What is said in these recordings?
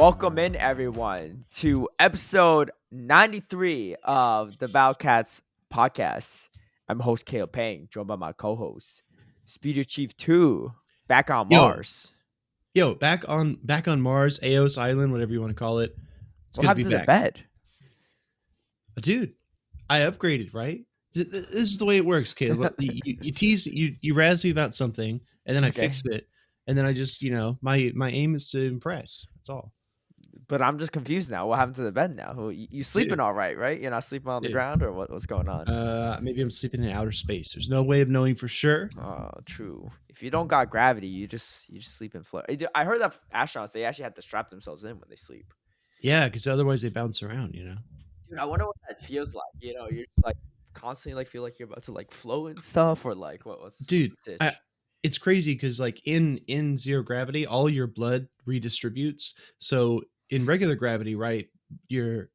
Welcome in, everyone, to episode 93 of the Cats podcast. I'm host Caleb Peng, joined by my co-host, Speedy Chief 2, back on Yo, Mars. back on Mars, Aos Island, whatever you want to call it. It's What good to happened be to the back. bed? Dude, I upgraded, right? This is the way it works, Caleb. You tease, you razz me about something, and then I Okay. fixed it, and then I just, my aim is to impress. That's all. But I'm just confused now. What happened to the bed now? You sleeping Dude. all right? You're not sleeping on the Dude. ground, or what's going on? Maybe I'm sleeping in outer space. There's no way of knowing for sure. Oh, true. If you don't got gravity, you just sleep and float. I heard that astronauts, they actually have to strap themselves in when they sleep. Yeah, because otherwise they bounce around. Dude, I wonder what that feels like. You're just, like constantly feel like you're about to like float and stuff, or like what's Dude, the sitch? it's crazy because like in zero gravity, all your blood redistributes. So in regular gravity, right, the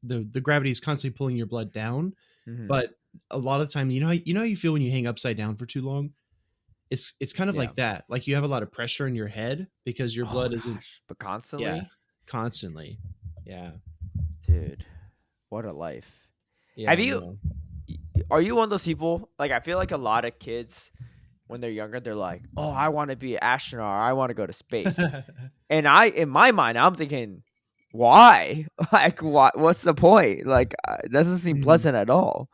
gravity is constantly pulling your blood down. Mhm. But a lot of time, how you feel when you hang upside down for too long. It's kind of Yeah. like that. Like you have a lot of pressure in your head because your blood isn't. Gosh, but constantly, Yeah, constantly. Yeah, dude, what a life. yeah. Have you? Are you one of those people? Like, I feel like a lot of kids when they're younger, they're like, "Oh, I want to be an astronaut. Or I want to go to space." And in my mind, I'm thinking, why? Like, what's the point? Like, it doesn't seem Mhm. pleasant at all.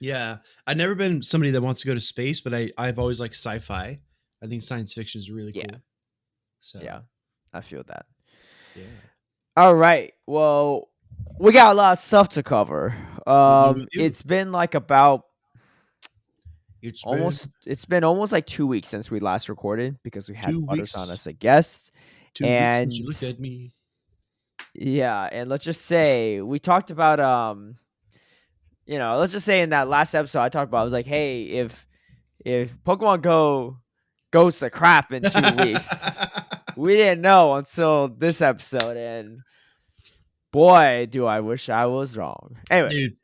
Yeah, I've never been somebody that wants to go to space, but I've always liked sci-fi. I think science fiction is really Yeah. cool. So Yeah, I feel that. yeah. All right. Well, we got a lot of stuff to cover. do? It's been like about It's it's been almost like 2 weeks since we last recorded because we had 2 Butters on weeks. as a guest. 2 weeks since you And looked at me. yeah, and let's just say we talked about let's just say in that last episode I talked about, I was like, hey, if Pokemon Go goes to crap in 2 weeks, we didn't know until this episode, and boy, do I wish I was wrong. Anyway, Dude,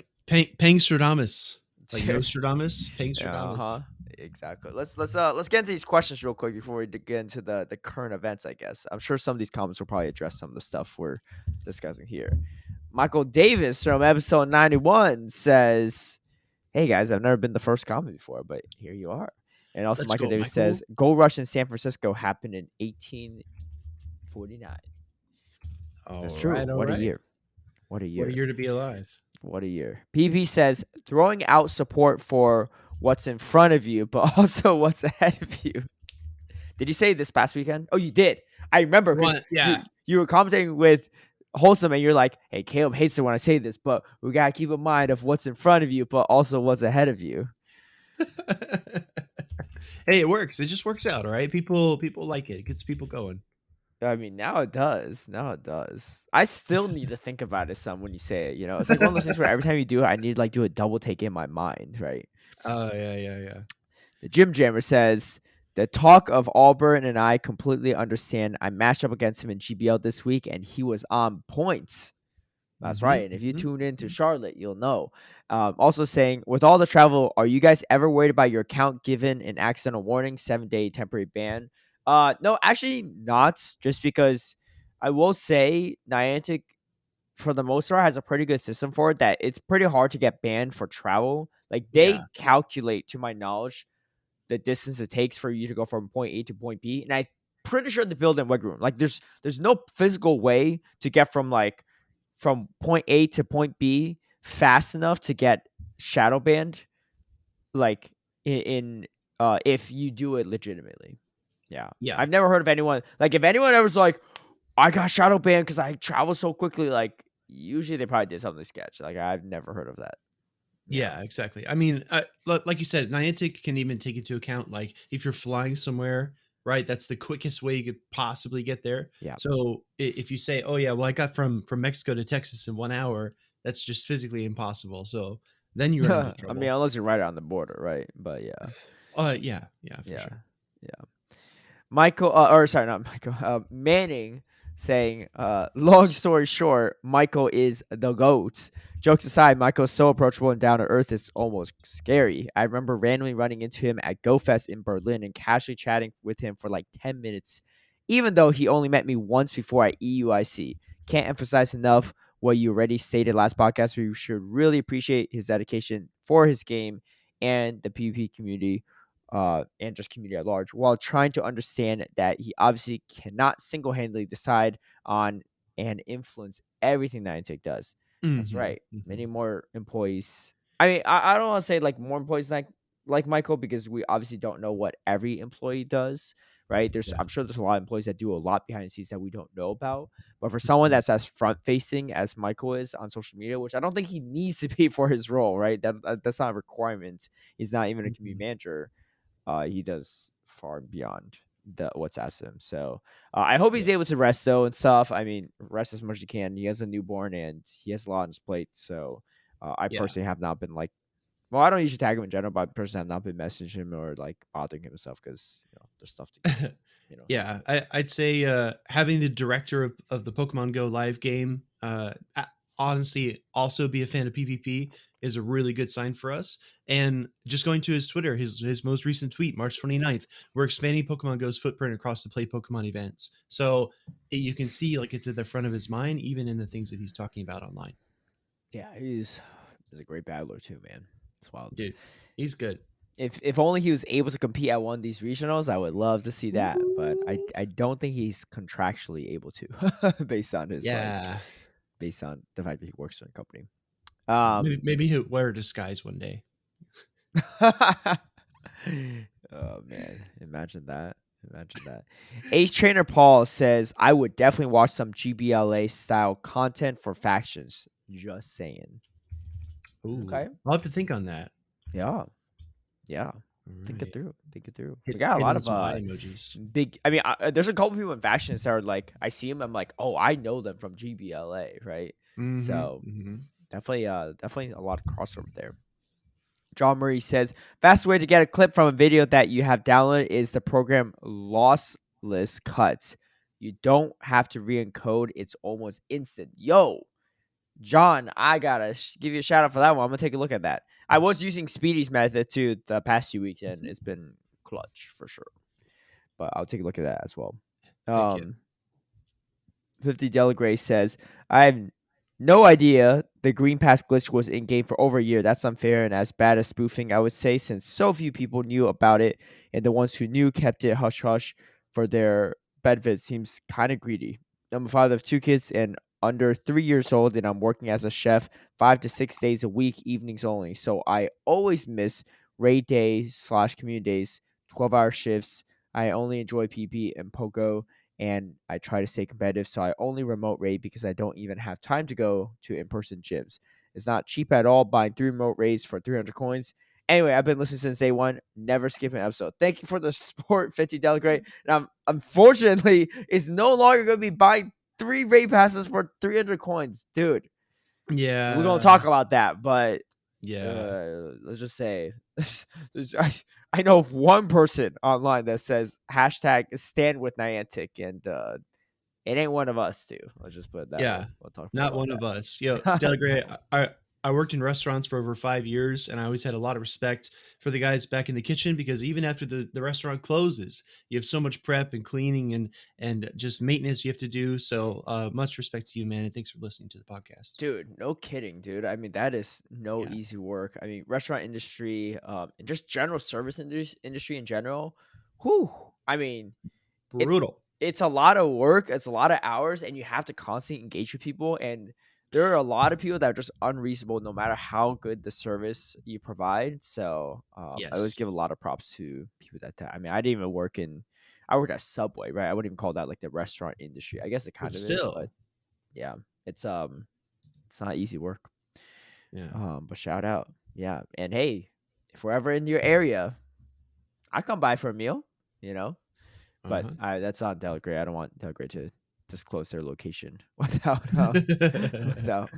Pengstradamus. Like Nostradamus, Uh-huh. Pengstradamus. Exactly. Let's get into these questions real quick before we get into the current events, I guess. I'm sure some of these comments will probably address some of the stuff we're discussing here. Michael Davis from episode 91 says, "Hey guys, I've never been the first comment before, but here you are." And also Let's Michael go, Davis Michael. says, "Gold Rush in San Francisco happened in 1849." That's true. What a year. What a year. What a year to be alive. What a year. PP says, throwing out support for what's in front of you, but also what's ahead of you. Did you say this past weekend? Oh, you did. I remember because Yeah. you were commenting with Wholesome and you're like, hey, Caleb hates it when I say this, but we got to keep in mind of what's in front of you, but also what's ahead of you. Hey, it works. It just works out, all right? People like it. It gets people going. I mean, now it does. I still need to think about it some when you say it. It's like one of those things where every time you do it, I need to like do a double take in my mind, right? Oh, yeah. The Gym Jammer says, the talk of Auburn and I completely understand. I matched up against him in GBL this week, and he was on point. That's right. And if you tune into Charlotte, you'll know. Also saying, with all the travel, are you guys ever worried about your account given an accidental warning, 7-day temporary ban? No, actually not. Just because I will say Niantic, for the most part, has a pretty good system for it. That it's pretty hard to get banned for travel. Like they calculate, to my knowledge, the distance it takes for you to go from point A to point B, and I'm pretty sure they build in wiggle room. Like there's no physical way to get from point A to point B fast enough to get shadow banned, like in if you do it legitimately. Yeah. I've never heard of anyone, like if anyone ever's like, I got shadow banned because I travel so quickly, like usually they probably did something sketch. Like I've never heard of that. Yeah, exactly. I mean, like you said, Niantic can even take into account like if you're flying somewhere, right? That's the quickest way you could possibly get there. Yeah. So if you say, "Oh yeah, well I got from Mexico to Texas in 1 hour," that's just physically impossible. So then you're in trouble. I mean, unless you're right on the border, right? But yeah. Yeah, for sure. Yeah. Michael, or sorry, not Michael. Manning saying, long story short, Michael is the GOAT. Jokes aside, Michael's so approachable and down to earth, it's almost scary. I remember randomly running into him at GoFest in Berlin and casually chatting with him for like 10 minutes, even though he only met me once before at EUIC. Can't emphasize enough what you already stated last podcast, where you should really appreciate his dedication for his game and the PvP community, and just community at large, while trying to understand that he obviously cannot single-handedly decide on and influence everything that Niantic does. That's right. Many more employees. I mean, I don't want to say like more employees like Michael, because we obviously don't know what every employee does, right? Yeah. I'm sure there's a lot of employees that do a lot behind the scenes that we don't know about. But for someone that's as front facing as Michael is on social media, which I don't think he needs to be for his role, right? That's not a requirement. He's not even a community manager. He does far beyond what's asked of him. So I hope he's Yeah. able to rest though and stuff. I mean, rest as much as he can. He has a newborn and he has a lot on his plate. So I Yeah. personally have not been like, well, I don't usually tag him in general, but I personally have not been messaging him or like bothering him and stuff, because there's stuff to get. Yeah, I'd say having the director of the Pokemon Go live game, honestly, also be a fan of PvP is a really good sign for us. And just going to his Twitter, his most recent tweet, March 29th, we're expanding Pokemon Go's footprint across the Play Pokemon events. So you can see like it's at the front of his mind, even in the things that he's talking about online. Yeah, he's a great battler too, man. It's wild. Dude, he's good. If only he was able to compete at one of these regionals, I would love to see that. But I don't think he's contractually able to, based on his Yeah. based on the fact that he works for a company. Maybe he'll wear a disguise one day. Oh man, imagine that. Imagine that. Ace Trainer Paul says, I would definitely watch some GBLA style content for factions. Just saying. Ooh, Okay. I'll have to think on that. Yeah. Yeah. All Think it right. through. Think it through. We Hit, got a hit lot in of some eye emojis. big. I mean, there's a couple people in factions that are like, I see them, I'm like, oh, I know them from GBLA, right? So definitely a lot of crossover there. John Murray says, fastest way to get a clip from a video that you have downloaded is the program Lossless Cuts. You don't have to re-encode. It's almost instant. Yo, John, I gotta give you a shout out for that one. I'm gonna take a look at that. I was using Speedy's method too the past few weeks, and it's been clutch for sure. But I'll take a look at that as well. Heck yeah. 50 Delagray says, I have no idea the Green Pass glitch was in game for over a year. That's unfair and as bad as spoofing, I would say, since so few people knew about it, and the ones who knew kept it hush hush for their benefit. Seems kind of greedy. I'm a father of 2 kids and under 3 years old, and I'm working as a chef 5 to 6 days a week, evenings only. So I always miss raid days / community days, 12-hour shifts. I only enjoy PP and Pogo, and I try to stay competitive. So I only remote raid because I don't even have time to go to in-person gyms. It's not cheap at all buying 3 remote raids for 300 coins. Anyway, I've been listening since day one. Never skip an episode. Thank you for the support, 50 Delgrade. And unfortunately, it's no longer going to be buying 3 raid passes for 300 coins. Dude, we're going to talk about that. But let's just say, I know of one person online that says hashtag stand with Niantic, and it ain't one of us too. Let's just put it that way. We'll talk more not about one that. of us. Yo, Delagray, I worked in restaurants for over 5 years, and I always had a lot of respect for the guys back in the kitchen, because even after the restaurant closes, you have so much prep and cleaning and just maintenance you have to do. So much respect to you, man, and thanks for listening to the podcast. Dude, no kidding, dude. I mean, that is no Yeah. easy work. I mean, restaurant industry, and just general service industry in general. Whew. I mean, Brutal. it's a lot of work, it's a lot of hours, and you have to constantly engage with people. And there are a lot of people that are just unreasonable no matter how good the service you provide. So I always Yes. give a lot of props to people I mean, I didn't even I worked at Subway, right? I wouldn't even call that like the restaurant industry. I guess it kind But of is, still. but yeah, it's not easy work. Yeah. But shout out. Yeah. And hey, if we're ever in your area, I come by for a meal, you know. But that's on Delgray. I don't want Delgray to disclose their location without without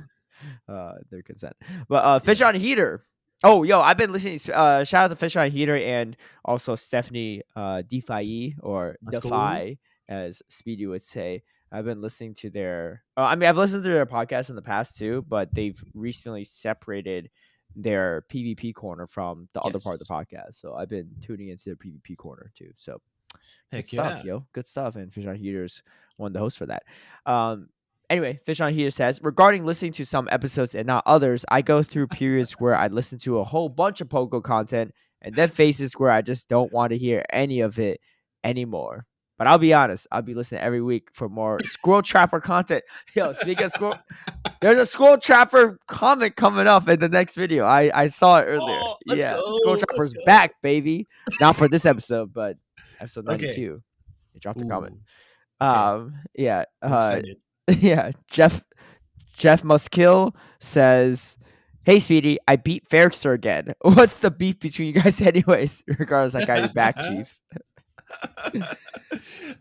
their consent. But Fish on Heater. Oh, yo, I've been listening. Shout out to Fish on Heater and also Stephanie DeFi, or Let's go. Defy, as Speedy would say. I've been listening to their. I mean, I've listened to their podcast in the past too, but they've recently separated their PvP corner from the other part of the podcast. So I've been tuning into the PvP corner too. So Heck good stuff, yeah. yo. Good stuff. And Fish on Heaters won the host for that. Anyway, Fish on Here says, regarding listening to some episodes and not others, I go through periods where I listen to a whole bunch of Pogo content and then phases where I just don't want to hear any of it anymore. But I'll be honest, I'll be listening every week for more Squirrel Trapper content. Yo, speaking of Squirrel, there's a Squirrel Trapper comment coming up in the next video. I saw it earlier. Oh, let's Yeah, Squirrel go. Let's Trapper's go. back, baby. Not for this episode, but episode Okay. 92. They dropped a comment. Ooh. Okay. Yeah. I'm excited. Yeah. Jeff Muskill says, "Hey, Speedy, I beat Ferrickster again. What's the beef between you guys, anyways? Regardless, I got your back, Chief."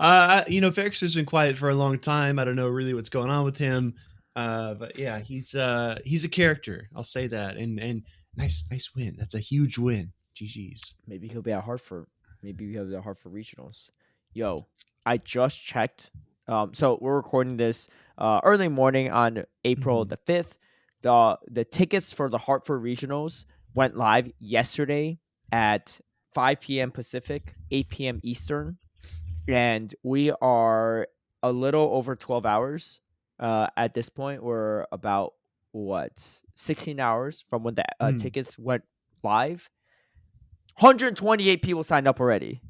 Ferrickster's been quiet for a long time. I don't know really what's going on with him. But yeah, he's a character. I'll say that. And nice win. That's a huge win. GG's. Maybe he'll be at Hartford. Maybe he'll be at Hartford Regionals. Yo, I just checked. So we're recording this early morning on April the 5th. The tickets for the Hartford Regionals went live yesterday at 5 p.m. Pacific, 8 p.m. Eastern. And we are a little over 12 hours at this point. We're about, 16 hours from when the tickets went live. 128 people signed up already.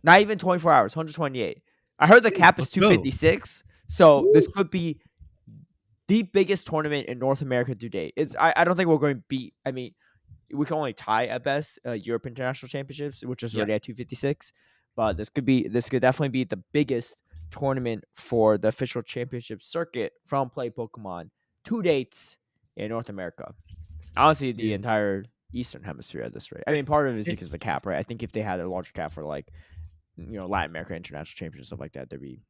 Not even 24 hours, 128. I heard the cap is Let's go. 256. So Woo. this could be the biggest tournament in North America to date. I don't think we're going to beat. I mean, we can only tie at best Europe International Championships, which is Yeah. already at 256. But this could definitely be the biggest tournament for the official championship circuit from Play Pokemon to dates in North America. Honestly, the Dude. entire Eastern Hemisphere at this rate. I mean, part of it is because of the cap, right? I think if they had a larger cap for like, Latin America International Championship stuff like that, there'd be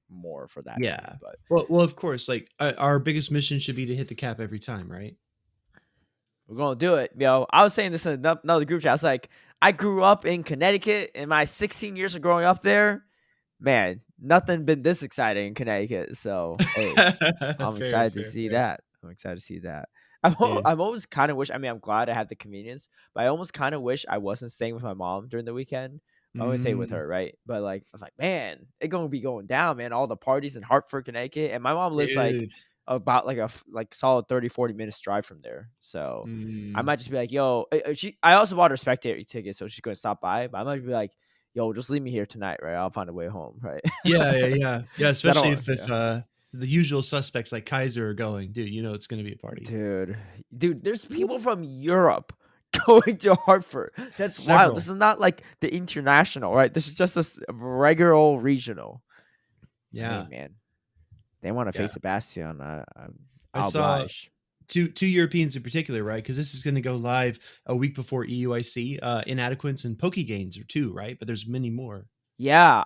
more for that. Yeah. But Well, of course, like our biggest mission should be to hit the cap every time, right? we're gonna do it, yo. I was saying this in another group chat. I was like, I grew up in Connecticut. In my 16 years of growing up there, man, nothing been this exciting in Connecticut. So hey, I'm excited to see fair. that. I'm excited to see that. I'm always kind of wish. I mean, I'm glad I have the convenience, but I almost kind of wish I wasn't staying with my mom during the weekend. I always stay with her, right? But like, I was like, man, it's gonna be going down, man. All the parties in Hartford, Connecticut, and my mom lives like Dude. about like a solid 30, 40 minutes drive from there. So I Mm. might just be like, yo, I also bought her spectator ticket, so she's gonna stop by. But I might be like, yo, just leave me here tonight, right? I'll find a way home, right? Yeah. 'Cause I Especially don't, if yeah. the usual suspects like Kaiser are going, dude. You know it's gonna be a party. Dude, there's people from Europe going to Hartford. That's wild. This Several. is not like the international, right? This is just a regular old regional. Hey, Yeah. man, they want to Yeah. face Sebastian. I I'll saw oblige. two Europeans in particular, right? Because this is going to go live a week before EUIC. Inadequates and Pokegains are two, right? But there's many more. Yeah,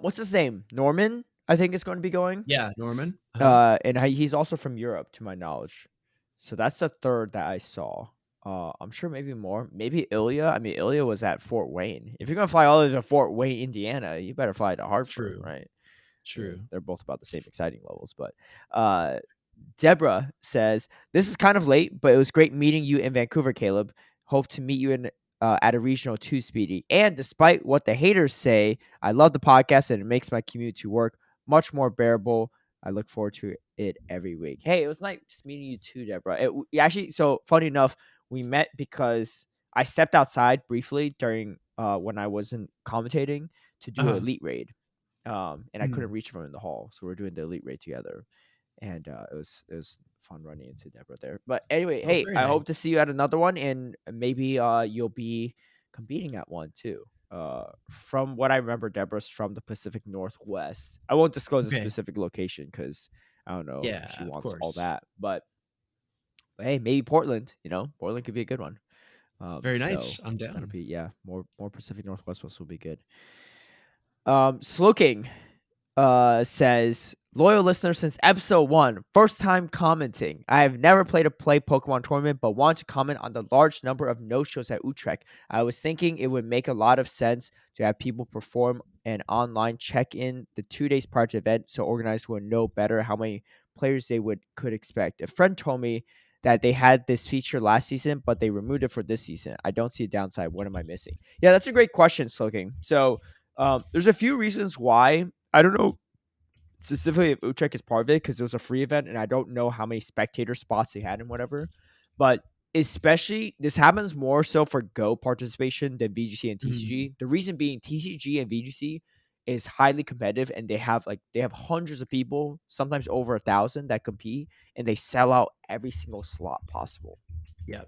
what's his name? Norman, I think is going to be going. Yeah, Norman. Uh-huh. And he's also from Europe, to my knowledge. So that's the third that I saw. I'm sure maybe more. Maybe Ilya. I mean, Ilya was at Fort Wayne. If you're gonna fly all the way to Fort Wayne, Indiana, you better fly to Hartford, True. right? True. They're both about the same exciting levels. But Deborah says, "This is kind of late, but it was great meeting you in Vancouver, Caleb. Hope to meet you in at a regional too, Speedy. And despite what the haters say, I love the podcast and it makes my commute to work much more bearable. I look forward to it every week." Hey, it was nice meeting you too, Deborah. Actually, so funny enough, we met because I stepped outside briefly during when I wasn't commentating to do an Uh-huh. elite raid. And I couldn't Mm. reach from in the hall, so we're doing the elite raid together, and it was fun running into Deborah there. But anyway, Oh, hey, very I hope to nice. see you at another one, and maybe you'll be competing at one too. From what I remember, Deborah's from the Pacific Northwest. I won't disclose a Okay. specific location because I don't know if she Yeah, of wants all course. that. But hey, maybe Portland. Portland could be a good one. Very So nice. I'm that'll down. be, yeah, more Pacific Northwest ones will be good. Slooking says, loyal listener since episode 1, first time commenting. I have never played a play Pokemon tournament, but want to comment on the large number of no-shows at Utrecht. I was thinking it would make a lot of sense to have people perform an online check-in the 2 days prior to the event, so organizers would know better how many players they could expect. A friend told me that they had this feature last season, but they removed it for this season. I don't see a downside. What am I missing? Yeah, that's a great question, Slooking. So there's a few reasons why. I don't know specifically if Utrecht is part of it because it was a free event, and I don't know how many spectator spots they had and whatever. But especially this happens more so for Go participation than VGC and Mhm. TCG. The reason being TCG and VGC is highly competitive, and they have hundreds of people, sometimes over 1,000 that compete, and they sell out every single slot possible. Yeah.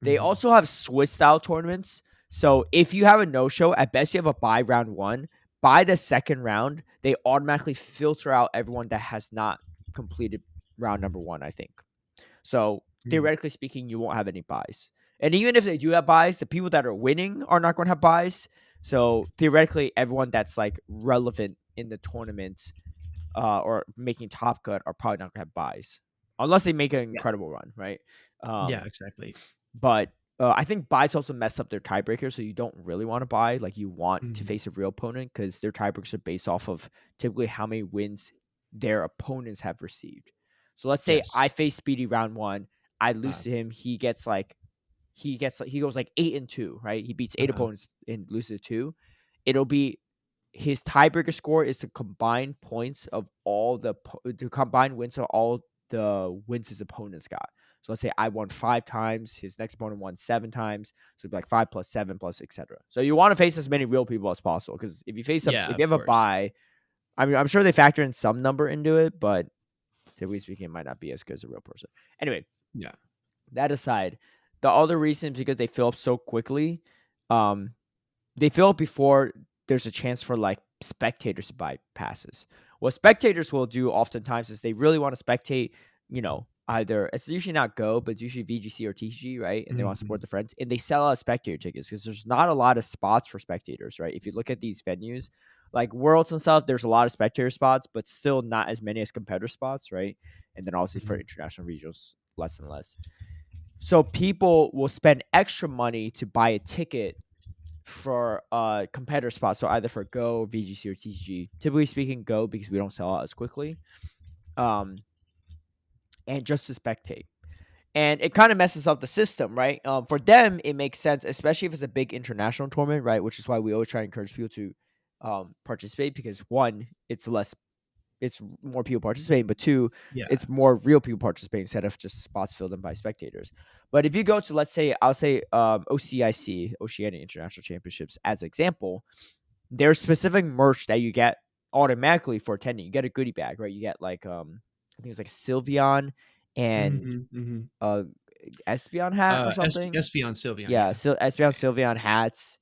They Mhm. also have Swiss style tournaments. So if you have a no show, at best you have a bye round one. By the second round, they automatically filter out everyone that has not completed round number one, I think. So Mhm. theoretically speaking, you won't have any buys. And even if they do have buys, the people that are winning are not going to have buys. So theoretically, everyone that's like relevant in the tournament or making top cut are probably not going to have buys unless they make an Yeah. incredible run, right? Yeah, Um, exactly. but I think buys also mess up their tiebreaker, so you don't really want to buy. Like you want to Mhm. face a real opponent because their tiebreakers are based off of typically how many wins their opponents have received. So let's say I Yes. face Speedy round one, I lose Uh, to him. He goes like 8-2, right? He beats eight uh-huh. opponents and loses to two. It'll be his tiebreaker score is the combined points of the combined wins of all the wins his opponents got. So let's say I won 5 times, his next opponent won 7 times. So it'd be like 5 plus 7 plus etc. So you want to face as many real people as possible because Yeah, if you of have a course. buy, I mean I'm sure they factor in some number into it, but typically speaking, it might not be as good as a real person. Anyway, Yeah. that aside, the other reason is because they fill up so quickly. Um, they fill up before there's a chance for like spectators to buy passes. What spectators will do oftentimes is they really want to spectate, either it's usually not Go, but it's usually VGC or TG, right? And they want to support Mhm. the friends, and they sell out spectator tickets because there's not a lot of spots for spectators, right? If you look at these venues, like Worlds and stuff, there's a lot of spectator spots, but still not as many as competitor spots, right? And then obviously for Mhm. international regionals, less and less. So people will spend extra money to buy a ticket for competitor spots. So either for Go, VGC, or TCG. Typically speaking, Go because we don't sell out as quickly. Um, and just to spectate. And it kind of messes up the system, right? For them, it makes sense, especially if it's a big international tournament, right? Which is why we always try to encourage people to participate because one, it's more people participating, but two, Yeah. it's more real people participating instead of just spots filled in by spectators. But if you go to, let's say, I'll say OCIC, Oceania International Championships, as example, there's specific merch that you get automatically for attending. You get a goodie bag, right? You get like I think it's like Sylveon and Mhm. Mhm. uh Espeon hat or something. Espeon Sylveon, Yeah, yeah. so Espeon Sylveon hats,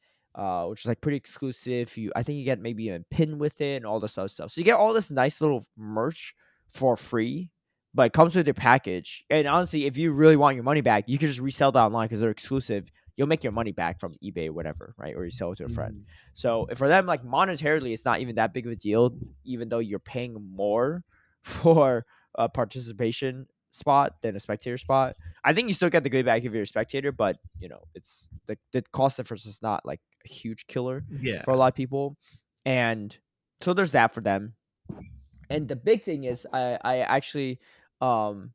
which is like pretty exclusive. I think you get maybe a pin with it and all this other stuff. So you get all this nice little merch for free, but it comes with your package. And honestly, if you really want your money back, you can just resell that online because they're exclusive. You'll make your money back from eBay, or whatever, right? Or you sell it to a friend. Mhm. So for them, like monetarily, it's not even that big of a deal, even though you're paying more for a participation spot than a spectator spot. I think you still get the good back if you're a spectator, but it's the cost difference is not like a huge killer Yeah. for a lot of people, and so there's that for them. And the big thing is, I actually, um,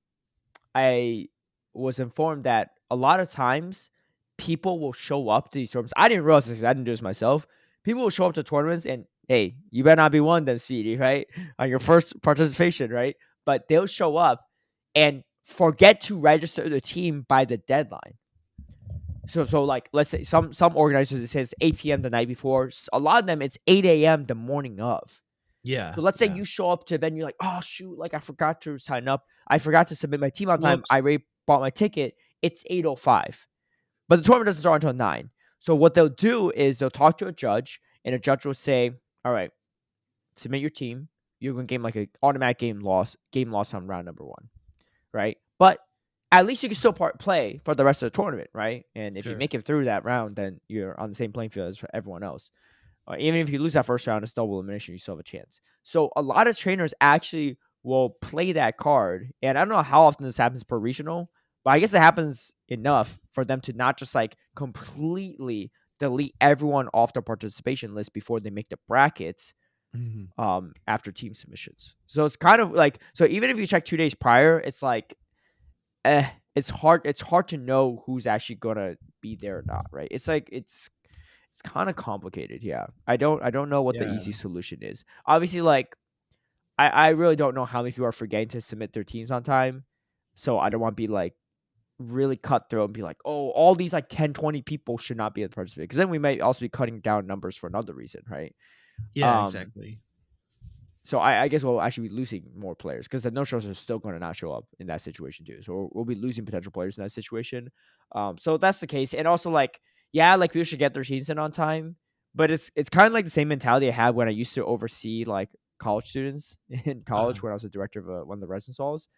I was informed that a lot of times people will show up to these tournaments. I didn't realize this. I didn't do this myself. People will show up to tournaments and hey, you better not be one of them, Speedy, right? On your first participation, right? But they'll show up and forget to register the team by the deadline. So like let's say some organizers it says 8 p.m. the night before. A lot of them it's 8 a.m. the morning of. Yeah. So let's say Yeah. you show up to a venue like, oh shoot, like I forgot to sign up. I forgot to submit my team on time. I Whoops. already bought my ticket. It's 8:05. But the tournament doesn't start until 9. So what they'll do is they'll talk to a judge, and a judge will say, all right, submit your team. You're gonna game like an automatic game loss on round number one, right? But at least you can still play for the rest of the tournament, right? And if you Sure. make it through that round, then you're on the same playing field as everyone else. Even if you lose that first round, it's double elimination. You still have a chance. So a lot of trainers actually will play that card, and I don't know how often this happens per regional, but I guess it happens enough for them to not just like completely delete everyone off the participation list before they make the brackets Mhm. after team submissions. So it's kind of like so even if you check 2 days prior, it's like it's hard to know who's actually gonna be there or not, right? It's like it's kind of complicated. Yeah. I don't know what the Yeah. easy solution is. Obviously, like I really don't know how many people are forgetting to submit their teams on time. So I don't want to be like really cutthroat and be like, oh, all these like 10, 20 people should not be able to participate. Because then we might also be cutting down numbers for another reason, right? Yeah, Um, exactly. so I guess we'll actually be losing more players because the no shows are still going to not show up in that situation too. So we'll be losing potential players in that situation. So that's the case. And also like, yeah, like people should get their teams in on time, but it's kind of like the same mentality I had when I used to oversee like college students in college when I was a director of one of the residence halls.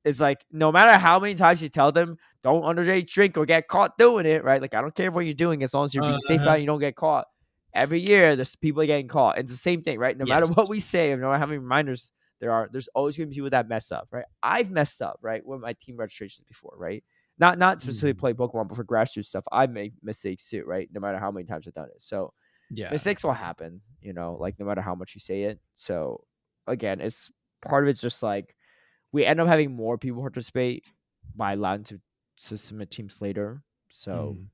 It's like no matter how many times you tell them don't underage drink or get caught doing it, right? Like I don't care what you're doing as long as you're being safe about it, Uh, you don't get caught. Every year there's people getting caught. It's the same thing, right? No matter yes. what we say, no matter how many reminders there are, there's always gonna be people that mess up, right? I've messed up, right, with my team registrations before, right? Not specifically Mhm. play Pokemon, but for grassroots stuff, I've made mistakes too, right? No matter how many times I've done it. So Yeah. mistakes will happen, like no matter how much you say it. So again, it's part of it's just like we end up having more people participate by allowing to submit teams later. So Mhm.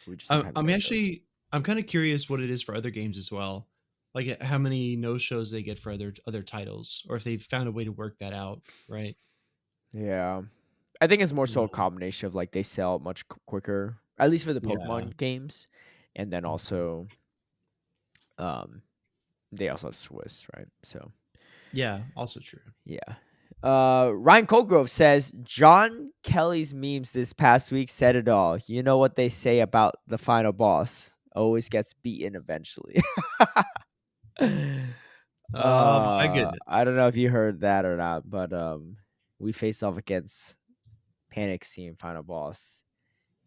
we just end up having I'm no shows. actually I'm kind of curious what it is for other games as well. Like how many no shows they get for other titles, or if they've found a way to work that out, right? Yeah. I think it's more so a Um, combination of like they sell much quicker, at least for the yeah. Pokemon games, and then Mhm. also um they also have Swiss, right? So Yeah, also true. yeah. Ryan Colgrove says John Kelly's memes this past week said it all. You know what they say about the final boss. Always gets beaten eventually. Oh my I don't goodness. know if you heard that or not, but we face off against Panic's team final boss.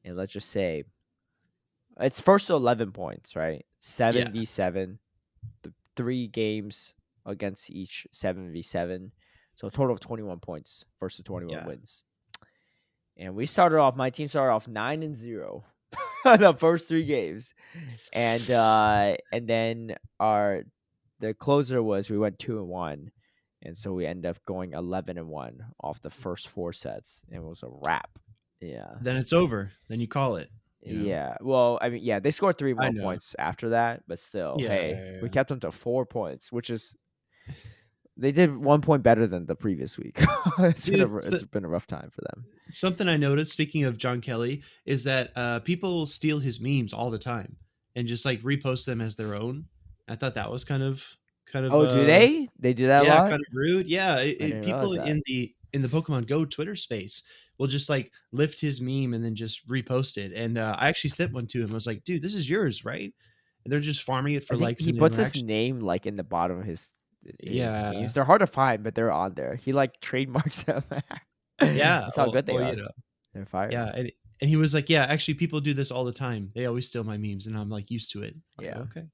And let's just say it's first to 11 points, right? Yeah. 7v7, 3 games against each 7v7. So a total of 21 points, first to 21 Yeah. wins. And we started off, my team started off 9-0 the first 3 games. And then the closer was we went 2-1. And so we ended up going 11-1 off the first 4 sets. And it was a wrap. Yeah. Then it's over. Then you call it, you know. Yeah. Well, I mean, yeah, they scored 3 I more know. points after that, but still, Yeah, hey, yeah, we yeah. kept them to 4 points, which is they did 1 point better than the previous week. Dude, It's been a rough time for them. something I noticed, speaking of John Kelly, is that people steal his memes all the time and just like repost them as their own. I thought that was kind of Oh, do they? They do that a yeah, lot? kind of rude. Yeah, I didn't people realize that. in the Pokemon Go Twitter space will just like lift his meme and then just repost it. And I actually sent one to him. I was like, dude, this is yours, right? And they're just farming it I for think likes he and puts his interactions. name like in the bottom of his memes. Yeah, They're hard to find, but they're on there. He like trademarks them. yeah. That's how good they Well, are. They're fire. yeah, and he was like, "Yeah, actually, people do this all the time. They always steal my memes, and I'm like used to it. Like, Yeah. okay,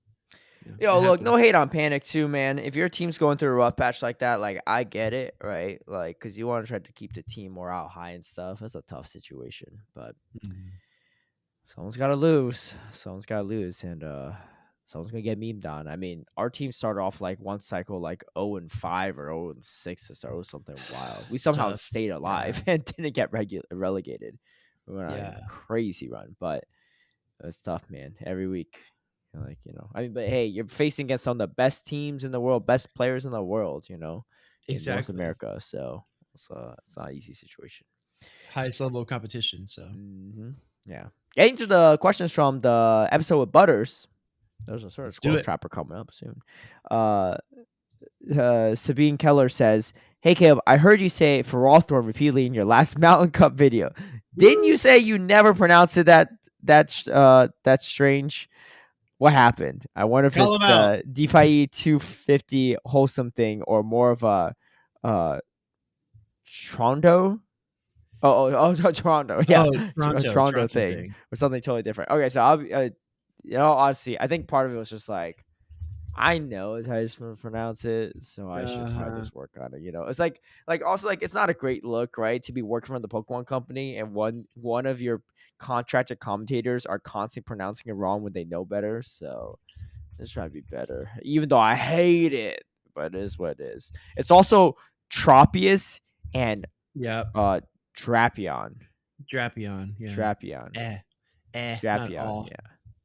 yeah, it Yo, look, happens. no hate on Panic too, man. If your team's going through a rough patch like that, like I get it, right? Like, cause you want to try to keep the team morale high and stuff. That's a tough situation, but Mhm. someone's got to lose. Someone's got to lose, and someone's gonna get memed on. I mean, our team started off like one cycle like 0-5 or 0-6 to start with something wild. We It's somehow tough. stayed Yeah, alive and didn't get relegated. We went on a yeah, crazy run, but it's tough, man. Every week, I mean, but hey, you're facing against some of the best teams in the world, best players in the world, in North exactly. America. So it's not an easy situation. Highest level of competition. So Yeah. Getting to the questions from the episode with Butters. There's a sort of let's do squirrel it. trapper coming up soon. Uh, Sabine Keller says, "Hey Caleb, I heard you say Feralthorn repeatedly in your last Mountain Cup video. Didn't you Woo! say you never pronounced it that's strange? What happened? I wonder if Call it's him out. the DeFi 250 wholesome thing or more of a Trondo. Toronto. Yeah, Oh, a Toronto, Toronto Toronto thing thing. or something totally different. Okay, so I'll be, honestly, I think part of it was just like I know is how you're supposed to pronounce it, so I should probably Uh-huh. just work on it. It's like also like it's not a great look, right? To be working for the Pokemon company and one of your contracted commentators are constantly pronouncing it wrong when they know better. So just try to be better, even though I hate it, but it is what it is. It's also Tropius and Yep. uh Drapion. Drapion. Yeah. Drapion. Eh. Not Drapion, all. yeah.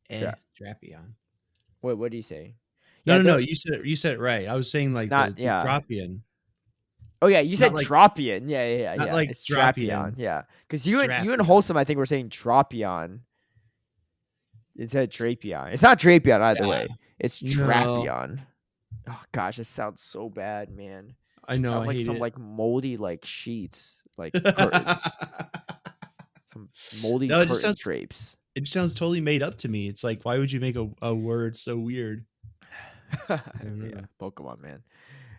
Eh. Drapion. What do you say? No, Yeah, no, no. they're You said it right. I was saying like not. the Yeah. Dropian, Oh yeah, you not said like Dropion. Yeah, yeah, yeah, not yeah. like It's Drapion. Drapian, Yeah, because you and Drapion. Wholesome, I think, were saying Dropion instead of Drapion. It's not Drapion either Yeah. way. It's No, Drapion. Oh gosh, it sounds so bad, man. I It know. sounds I like hate some it. like moldy like sheets, like curtains, some moldy No, curtain drapes. it just sounds totally made up to me. It's like, why would you make a word so weird? I don't Yeah, know. Pokemon, man.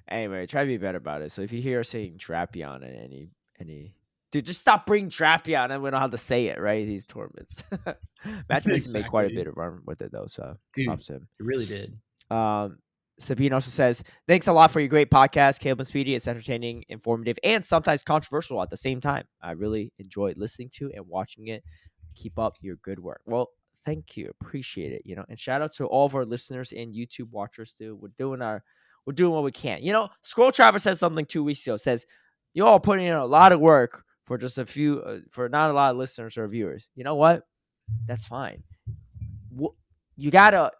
Anyway, try to be better about it. So if you hear us saying Drapion in any dude, just stop bringing Drapion and we know how to say it, right? These tournaments. Match Mason made quite a Exactly. bit of run with it though, so Dude, props to him. it really did. Um, Sabine also says, thanks a lot for your great podcast, Caleb and Speedy. It's entertaining, informative, and sometimes controversial at the same time. I really enjoyed listening to and watching it. Keep up your good work. Well, thank you. Appreciate it. And shout out to all of our listeners and YouTube watchers too. We're doing what we can. Scroll Trapper said something 2 weeks ago. Says, you all putting in a lot of work for just a few, for not a lot of listeners or viewers. You know what? That's fine. You gotta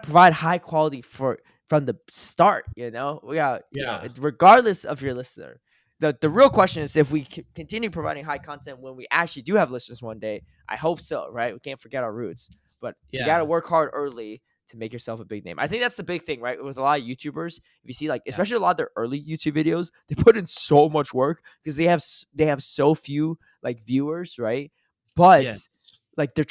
provide high quality from the start. We got Yeah. regardless of your listener. The real question is if we continue providing high content when we actually do have listeners one day. I hope so, right? We can't forget our roots, but you got to Yeah. work hard early to make yourself a big name. I think that's the big thing, right? With a lot of YouTubers, if you see like Yeah. especially a lot of their early YouTube videos, they put in so much work because they have so few like viewers, right? But Yes. like they're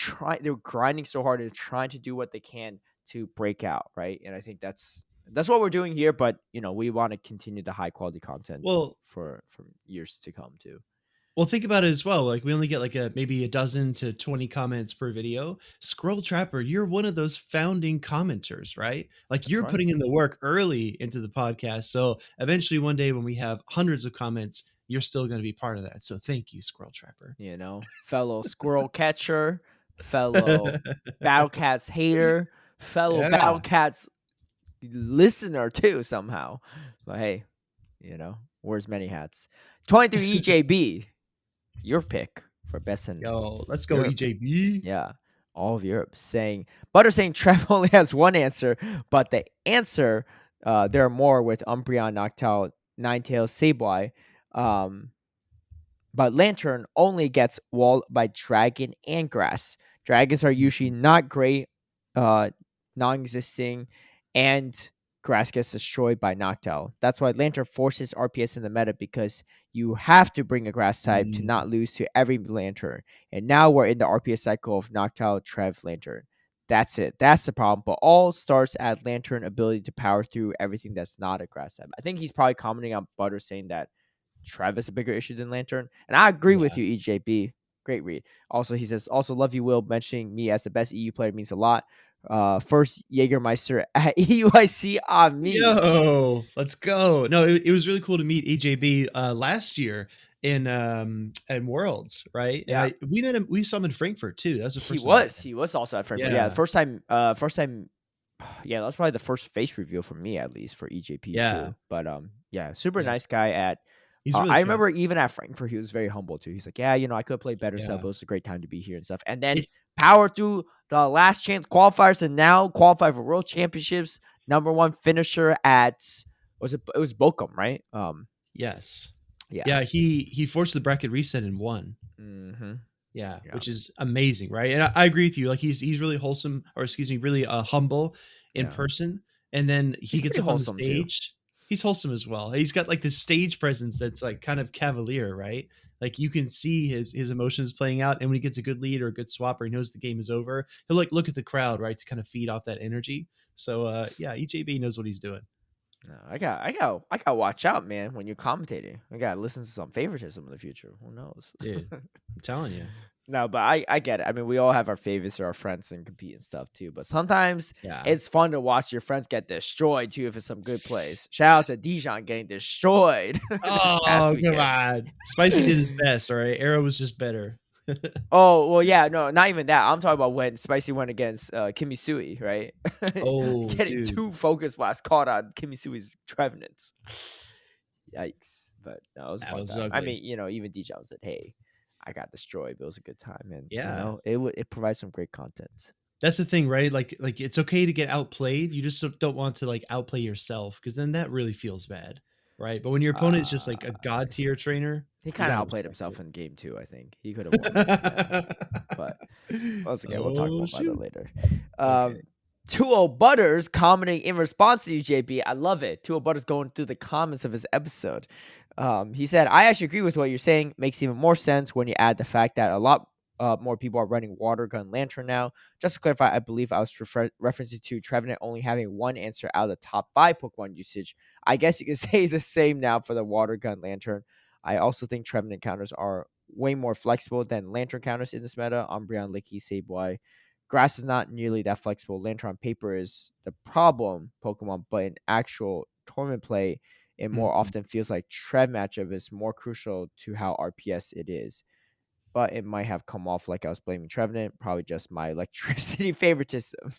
grinding so hard and trying to do what they can to break out, right? And I think that's what we're doing here, but we want to continue the high quality content Well, for years to come too. Well, think about it as well. Like we only get like maybe a dozen to 20 comments per video. Scroll Trapper, you're one of those founding commenters, right? Like That's you're right. putting in the work early into the podcast. So eventually one day when we have hundreds of comments, you're still going to be part of that. So thank you, Scroll Trapper. Fellow squirrel catcher, fellow battle cats hater, fellow battle Yeah. cats listener too somehow. But hey, wears many hats. 23 EJB, your pick for best in Yo, let's go Europe. EJB. Yeah, all of Europe saying Trev only has one answer, but the answer there are more with Umbreon, Noctowl, Ninetales, Sableye. But Lantern only gets walled by Dragon and Grass. Dragons are usually not great, uh, non-existing, and Grass gets destroyed by Noctowl. That's why Lantern forces RPS in the meta because you have to bring a Grass type to Mm, not lose to every Lantern. And now we're in the RPS cycle of Noctowl, Trev, Lantern. That's it. That's the problem. But all starts at Lantern ability to power through everything that's not a Grass type. I think he's probably commenting on Butter saying that Travis a bigger issue than Lantern. And I agree with yeah. you, EJB. Great read. Also, he says, also love you, Will. Mentioning me as the best EU player means a lot. First Jägermeister at EUIC on me. Yo, let's go. No, it was really cool to meet EJB last year in Worlds, right? And Yeah. we met him, we saw him in Frankfurt too. That was the He first time I met was. him. He was also at Frankfurt. Yeah, the Yeah. first time yeah, that was probably the first face reveal for me at least for EJP Yeah. too. But yeah, super Yeah. nice guy at He's really I fun. remember even at Frankfurt, he was very humble too. He's like, yeah, I could play better stuff, Yeah. but it was a great time to be here and stuff. And then It's power through the last chance qualifiers and now qualify for world championships. Number one finisher at it was Bochum, right? yes. Yeah. Yeah, he forced the bracket reset and won. Mm-hmm. Yeah, Yeah. which is amazing, right? And I agree with you. Like he's really wholesome, or excuse me, really humble in Yeah. person, and then he He's gets pretty up on the wholesome too. stage. He's wholesome as well. He's got like this stage presence that's like kind of cavalier, right? Like you can see his emotions playing out, and when he gets a good lead or a good swap, or he knows the game is over, he'll like look at the crowd, right, to kind of feed off that energy. So yeah, EJB knows what he's doing, No, I got to watch out, man. When you're commentating, I got to listen to some favoritism in the future. Who knows? dude. I'm telling you. No, but I get it. I mean, we all have our favorites or our friends and compete and stuff too. But sometimes Yeah. it's fun to watch your friends get destroyed too if it's some good plays. Shout out to Dijon getting destroyed this past Oh, come weekend. on. Spicy did his best, all right? Arrow was just better. Oh well, yeah, no, not even that. I'm talking about when Spicy went against Kimi Sui, right? Oh, Getting dude. 2 focus blasts caught on Kimi Sui's Trevenants. Yikes! But no, it was a That fun was time. I ugly. mean, even Dijon said, "Hey, I got destroyed, but it was a good time," and Yeah. it provides some great content. that's the thing, right? Like it's okay to get outplayed. You just don't want to like outplay yourself because then that really feels bad, right? But when your opponent is just Uh, like a god tier trainer, he you kind of gotta outplayed respect himself it. in game 2, I think. He could have won. Yeah. But once again, we'll talk Oh more about that shoot. later. Okay. 2 Butters commenting in response to you, JB. I love it. 2 Butters going through the comments of his episode. He said, I actually agree with what you're saying. Makes even more sense when you add the fact that a lot more people are running water gun lantern now. Just to clarify, I believe I was referencing to Trevenant only having one answer out of the top 5 Pokemon usage. I guess you could say the same now for the water gun lantern. I also think Trevenant counters are way more flexible than lantern counters in this meta. Umbreon, Licky, Sableye. Grass is not nearly that flexible. Lantern on paper is the problem Pokemon, but in actual tournament play, it more Mhm. often feels like Trev matchup is more crucial to how RPS it is. But it might have come off like I was blaming Trevenant, probably just my electricity favoritism.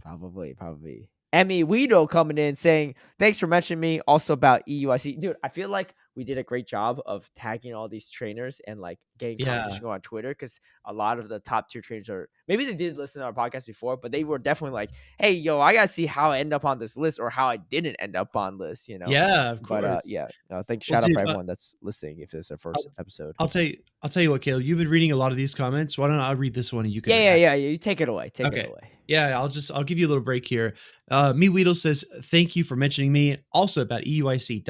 Probably. Emmy Weedle coming in saying, thanks for mentioning me. Also about EUIC. Dude, I feel like we did a great job of tagging all these trainers and like getting Yeah. conversation going on Twitter because a lot of the top tier trainers are maybe they did listen to our podcast before, but they were definitely like, hey, yo, I gotta see how I end up on this list or how I didn't end up on this, you know. Yeah, of But course. yeah, no, thank Well, shout out dude, for everyone that's listening if this is their first I'll, episode. I'll tell you what, Caleb. You've been reading a lot of these comments. Why don't I read this one and you can Yeah, react? you take it away. Take it Okay. away. Yeah, I'll give you a little break here. Me Weedle says, thank you for mentioning me. Also about EUIC,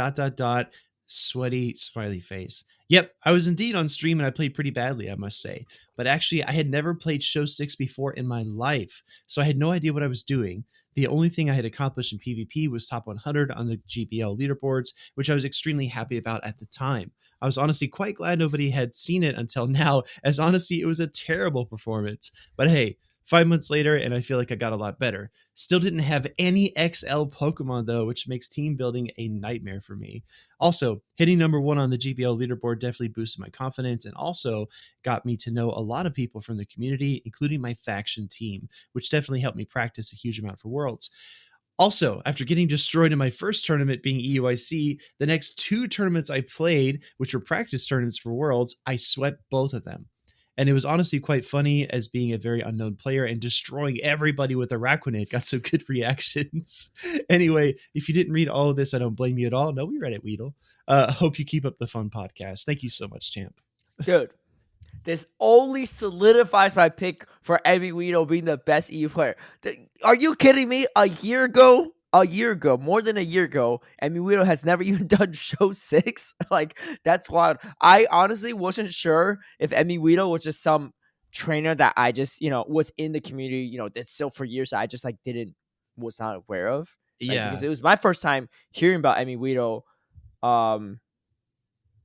sweaty smiley face. Yep, I was indeed on stream and I played pretty badly, I must say. But actually, I had never played Show 6 before in my life, so I had no idea what I was doing. The only thing I had accomplished in PvP was top 100 on the GBL leaderboards, which I was extremely happy about at the time. I was honestly quite glad nobody had seen it until now, as honestly, it was a terrible performance. But hey, 5 months later, and I feel like I got a lot better. Still didn't have any XL Pokemon though, which makes team building a nightmare for me. Also, hitting number 1 on the GBL leaderboard definitely boosted my confidence and also got me to know a lot of people from the community, including my faction team, which definitely helped me practice a huge amount for Worlds. Also, after getting destroyed in my first tournament being EUIC, the next 2 tournaments I played, which were practice tournaments for Worlds, I swept both of them. And it was honestly quite funny as being a very unknown player and destroying everybody with Araquanid got some good reactions. Anyway, if you didn't read all of this, I don't blame you at all. No, we read it, Weedle. Hope you keep up the fun podcast. Thank you so much, champ. Dude, this only solidifies my pick for Emmy Weedle being the best EU player. Are you kidding me? A year ago, more than a year ago, Emmy Weedle has never even done show 6. Like, that's wild. I honestly wasn't sure if Emmy Weedle was just some trainer that I just, was in the community, that's still for years. I just like was not aware of, right? Because Yeah. it was my first time hearing about Emmy Weedle. Um,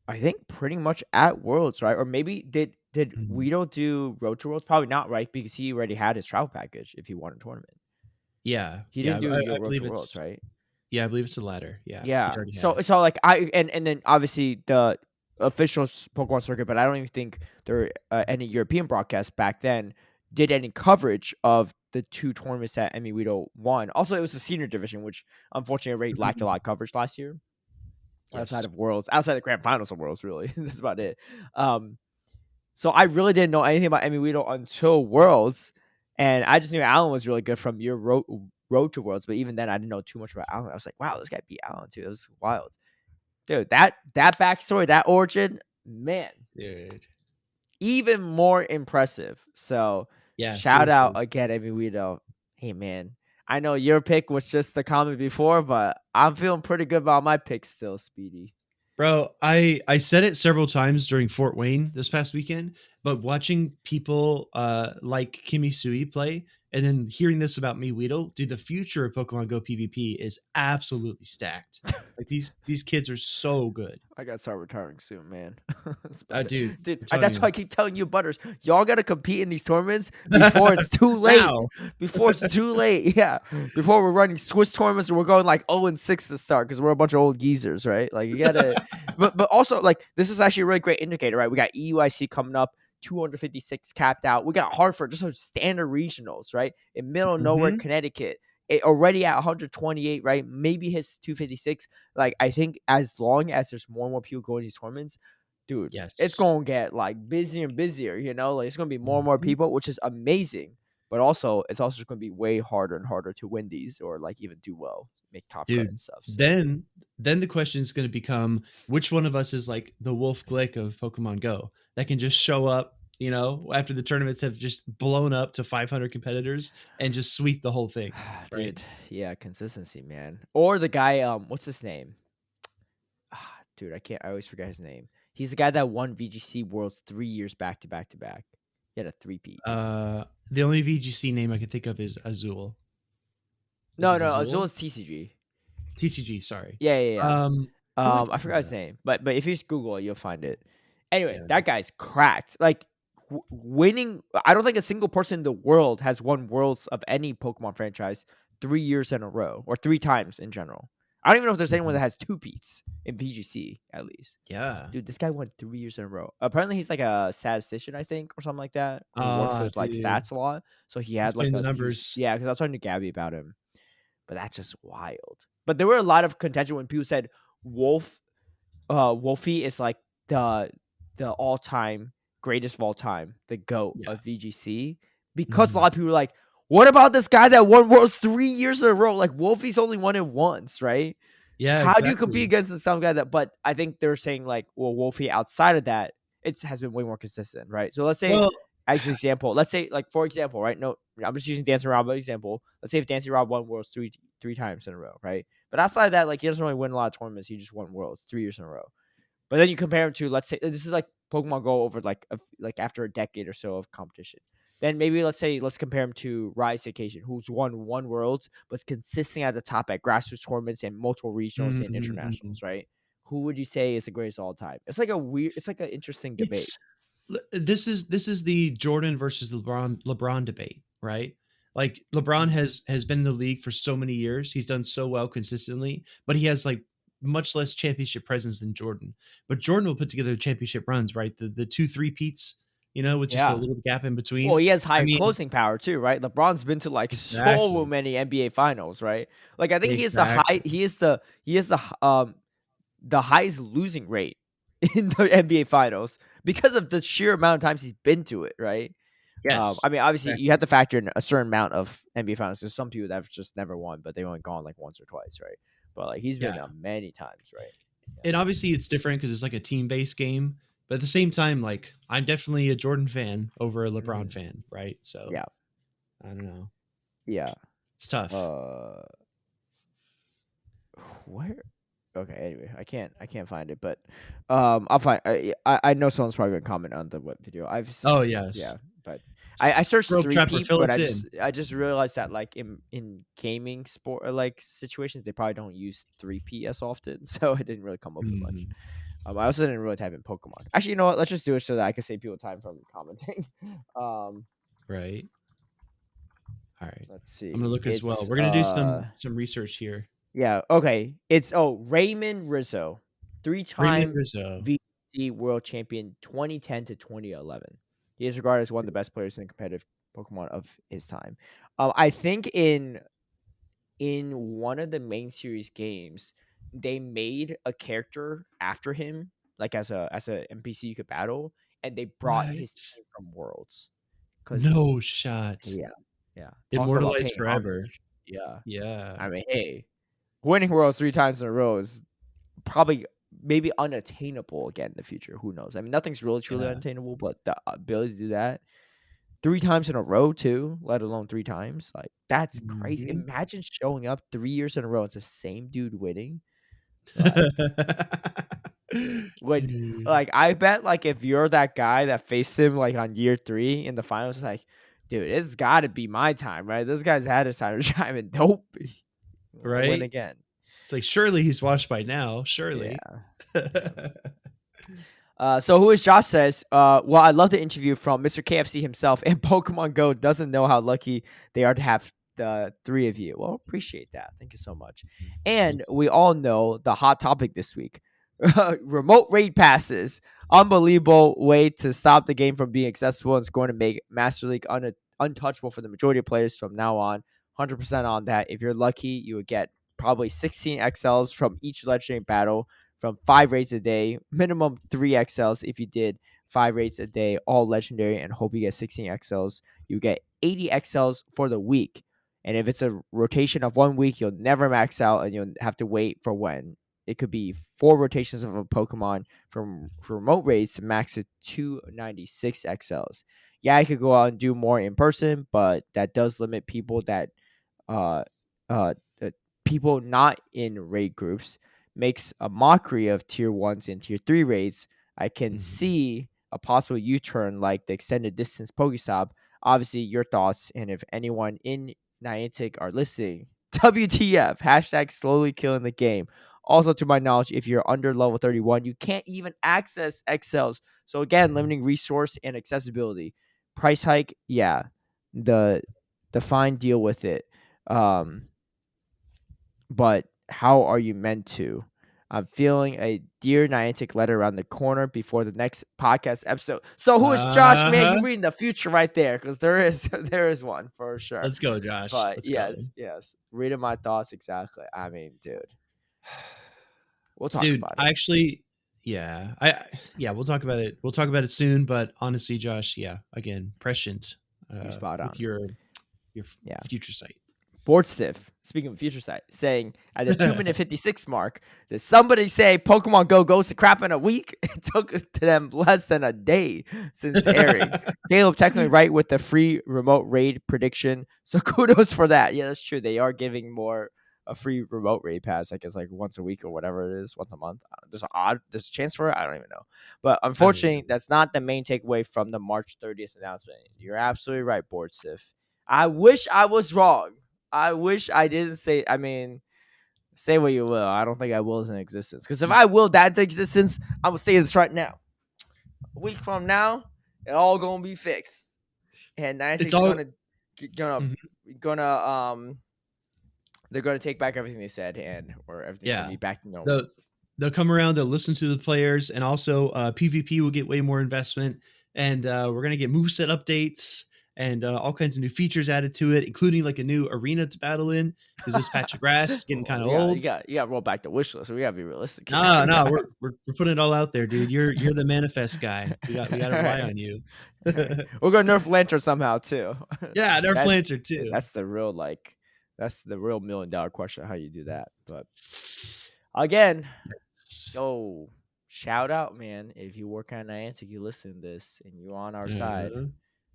I think pretty much at Worlds, right? Or maybe did Mhm. Weedle do Road to Worlds? Probably not, right? Because he already had his travel package if he won a tournament. Yeah. He Yeah. didn't do your I Road to believe Worlds, it's right? yeah, I believe it's the latter. Yeah. He'd Yeah. already had So it. so like and then obviously the official Pokemon circuit, but I don't even think there any European broadcasts back then did any coverage of the 2 tournaments that Emmy Weedle won. Also, it was the senior division, which unfortunately already lacked a lot of coverage last year. Outside Yes. of Worlds, outside the grand finals of Worlds, really. That's about it. Um, So I really didn't know anything about Emmy Weedle until Worlds, and I just knew Alan was really good from your road to Worlds. But even then, I didn't know too much about Alan. I was like, wow, this guy beat Alan too. It was wild, dude. That backstory, that origin, man, Dude. even more impressive. So Yeah, shout out seriously. again, Emmy Weedle. Hey man, I know your pick was just the comment before, but I'm feeling pretty good about my pick still, Speedy. Bro, I said it several times during Fort Wayne this past weekend, but watching people like Kimi Sui play and then hearing this about me Weedle, dude, the future of Pokemon Go PvP is absolutely stacked. Like these kids are so good. I gotta start retiring soon, man. That's about it. Dude, Dude, I'm telling that's you. why I keep telling you, Butters, y'all gotta compete in these tournaments before it's too late. Now. Before it's too late, yeah. Before we're running Swiss tournaments and we're going like 0-6 to start because we're a bunch of old geezers, right? Like you gotta, but also like this is actually a really great indicator, right? We got EUIC coming up, 256 capped out. We got Hartford, just a standard regionals, right? In middle of nowhere, Mhm. Connecticut. Already at 128, right? Maybe his 256. Like I think as long as there's more and more people going to these tournaments, dude, it's Yes. gonna get like busier and busier. Like it's gonna be more and more Mhm. people, which is amazing. But also, it's also just gonna be way harder and harder to win these or like even do well, make top cut Dude, and stuff. So then the question is gonna become which one of us is like the Wolf Glick of Pokemon Go that can just show up, after the tournaments have just blown up to 500 competitors and just sweep the whole thing, right? dude, yeah, consistency, man. Or the guy, what's his name? Dude, I can't. I always forget his name. He's the guy that won VGC Worlds 3 years back to back to back. He had a three-peat. The only VGC name I can think of is Azul. Is No, it no, Azul Azul? is TCG. TCG, sorry. Yeah, yeah, yeah. Who am I I thinking forgot his about? name, but if you just Google it, you'll find it. Anyway, Yeah. that guy's cracked. Like winning. I don't think a single person in the world has won Worlds of any Pokemon franchise 3 years in a row, or three times in general. I don't even know if there's anyone Mhm. that has two peats in VGC at least. Yeah. Dude, this guy won 3 years in a row. Apparently, he's like a statistician, I think, or something like that, who works Ah, with like dude. stats a lot. So he He's had like playing the a huge, numbers. yeah. Because I was talking to Gabby about him, but that's just wild. But there were a lot of contention when people said Wolfie is like the all time greatest of all time, the GOAT Yeah. of VGC, because a Mhm. lot of people were like, "What about this guy that won Worlds 3 years in a row? Like Wolfie's only won it once, right? Yeah, How do you compete exactly. against some guy that?" But I think they're saying like, well, Wolfie outside of that, it has been way more consistent, right? So let's say, Well, as an example, let's say like for example, right? No, I'm just using Dancing Rob as example. Let's say if Dancing Rob won Worlds three times in a row, right? But outside of that, like he doesn't really win a lot of tournaments. He just won Worlds 3 years in a row. But then you compare him to, let's say, this is like Pokemon Go over like after a decade or so of competition. Then maybe let's compare him to Rise Occasion, who's won one Worlds, but's consistent at the top at grassroots tournaments and multiple regionals and mhm. internationals, right? Who would you say is the greatest of all time? It's like an interesting debate. It's this is the Jordan versus LeBron debate, right? Like LeBron Mm. has been in the league for so many years. He's done so well consistently, but he has like much less championship presence than Jordan. But Jordan will put together championship runs, right? The two three peats, with just a Yeah. little gap in Well, between. he has I higher mean, closing power too, right? LeBron's been to like so exactly. many NBA finals, right? Like I think Exactly. he is the highest losing rate in the NBA finals because of the sheer amount of times he's been to it, right? Yes. I mean, obviously, you have Exactly. to factor in a certain amount of NBA finals. There's some people that have just never won, but they've only gone like once or twice, right? But like he's been Yeah. many times, right? And obviously it's different because it's like a team-based game. But at the same time, like I'm definitely a Jordan fan over a Yeah. LeBron fan, right? So Yeah. I don't know. Yeah. It's tough. Uh, where? Okay. Anyway, I can't find it, but I'll find. I know someone's probably gonna comment on the web video. Oh Yeah, yes. but I searched World three Trapper, peat, fill but us in. I just realized that like in gaming sport like situations, they probably don't use three peat as often, so it didn't really come up with much. Mhm. I also didn't really type in Pokemon. Actually, you know what? Let's just do it so that I can save people time from commenting. um, Right. All right. let's I'm gonna see. look as well. It's We're gonna do some research here. yeah, okay. It's Raymond Rizzo, Raymond three-time Rizzo. VC world champion 2010 to 2011. He is regarded as one of the best players in competitive Pokemon of his time. I think in one of the main series games, they made a character after him, like as a NPC you could battle, and they brought his What? team from Worlds. Cause No shot. yeah, yeah. Talk about Immortalized paying forever. homage. Yeah. Yeah. I mean, hey, winning Worlds three times in a row is probably maybe unattainable again in the future. Who knows? I mean, nothing's really truly Yeah. unattainable, but the ability to do that three times in a row too, let alone three times, like that's crazy. Mhm. Imagine showing up 3 years in a row. It's the same dude winning. Like, would Dude. like I bet like if you're that guy that faced him like on year three in the finals, it's like, dude, it's got to be my time, right? This guy's had his time to shine, and nope, we'll win Right? again. It's like surely he's washed by now. Yeah, Surely. yeah. So who is Josh says, well, I'd love to interview from Mr. KFC himself, and Pokemon Go doesn't know how lucky they are to have the three of you. Well, appreciate that. Thank you so much. Thank And you. we all know the hot topic this week. Remote raid passes. Unbelievable way to stop the game from being accessible, and it's going to make Master League untouchable for the majority of players from now on. 100% on that. If you're lucky, you would get probably 16 XLs from each legendary battle from 5 raids a day, minimum 3 XLs if you did 5 raids a day, all legendary, and hope you get 16 XLs. You get 80 XLs for the week. And if it's a rotation of 1 week, you'll never max out and you'll have to wait for when. It could be 4 rotations of a Pokemon for remote raids to max to 296 XLs. Yeah, I could go out and do more in person, but that does limit people that uh uh people not in raid groups, makes a mockery of tier 1s and tier 3 raids. I can see a possible U-turn like the extended distance Pokestop. Obviously, your thoughts, and if anyone in Niantic are listening, WTF, hashtag slowly killing the game. Also, to my knowledge, if you're under level 31, you can't even access XLs. So again, limiting resource and accessibility. Price hike, yeah. The fine deal with it. But how are you meant to? I'm feeling a Dear Niantic letter around the corner before the next podcast episode. So who is Josh, man? You reading the future right there, because there is one for sure. Let's go, Josh. But Let's yes, reading my thoughts exactly. I mean, dude, we'll talk about it. I actually, we'll talk about it. We'll talk about it soon. But honestly, Josh, again, prescient spot on with your future sight. Board Stiff, speaking of future sight, saying at the 2-minute 56 mark, did somebody say Pokemon Go goes to crap in a week? It took to them less than a day since airing. Caleb technically right with the free remote raid prediction, so kudos for that. Yeah, that's true. They are giving more a free remote raid pass, I guess, like once a week or whatever it is, once a month. There's a chance for it. I don't even know. But unfortunately, that's not the main takeaway from the March 30th announcement. You're absolutely right, Board Stiff. I wish I was wrong. I wish I didn't say. I mean, say what you will. I don't think I will in existence. Because if I will that into existence, I'm gonna say this right now. A week from now, it all gonna be fixed, and Niantic's they're gonna take back everything they said, or everything's gonna be back to normal. They'll come around. They'll listen to the players, and also PvP will get way more investment, and we're gonna get moveset updates. And all kinds of new features added to it, including like a new arena to battle in, because this patch of grass is getting kind of old. You got to roll back the wish list. So we got to be realistic. No, we're putting it all out there, dude. You're the manifest guy. We got to rely on you. We're gonna nerf Lantern somehow too. Yeah, nerf Lantern too. That's the real $1 million question how you do that. But again, shout out, man! If you work on Niantic, you listen to this, and you're on our side.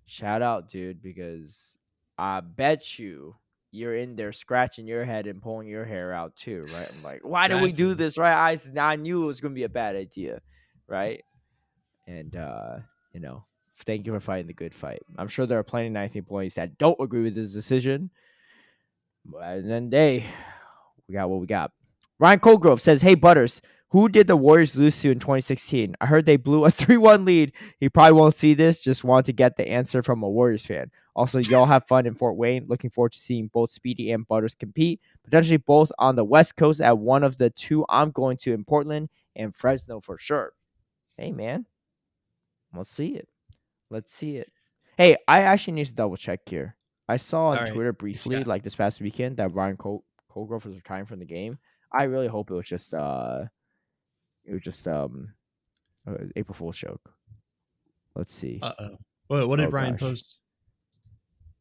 Shout out, dude, because I bet you're in there scratching your head and pulling your hair out too, right? I'm like, why did we do this, right? I knew it was going to be a bad idea, right? And, thank you for fighting the good fight. I'm sure there are plenty of Niantic employees that don't agree with this decision. But at the end of the day, we got what we got. Ryan Colgrove says, hey, Butters, who did the Warriors lose to in 2016? I heard they blew a 3-1 lead. He probably won't see this. Just wanted to get the answer from a Warriors fan. Also, y'all have fun in Fort Wayne. Looking forward to seeing both Speedy and Butters compete. Potentially both on the West Coast at one of the two I'm going to in Portland and Fresno for sure. Hey, man. Let's see it. Hey, I actually need to double check here. I saw on Twitter briefly, like this past weekend, that Ryan Colgrove was retiring from the game. I really hope it was just April Fool's joke. Let's see. What did Ryan post?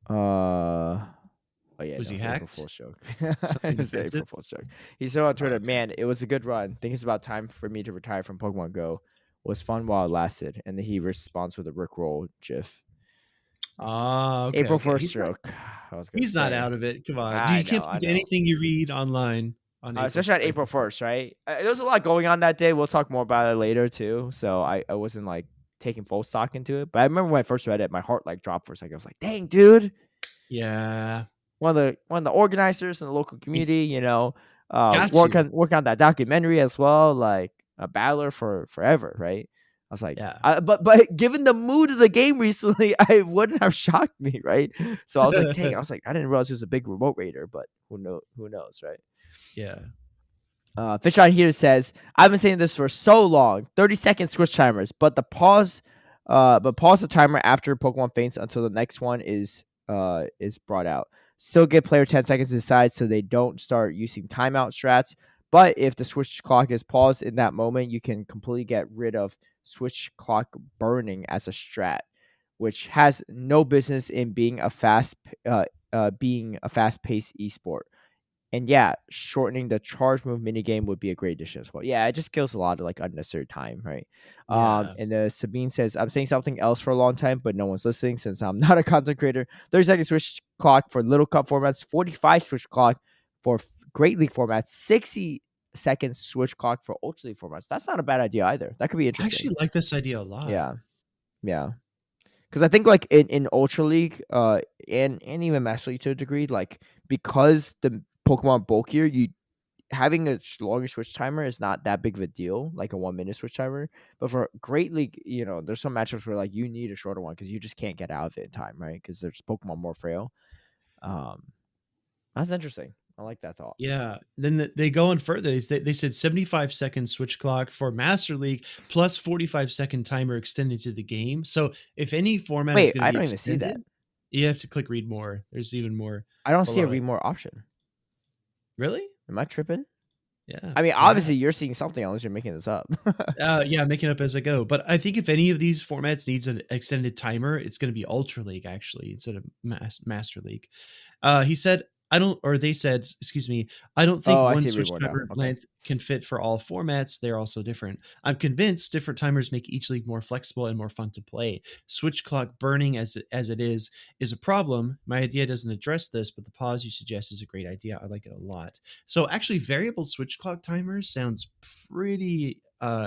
Was he hacked? April Fool's joke. It was April Fool's joke. He said on Twitter, "Man, it was a good run. Think it's about time for me to retire from Pokemon Go. It was fun while it lasted." And then he responds with a Rickroll GIF. Okay, April 1st joke. He's not out of it. Come on, you can't believe anything you read online. Especially on April 1st, right? There was a lot going on that day. We'll talk more about it later too. So I wasn't like taking full stock into it. But I remember when I first read it, my heart like dropped for a second. I was like, "Dang, dude!" Yeah, one of the organizers in the local community, work on that documentary as well, like a battler for forever, right? I was like, but given the mood of the game recently, I wouldn't have shocked me, right? So I was like, dang, I didn't realize he was a big remote raider, but who knows, right? Yeah. Fish on here says, I've been saying this for so long, 30-second switch timers, but pause the timer after Pokemon faints until the next one is brought out. Still give player 10 seconds to decide so they don't start using timeout strats, But if the switch clock is paused in that moment, you can completely get rid of switch clock burning as a strat, which has no business in being a fast-paced esport. And yeah, shortening the charge move minigame would be a great addition as well. Yeah, it just kills a lot of like unnecessary time, right? Yeah. And Sabine says, I'm saying something else for a long time, but no one's listening since I'm not a content creator. 30-second switch clock for Little Cup formats, 45 switch clock for Great League formats, 60-second switch clock for Ultra League formats. That's not a bad idea either. That could be I interesting. actually like this idea a lot. Yeah, yeah. Because I think like in Ultra League, and even Master League to a degree, like because the Pokemon bulkier, you having a longer switch timer is not that big of a deal, like a 1 minute switch timer. But for Great League, there's some matchups where like you need a shorter one because you just can't get out of it in time, right? Because there's Pokemon more frail. Um, that's interesting. I like that thought. Yeah. Then they go on further. They said 75-second switch clock for Master League plus 45-second timer extended to the game. So if any format is Wait, going to I be don't even see that. extended, you have to click read more. There's even more I don't see a below read it. more option. Really? Am I tripping? Yeah. I mean, You're not. obviously you're seeing something unless you're making this up. Yeah, making up as I go. But I think if any of these formats needs an extended timer, it's going to be Ultra League actually instead of Master League. He said, I don't, or they said, excuse me, I don't think Oh, I one see a read switch more now. timer Okay. length can fit for all formats. They're also different. I'm convinced different timers make each league more flexible and more fun to play. Switch clock burning as it is a problem. My idea doesn't address this, but the pause you suggest is a great idea. I like it a lot. So actually, variable switch clock timers sounds pretty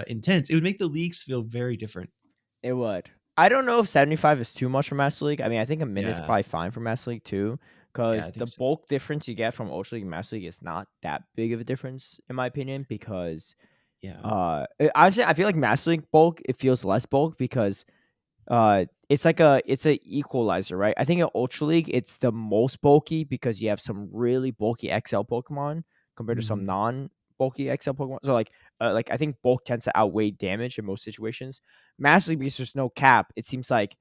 intense. It would make the leagues feel very different. It would. I don't know if 75 is too much for Master League. I mean, I think a minute's Yeah, probably fine for Master League too, yeah, I because the think so. bulk difference you get from Ultra League and Master League is not that big of a difference, in my opinion, because Yeah. honestly, I feel like Master League bulk, it feels less bulk because it's a equalizer, right? I think in Ultra League it's the most bulky because you have some really bulky XL Pokemon compared to some Mhm. non bulky XL Pokemon. So like I think bulk tends to outweigh damage in most situations. Master League because there's no cap. It seems like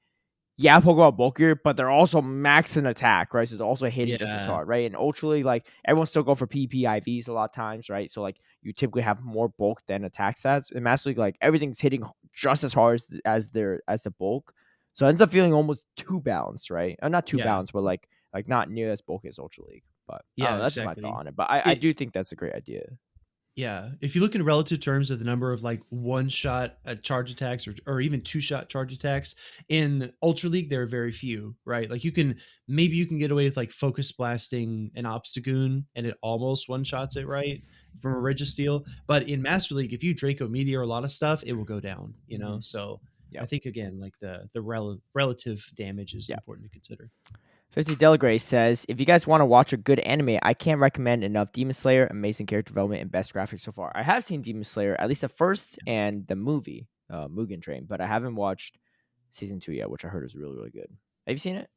yeah, Pokemon bulkier, but they're also max in attack, right? So they're also hitting just as Yeah, hard, right? And Ultra League, like everyone still go for PPIVs a lot of times, right? So like you typically have more bulk than attack stats. In Master League, like everything's hitting just as hard as the bulk. So it ends up feeling almost too balanced, right? Not too yeah, balanced, but like not near as bulky as Ultra League. But I don't yeah, know, that's just my thought exactly. on it. But I It do think that's a great idea. Yeah, if you look in relative terms of the number of like one shot charge attacks or even two shot charge attacks in Ultra League, there are very few, right? Like maybe you can get away with like focus blasting an Obstagoon and it almost one shots it right from a Registeel. But in Master League, if you Draco Meteor a lot of stuff, it will go down, you know? Mm-hmm. So I Yep. think again, like the relative damage is Yeah. important to consider. 50 Delagray says, if you guys want to watch a good anime, I can't recommend enough. Demon Slayer, amazing character development and best graphics so far. I have seen Demon Slayer, at least the first and the movie, Mugen Train, but I haven't watched season 2 yet, which I heard is really, really good. Have you seen it?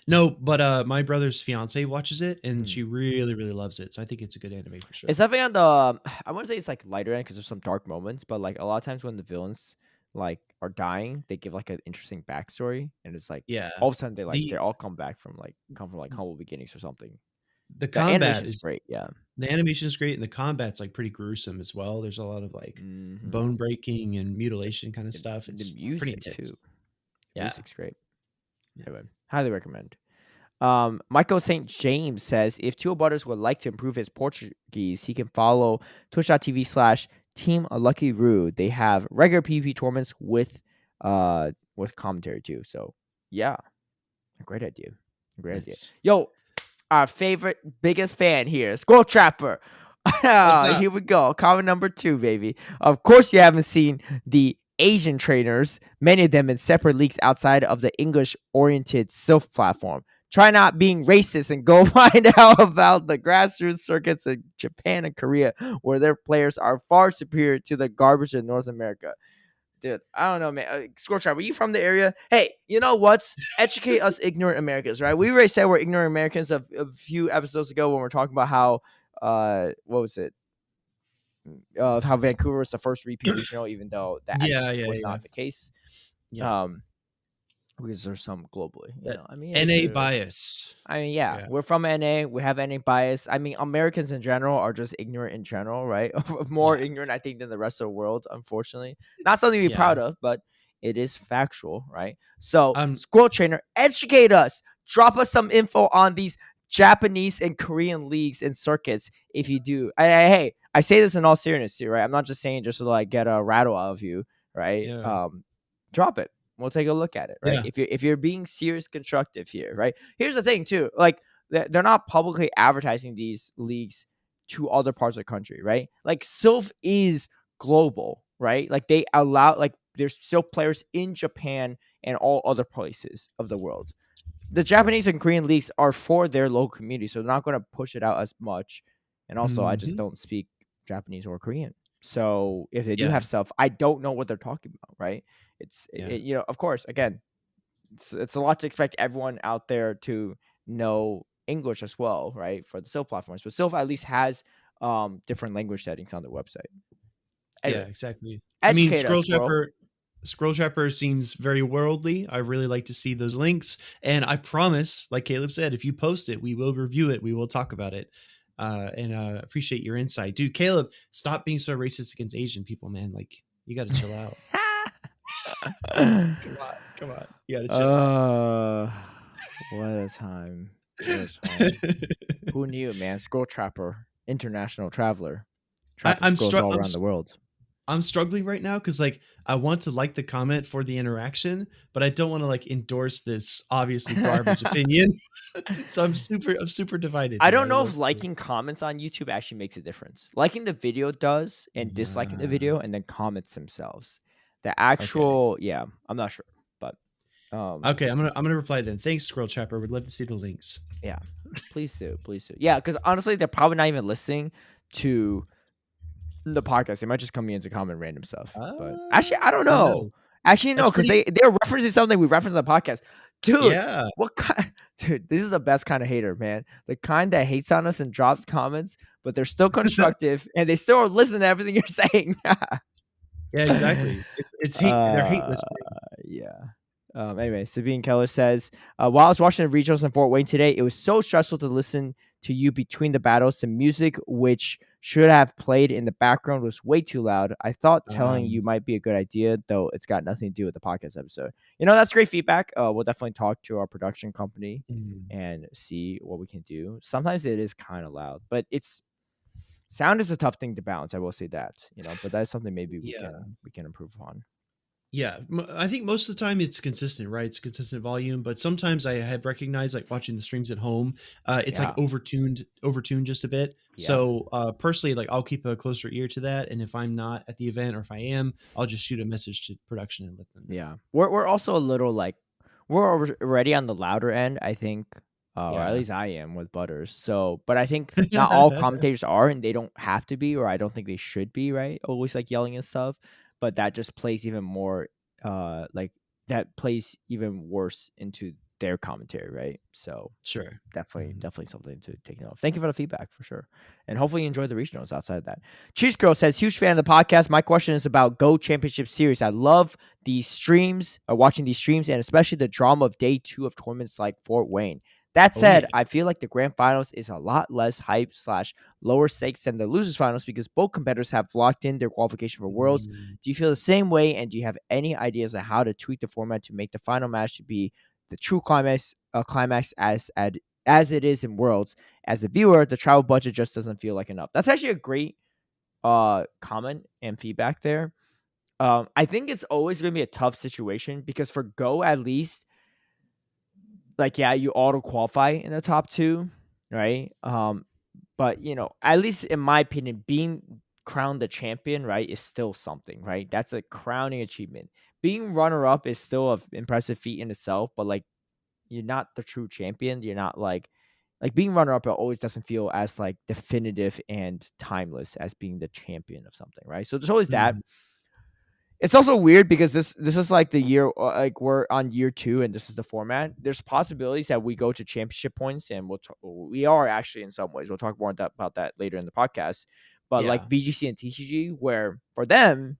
No, but my brother's fiance watches it and Mm. she really, really loves it. So I think it's a good anime for sure. It's definitely on the, I want to say it's like lighter end because there's some dark moments, but like a lot of times when the villains like are dying, they give like an interesting backstory, and it's like Yeah. all of a sudden they The all come from like humble beginnings or something. the The combat animation is is great, yeah. the animation is great and the combat's like pretty gruesome as well. There's a lot of like Hmm. bone breaking and mutilation kind of The, stuff. the It's pretty music too. intense. The Yeah. music's great. Yeah. Anyway, highly recommend. Michael St. James says if Tio Butters would like to improve his Portuguese, he can follow twitch.tv/Team Lucky Roo. They have regular PvP tournaments with commentary too. So yeah, a great idea. A great idea. Nice. Yo, our favorite, biggest fan here, Squirrel Trapper. What's up? Here we go. Comment number 2, baby. Of course, you haven't seen the Asian trainers, many of them in separate leagues outside of the English oriented Silph platform. Try not being racist and go find out about the grassroots circuits in Japan and Korea, where their players are far superior to the garbage in North America. Dude, I don't know, man. Scorchard, were you from the area? Hey, you know what? Educate us ignorant Americans, right? We already said we're ignorant Americans a few episodes ago when we're talking about how, what was it? How Vancouver was the first repeat regional, even though that Yeah, actually yeah, was yeah. not the case. Yeah. Um, because there's some globally. That I mean, NA there's bias. I mean, yeah, Yeah. we're from NA. We have NA bias. I mean, Americans in general are just ignorant in general, right? More Yeah. ignorant, I think, than the rest of the world. Unfortunately, not something to be Yeah. proud of, but it is factual, right? So, Um Squirrel Trainer, educate us. Drop us some info on these Japanese and Korean leagues and circuits. If you do, hey, I say this in all seriousness, too, right? I'm not just saying just to like get a rattle out of you, right? yeah. Drop it. We'll take a look at it, right? Yeah. If you're being serious, constructive here, right? Here's the thing too, like they're not publicly advertising these leagues to other parts of the country, right? Like Sylph is global, right? Like they allow, like there's Sylph players in Japan and all other places of the world. The Japanese and Korean leagues are for their local community, so they're not going to push it out as much. And also, I just Mhm. don't speak Japanese or Korean, so if they do Yeah. have stuff, I don't know what they're talking about, right? Yeah. Of course, again, it's a lot to expect everyone out there to know English as well, right? For the Sylph platforms, but Sylph at least has different language settings on their website. Yeah, Anyway, exactly. I mean, educate us, squirrel. Scroll Trapper seems very worldly. I really like to see those links, and I promise, like Caleb said, if you post it, we will review it. We will talk about it, and appreciate your insight, dude. Caleb, stop being so racist against Asian people, man. Like, you got to chill out. Come on, come on, you got to chill. uh, what a time! What a time! Who knew, man? Scroll trapper, international traveler, I, trapping I'm scrolls str- all I'm around the world. I'm struggling right now because like I want to like the comment for the interaction, but I don't want to like endorse this obviously garbage opinion. So I'm super divided I here. I don't don't know know if what to do. liking comments on YouTube actually makes a difference. Liking the video does, and disliking the Uh, video, and then comments themselves. The okay. actual, yeah, I'm not sure, but Okay, I'm gonna reply then. Thanks, Scroll Trapper. Would love to see the links. yeah, please do, please do. Yeah, because honestly, they're probably not even listening to the podcast. They might just come in to comment random stuff. But actually, I don't Who know. knows? Actually, no, That's because pretty. they're referencing something we referenced on the podcast. Dude, Yeah, what kind? Dude, this is the best kind of hater, man. The kind that hates on us and drops comments, but they're still constructive and they still listen to everything you're saying. yeah, exactly. It's hate. They're hate uh, listening. yeah. Anyway, Sabine Keller says, while I was watching the regionals in Fort Wayne today, it was so stressful to listen to you between the battles. The music, which should have played in the background, was way too loud. I thought telling you might be a good idea, though it's got nothing to do with the podcast episode. That's great feedback. We'll definitely talk to our production company Mm, and see what we can do. Sometimes it is kind of loud, but sound is a tough thing to balance. I will say that, but that's something maybe we yeah. can improve upon. Yeah, I think most of the time it's consistent, right? It's consistent volume, but sometimes I have recognized, like watching the streams at home, it's like Yeah. overtuned just a bit. Yeah. So personally, like I'll keep a closer ear to that, and if I'm not at the event or if I am, I'll just shoot a message to production and let them know. Yeah. We're also a little like already on the louder end, I think, or at Yeah, least I am with Butters. So, but I think not all commentators are, and they don't have to be, or I don't think they should be, right? Always like yelling and stuff. But that just plays even more, like that plays even worse into their commentary, right? So sure. definitely, Mhm. definitely something to take note of. Thank you for the feedback for sure. And hopefully you enjoyed the regionals outside of that. Cheese Girl says, huge fan of the podcast. My question is about Go Championship Series. I love these streams, watching these streams, and especially the drama of day 2 of tournaments like Fort Wayne. That Oh yeah. said, I feel like the grand finals is a lot less hype / lower stakes than the losers finals because both competitors have locked in their qualification for Worlds. Mm, Do you feel the same way? And do you have any ideas on how to tweak the format to make the final match to be the true climax as it is in Worlds? As a viewer, the travel budget just doesn't feel like enough. That's actually a great comment and feedback there. I think it's always going to be a tough situation because for Go, at least, like, yeah, you auto qualify in the top 2, right? But at least in my opinion, being crowned the champion, right, is still something, right? That's a crowning achievement. Being runner up is still an impressive feat in itself, but like, you're not the true champion. You're not like being runner up. It always doesn't feel as like definitive and timeless as being the champion of something, right? So there's always that. mm, It's also weird because this is like the year, like we're on year 2 and this is the format. There's possibilities that we go to championship points, and we are actually in some ways. We'll talk more about that later in the podcast. But like yeah. VGC and TCG, where for them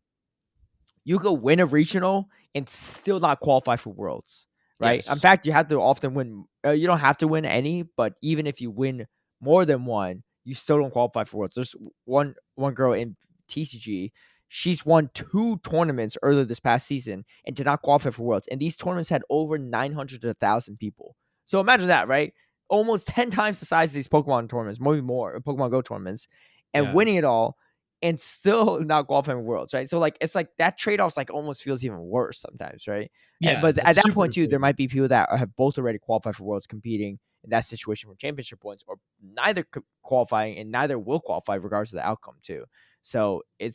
you could win a regional and still not qualify for Worlds. right? In Yes. fact, you have to often win. You don't have to win any, but even if you win more than one, you still don't qualify for Worlds. There's one girl in TCG. She's won 2 tournaments earlier this past season and did not qualify for Worlds. And these tournaments had over 900 to 1,000 people. So imagine that, right? Almost 10 times the size of these Pokemon tournaments, maybe more, Pokemon Go tournaments, and Yeah. winning it all and still not qualifying for Worlds, right? So, like, it's like that trade off's like almost feels even worse sometimes, right? Yeah, But at that's that super point, too, there frustrating. might be people that have both already qualified for Worlds competing in that situation for championship points, or neither qualifying and neither will qualify regardless of the outcome, too. So it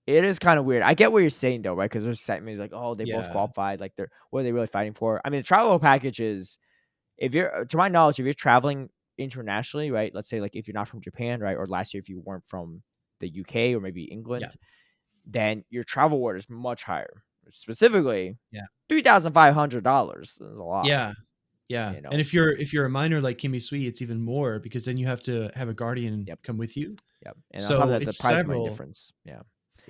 is kind of weird. I get what you're saying though, right? Because there's segments like, oh, they both Yeah. qualified. Like, what are they really fighting for? I mean, the travel package is, if you're, to my knowledge, if you're traveling internationally, right? Let's say like if you're not from Japan, right? Or last year if you weren't from the UK or maybe Yeah. England, then your travel reward is much higher. Specifically, Yeah. $3,500 is a lot, Yeah. Yeah. you And know. if you're a minor like Kimmy Sweet, it's even more because then you have to have a guardian Yep, come with you. yep. And on top of So that, the it's prize money several. difference. Yeah.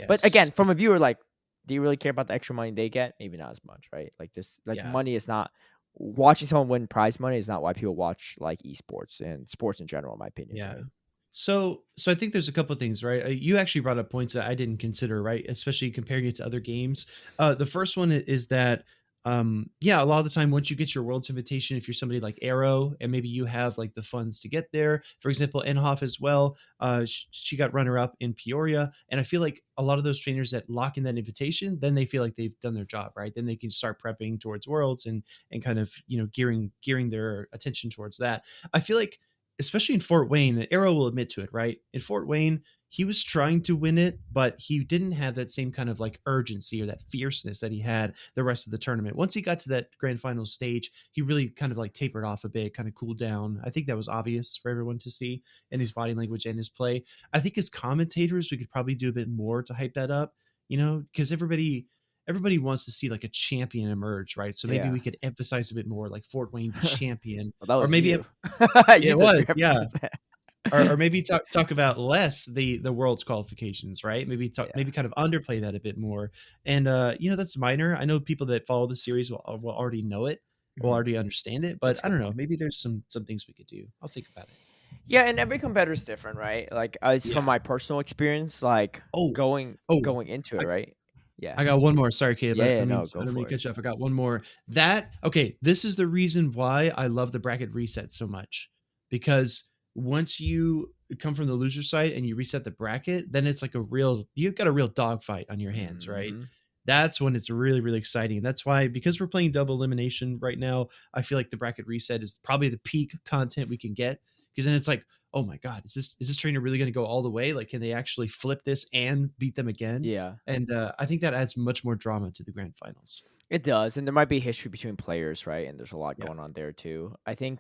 But Yes. again, from a viewer, like, do you really care about the extra money they get? Maybe not as much, right? Like this, like Yeah. money is not, watching someone win prize money is not why people watch like esports and sports in general, in my opinion, Yeah. right? So I think there's a couple of things, right? You actually brought up points that I didn't consider, right? Especially comparing it to other games. The first one is that, yeah, a lot of the time once you get your World's invitation, if you're somebody like Arrow and maybe you have like the funds to get there, for example, Enhoff as well, she got runner up in Peoria, and I feel like a lot of those trainers that lock in that invitation, then they feel like they've done their job, right? Then they can start prepping towards Worlds and kind of gearing their attention towards that. I feel like especially in Fort Wayne, Arrow will admit to it, right? In Fort Wayne, he was trying to win it, but he didn't have that same kind of like urgency or that fierceness that he had the rest of the tournament. Once he got to that grand final stage, he really kind of like tapered off a bit, kind of cooled down. I think that was obvious for everyone to see in his body language and his play. I think as commentators, we could probably do a bit more to hype that up, because everybody wants to see like a champion emerge, right? So maybe Yeah. we could emphasize a bit more like Fort Wayne the champion, Well, that or was maybe you. yeah, You it did was, yeah. reference that. Or maybe talk about less the world's qualifications, right? Maybe Yeah. kind of underplay that a bit more. And that's minor. I know people that follow the series will already know it, will Mhm. already understand it, but That's a I good don't know. point. Maybe there's some things we could do. I'll think about it. Yeah, and every competitor is different, right? Like, it's from Yeah. my personal experience, like Oh, oh, going into it, I right? Yeah. I got one more. Sorry, Caleb. Yeah, I yeah, mean, no, I go don't mean for to it. cut you off. I got one more. Okay, this is the reason why I love the bracket reset so much. Because once you come from the loser side and you reset the bracket, then it's like you've got a real dogfight on your hands, right? Mhm. That's when it's really, really exciting. That's why, because we're playing double elimination right now, I feel like the bracket reset is probably the peak content we can get. Because then it's like, oh my God, is this trainer really going to go all the way? Like, can they actually flip this and beat them again? Yeah. And I think that adds much more drama to the grand finals. It does, and there might be history between players, right? And there's a lot Yeah. going on there too. I think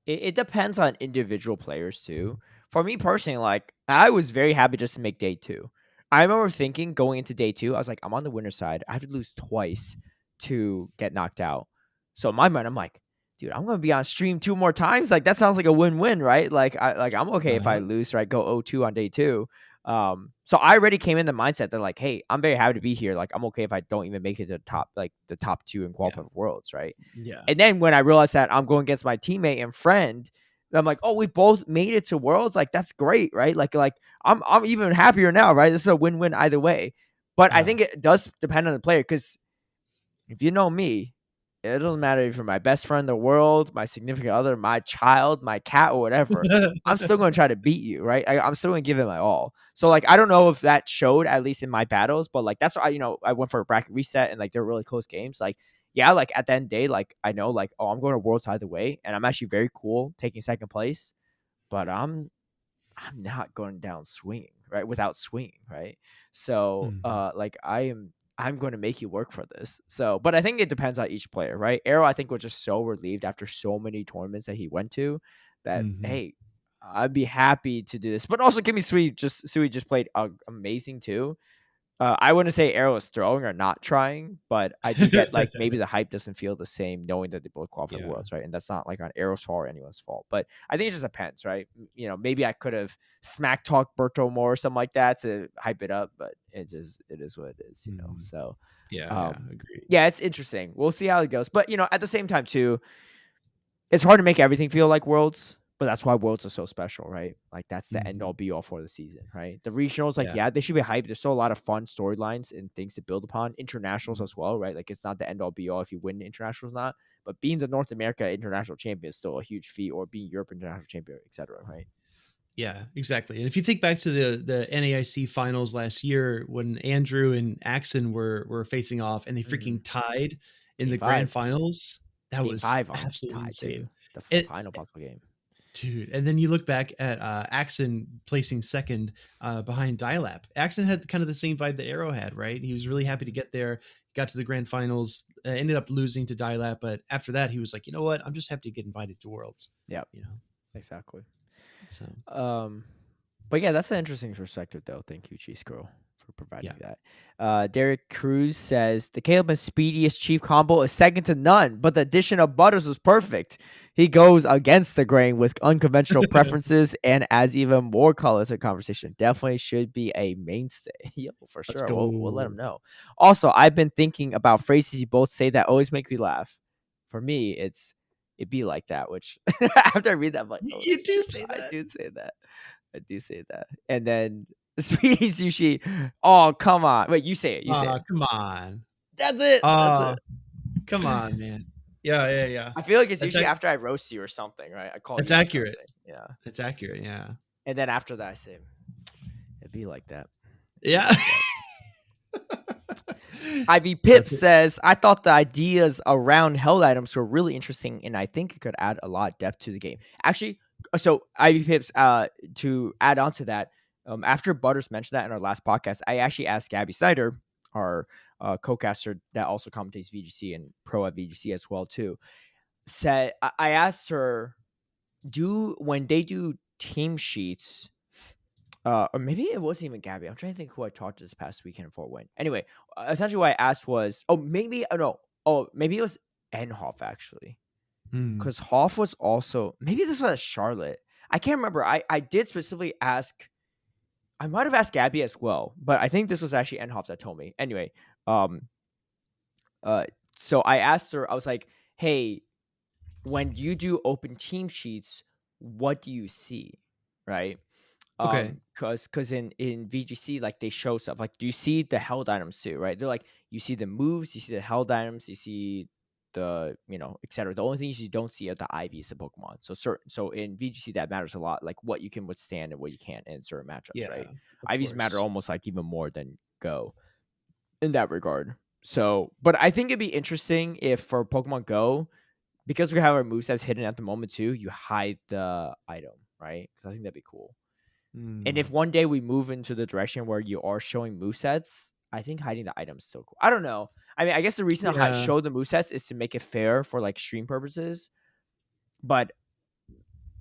it depends on individual players too. For me personally, like, I was very happy just to make day two. I remember thinking going into day two, I was like, I'm on the winner's side. I have to lose twice to get knocked out. So in my mind, I'm like, dude, I'm gonna be on stream 2 more times. Like, that sounds like a win-win, right? I'm okay if I Uh-huh. lose, right? Go 0-2 on day two. So I already came in the mindset that, like, hey, I'm very happy to be here. Like, I'm okay if I don't even make it to the top two in Yeah. qualifying for worlds, right? Yeah. And then when I realized that I'm going against my teammate and friend, I'm like, oh, we both made it to worlds. Like, that's great, right? Like I'm even happier now, right? This is a win-win either way. But I Uh, think it does depend on the player, because if you know me, it doesn't matter if you're my best friend in the world, my significant other, my child, my cat, or whatever. I'm still going to try to beat you, right? I'm still going to give it my all. So, like, I don't know if that showed, at least in my battles, but like, that's why, I went for a bracket reset and like they're really close games. Like, yeah, like at the end of the day, like, I know, like, oh, I'm going to worlds either way, and I'm actually very cool taking second place, but I'm not going down swinging, right? Without swinging, right? So, mhm. like, I'm going to make you work for this. So, but I think it depends on each player, right? Arrow, I think, was just so relieved after so many tournaments that he went to that, Mhm. hey, I'd be happy to do this. But also, Kimmy Sweet just played amazing too. I wouldn't say Arrow is throwing or not trying, but I do get like maybe the hype doesn't feel the same knowing that they both qualify for Yeah. Worlds, right? And that's not like on Arrow's fault or anyone's fault. But I think it just depends, right? Maybe I could have smack talked Berto more or something like that to hype it up, but it is what it is. Mhm. So Yeah, um agreed. yeah, it's interesting. We'll see how it goes. But at the same time too, it's hard to make everything feel like Worlds, but that's why Worlds are so special, right? Like that's the end all Mhm. be all for the season, right? The regionals, like, Yeah. yeah, they should be hyped. There's still a lot of fun storylines and things to build upon. Internationals Mhm. as well, right? Like it's not the end all be all if you win internationals, not. But being the North America international champion is still a huge feat, or being Europe international champion, etc. Right? Yeah, exactly. And if you think back to the NAIC finals last year when Andrew and Axon were facing off and they Mm-hmm. freaking tied in Game the grand five, finals, that game was five on absolutely tie too, insane. the It, final possible game. dude, and then you look back at Axon placing second behind Dialap. Axon had kind of the same vibe that Arrow had, right? He was really happy to get there, got to the grand finals, ended up losing to Dialap, but after that, he was like, you know what? I'm just happy to get invited to Worlds. Yep, You know, exactly. so Um, but yeah, that's an interesting perspective, though. Thank you, Cheese Girl, for providing yeah. that. Derek Cruz says the Caleb and Speediest Chief combo is second to none, but the addition of Butters was perfect. He goes against the grain with unconventional preferences and adds even more color to the conversation. Definitely should be a mainstay. Yo, for Let's sure. We'll let go. him know. Also, I've been thinking about phrases you both say that always make me laugh. For me, it be like that, which after I read that, I'm like, oh, You it's do true. say I that. do say that. I do say that. And then Speedy Sushi. Oh, come on. Wait, you say it. You say it. Come on. That's it. That's it. Come on, man. Yeah, yeah, yeah. I feel like it's That's usually after I roast you or something, right? I call that's you out accurate. something. Yeah. That's accurate. Yeah. And then after that, I say, it'd be like that. It'd be Yeah. like that. Ivy Pip That's it. says, I thought the ideas around held items were really interesting, and I think it could add a lot of depth to the game. Actually, so Ivy Pips, to add on to that, after Butters mentioned that in our last podcast, I actually asked Gabby Snyder, our co-caster that also commentates VGC and pro at VGC as well too. I asked her, when they do team sheets, or maybe it wasn't even Gabby. I'm trying to think who I talked to this past weekend before it went. Anyway, essentially what I asked was, maybe it was Enhoff actually, Hmm. because Hoff was also, maybe this was Charlotte. I can't remember. I did specifically ask. I might have asked Gabby as well, but I think this was actually Enhoff that told me. Anyway, um, uh, so I asked her. I was like, "Hey, when you do open team sheets, what do you see?" Right? Okay. Cause in VGC, like, they show stuff like, do you see the held items too, right? They're like, you see the moves, you see the held items, you see the etc. The only things you don't see are the IVs, the Pokemon. So in VGC that matters a lot, like what you can withstand and what you can't in certain matchups, right? Yeah, of IVs matter course. almost like even more than Go in that regard. So, but I think it'd be interesting if for Pokemon Go, because we have our movesets hidden at the moment too, you hide the item, right? Because I think that'd be cool. And Hmm. if one day we move into the direction where you are showing movesets, I think hiding the items still cool. I don't know. I mean, I guess the reason I Yeah. show the movesets is to make it fair for like stream purposes. But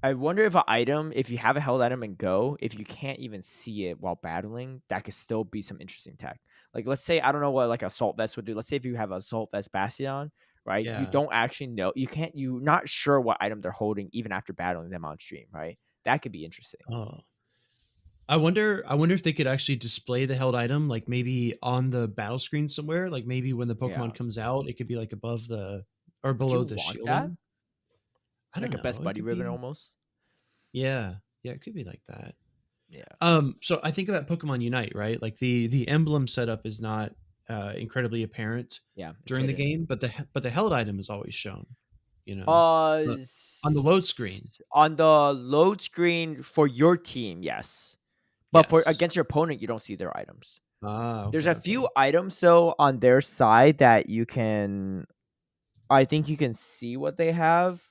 I wonder if an item, if you have a held item and Go, if you can't even see it while battling, that could still be some interesting tech. Like, let's say, I don't know what like assault vest would do. Let's say if you have assault vest Bastion, right? You Yeah. don't actually know. You're not sure what item they're holding even after battling them on stream, right? That could be interesting. Oh. I wonder if they could actually display the held item like maybe on the battle screen somewhere, like maybe when the Yeah. Pokemon comes out, it could be like above the or Would you below the want that? shielding. I don't Like a know. best It buddy could ribbon be almost? yeah. Yeah, it could be like that. Yeah. So I think about Pokemon Unite, right? Like the emblem setup is not incredibly apparent Yeah, it's during the hidden. game, but the held item is always shown, you know. But on the load screen. On the load screen for your team, yes. But for Yes. against your opponent, you don't see their items. There's Okay, a okay. few items though on their side that I think you can see what they have.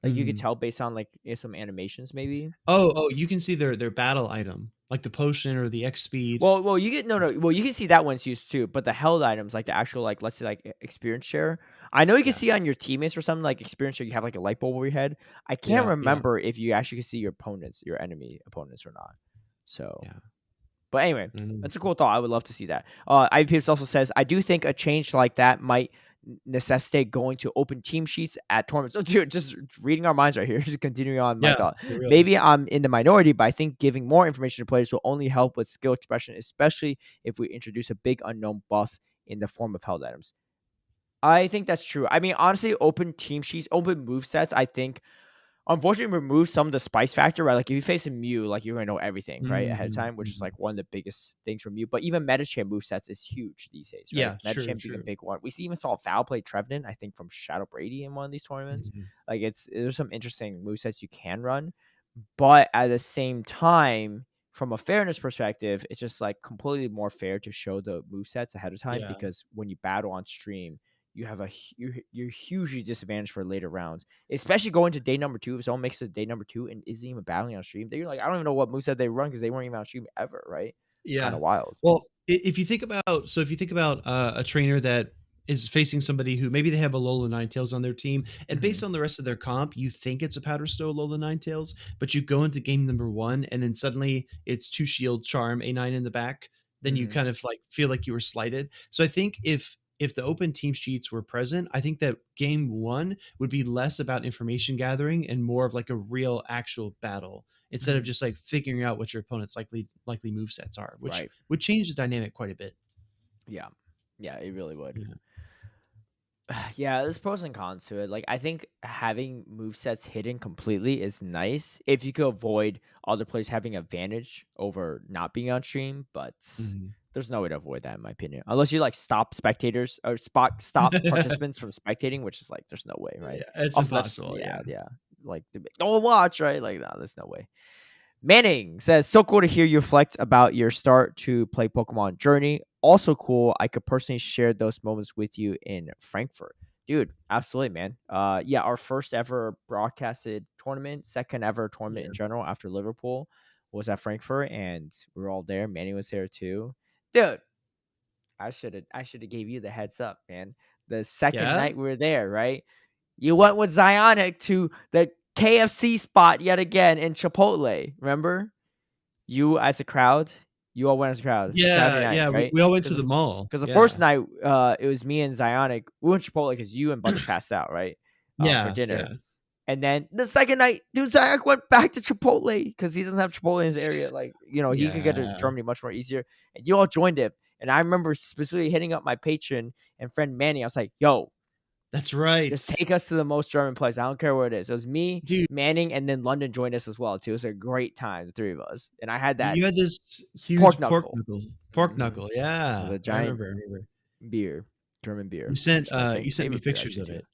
Like you could Mhm. tell based on like some animations maybe. Oh, you can see their battle item, like the potion or the X speed. Well, you get no. Well, you can see that one's used too, but the held items, like the actual, like let's say, like experience share. I know you can Yeah. see on your teammates or something like experience share. You have like a light bulb over your head. I can't Yeah, yeah, remember if you actually can see your enemy opponents or not. So, yeah. But anyway, Mm. it's a cool thought. I would love to see that. Ivy Peeps also says, I do think a change like that might necessitate going to open team sheets at tournaments. So, dude, just reading our minds right here, just continuing on my Yeah, thought. for real. Maybe I'm in the minority, but I think giving more information to players will only help with skill expression, especially if we introduce a big unknown buff in the form of held items. I think that's true. I mean, honestly, open team sheets, open move sets, I think unfortunately remove some of the spice factor, right? Like if you face a Mew, like you're gonna know everything, right, ahead of Mhm, time, which is mhm. like one of the biggest things from Mew. But even Metachamp movesets is huge these days, right? Yeah, true, Metachamp being a true. big one. We even saw Foul play Trevenant, I think, from Shadow Brady in one of these tournaments. Mhm. Like there's some interesting movesets you can run. But at the same time, from a fairness perspective, it's just like completely more fair to show the movesets ahead of time Yeah. because when you battle on stream, you have you're hugely disadvantaged for later rounds, especially going to day number 2. If someone makes it to day number 2 and isn't even battling on stream, then you're like, I don't even know what moveset they run because they weren't even on stream ever, right? It's kind Yeah. of wild. Well, if you think about so if you think about a trainer that is facing somebody who maybe they have a Lola Ninetales on their team, and based Hmm. on the rest of their comp, you think it's a Powder Snow Lola Ninetales, but you go into game number 1 and then suddenly it's 2 Shield Charm A9 in the back, then you Hmm. kind of like feel like you were slighted. So I think if the open team sheets were present, I think that game 1 would be less about information gathering and more of like a real actual battle instead of Hmm. just like figuring out what your opponent's likely move sets are, which Right. would change the dynamic quite a bit. Yeah. Yeah, it really would. Yeah. Yeah, there's pros and cons to it. Like I think having movesets hidden completely is nice if you could avoid other players having advantage over not being on stream, but Mhm. there's no way to avoid that in my opinion. Unless you like stop spectators or stop participants from spectating, which is like there's no way, right? Yeah, it's Also that's impossible. yeah, Yeah. yeah. Like don't watch, right? Like no, there's no way. Manning says, so cool to hear you reflect about your start to play Pokemon Journey. Also cool. I could personally share those moments with you in Frankfurt. Dude, absolutely, man. Yeah, our first ever broadcasted tournament, second ever tournament in Yeah. general after Liverpool was at Frankfurt, and we were all there. Manny was there too. Dude, I should have gave you the heads up, man. The second Yeah? night we were there, right? You went with Zionic to the KFC spot yet again in Chipotle. Remember? You as a crowd, you all went as a crowd Saturday Yeah, night, yeah, we right? we all went to Because the mall. the first Yeah. night, it was me and Zionic. We went to Chipotle because you and Bunch passed out, right? For Yeah, dinner. yeah. And then the second night, dude, Zionic went back to Chipotle because he doesn't have Chipotle in his area. Like, he could get to Yeah. Germany much more easier. And you all joined him. And I remember specifically hitting up my patron and friend Manny. I was like, yo, That's just right. take us to the most German place. I don't care where it is. It was me, Dude, Manning, and then London joined us as well, too. It was a great time, the three of us. And I had that you had this pork huge pork knuckle. knuckle. Pork Hmm. knuckle, With yeah. a I giant remember, I remember. beer, German You beer, sent, which is my you sent me favorite beer pictures actually of too. it.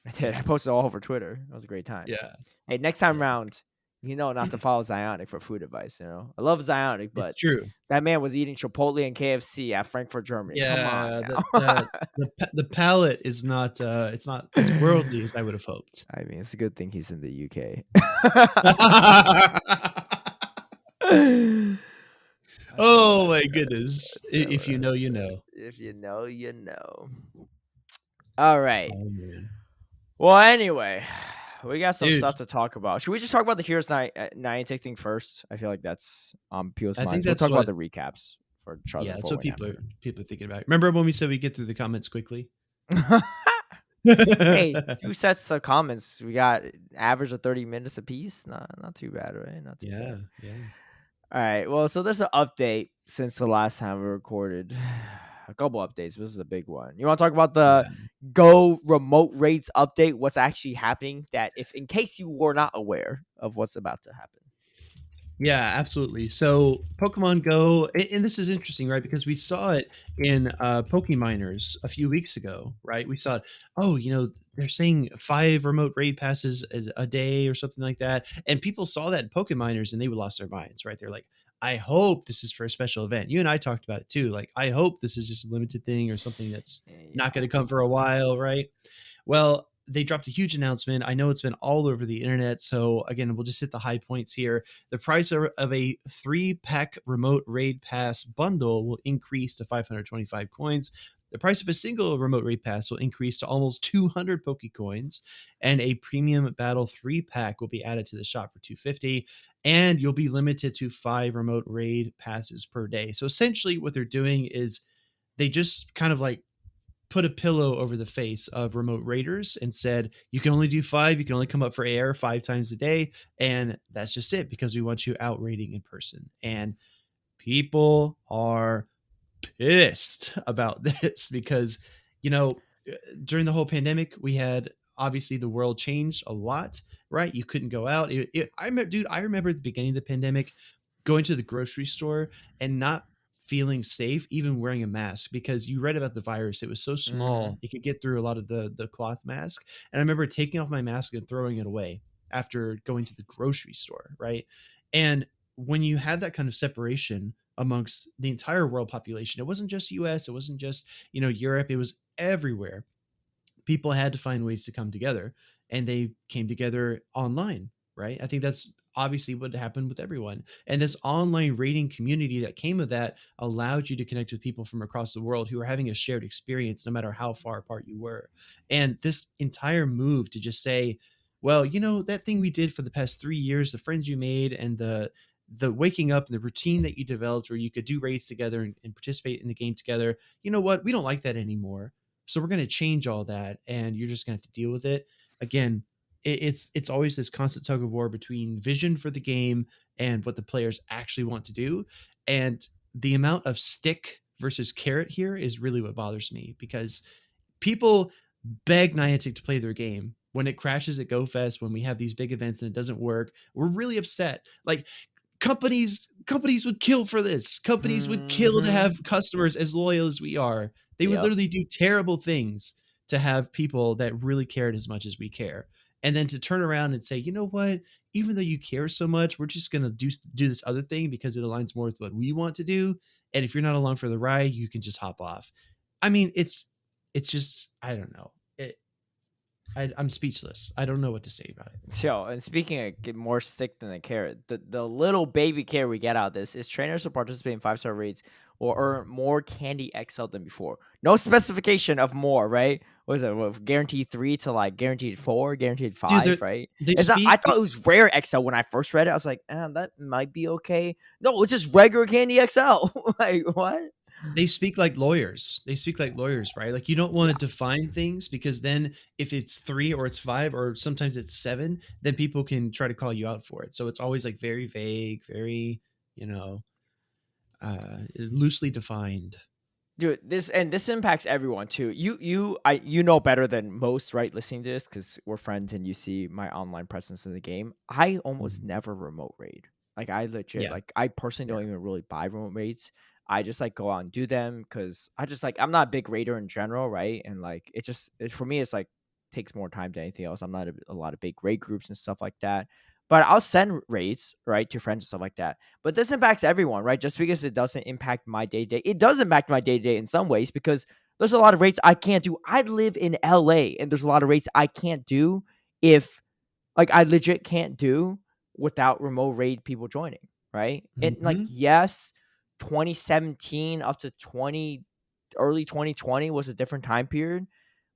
I did. I Yeah, posted it all over Twitter. It was a great time. yeah, Hey, next time yeah. round, not to follow Zionic for food advice. I love Zionic, It's but true. that man was eating Chipotle and KFC at Frankfurt, Germany. Come on Yeah, now. the palette is not, it's not as worldly as I would have hoped. I mean, it's a good thing he's in the UK. I said what Oh I my said. goodness. I said If what you I know, you said. know. If you know, you know. All right. Oh, man. Well, anyway, we got some Dude, stuff to talk about. Should we just talk about the Heroes Niantic thing first? I feel like that's on people's I think minds. We'll that's talk about what the recaps for Charlotte yeah, and that's Fort what Wayne after. people are thinking about. Remember when we said we get through the comments quickly? Hey, 2 sets of comments. We got average of 30 minutes apiece. Not too bad, right? Not too Yeah, bad. yeah. All right. Well, so there's an update since the last time we recorded. A couple updates. This is a big one. You want to talk about the Yeah. Go remote raids update? What's actually happening? That if in case you were not aware of what's about to happen. Yeah, absolutely. So Pokemon Go, and this is interesting, right? Because we saw it in Pokeminers a few weeks ago, right? We saw it. Oh, they're saying 5 remote raid passes a day or something like that, and people saw that in Pokeminers and they lost their minds, right? They're like, I hope this is for a special event. You and I talked about it too. Like, I hope this is just a limited thing or something that's not Yeah. going to come for a while, right? Well, they dropped a huge announcement. I know it's been all over the internet. So, again, we'll just hit the high points here. The price of a 3-pack remote raid pass bundle will increase to 525 coins. The price of a single remote raid pass will increase to almost 200 Pokecoins, and a premium battle 3-pack will be added to the shop for 250, and you'll be limited to 5 remote raid passes per day. So essentially what they're doing is they just kind of like put a pillow over the face of remote raiders and said, you can only do 5, you can only come up for air 5 times a day, and that's just it, because we want you out raiding in person. And people are pissed about this because, you know, during the whole pandemic, we had, obviously the world changed a lot, right? You couldn't go out. I remember at the beginning of the pandemic going to the grocery store and not feeling safe, even wearing a mask, because you read about the virus. It was so Mhm. small, it could get through a lot of the cloth mask. And I remember taking off my mask and throwing it away after going to the grocery store, right? And when you had that kind of separation amongst the entire world population, it wasn't just US, it wasn't just, Europe, it was everywhere. People had to find ways to come together, and they came together online, right? I think that's obviously what happened with everyone. And this online rating community that came of that allowed you to connect with people from across the world who were having a shared experience no matter how far apart you were. And this entire move to just say, well, that thing we did for the past 3 years, the friends you made, and the waking up and the routine that you developed where you could do raids together and participate in the game together, you know what, we don't like that anymore, so we're going to change all that, and you're just going to have to deal with it. Again, it's always this constant tug of war between vision for the game and what the players actually want to do. And the amount of stick versus carrot here is really what bothers me, because people beg Niantic to play their game. When it crashes at GoFest, when we have these big events and it doesn't work, we're really upset. Like, companies would kill for this. Companies would kill to Mhm. have customers as loyal as we are. They would Yep. literally do terrible things to have people that really cared as much as we care. And then to turn around and say, you know what? Even though you care so much, we're just gonna do this other thing because it aligns more with what we want to do. And if you're not along for the ride, you can just hop off. I mean, it's just, I don't know. I'm speechless. I don't know what to say about it. So, and speaking of get more stick than a carrot, the little baby carrot we get out of this is trainers who participate in 5-star raids or earn more candy XL than before. No specification of more, right? What is it? What, guaranteed 3 to like guaranteed 4, guaranteed Dude, 5, right? they It's not, I speak thought it was rare XL when I first read it. I was like, that might be okay. No, it's just regular candy XL. Like, what? they speak like lawyers. They speak like lawyers, right? Like, you don't want Yeah. to define things, because then if it's 3 or it's 5 or sometimes it's 7, then people can try to call you out for it. So it's always like very vague, very, you know, loosely defined. Dude, this impacts everyone too. You know better than most, right? Listening to this because we're friends and you see my online presence in the game. I almost Mhm. never remote raid. Like I legit, Yeah. like I personally Yeah. don't even really buy remote raids. I just like go out and do them because I just like I'm not a big raider in general, right? And like for me, it's like takes more time than anything else. I'm not a lot of big raid groups and stuff like that. But I'll send raids right to friends and stuff like that. But this impacts everyone, right? Just because it doesn't impact my day to day, it does impact my day to day in some ways because there's a lot of rates I can't do. I live in LA and there's a lot of rates I can't do if like I legit can't do without remote raid people joining, right? And like Mhm. yes, 2017 up to 20 early 2020 was a different time period,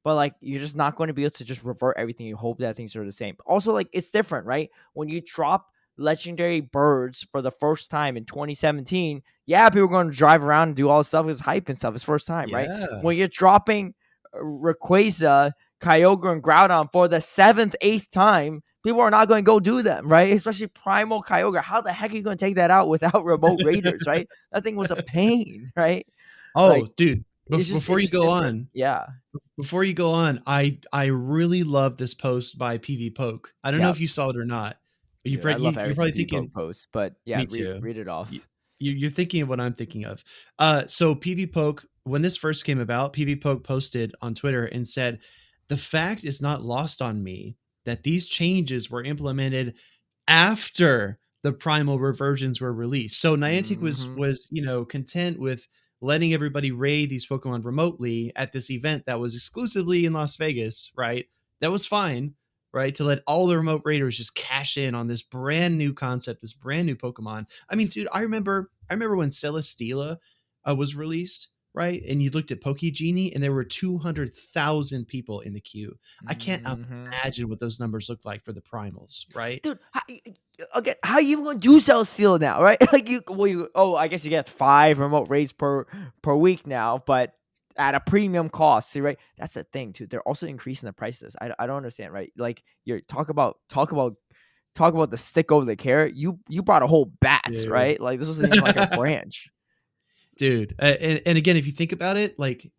but like you're just not going to be able to just revert everything. You hope that things are the same. Also, like it's different, right? When you drop legendary birds for the first time in 2017, yeah, people are going to drive around and do all this stuff. It's hype and stuff. It's first time, right? Yeah. When you're dropping Rayquaza, Kyogre, and Groudon for the 7th, 8th time, people are not going to go do them, right? Especially Primal Kyogre. How the heck are you going to take that out without remote raiders, right? That thing was a pain, right? Oh, Like dude, it's before you just go different. on, Yeah. I really love this post by PV Poke. I don't know Yeah. if you saw it or not. But Dude, I love you're everything probably people thinking, post, but yeah, me too. read it off. You're thinking of what I'm thinking of. So PV Poke, when this first came about, PV Poke posted on Twitter and said, "The fact is not lost on me that these changes were implemented after the primal reversions were released." So Niantic Mhm. was content with letting everybody raid these Pokemon remotely at this event that was exclusively in Las Vegas, right? That was fine, right? To let all the remote raiders just cash in on this brand new concept, this brand new Pokemon. I mean, dude, I remember when Celesteela was released. right? And you looked at Pokegenie, and there were 200,000 people in the queue. I can't Mhm. imagine what those numbers look like for the primals, right? Dude, again, how you even gonna do Celesteal now, right? Like I guess you get 5 remote raids per week now, but at a premium cost. See, right? That's the thing too. They're also increasing the prices. I don't understand, right? Like you're talk about the stick over the carrot. You brought a whole bat, Dude. right? Like this wasn't even like a branch. Dude, and again, if you think about it, like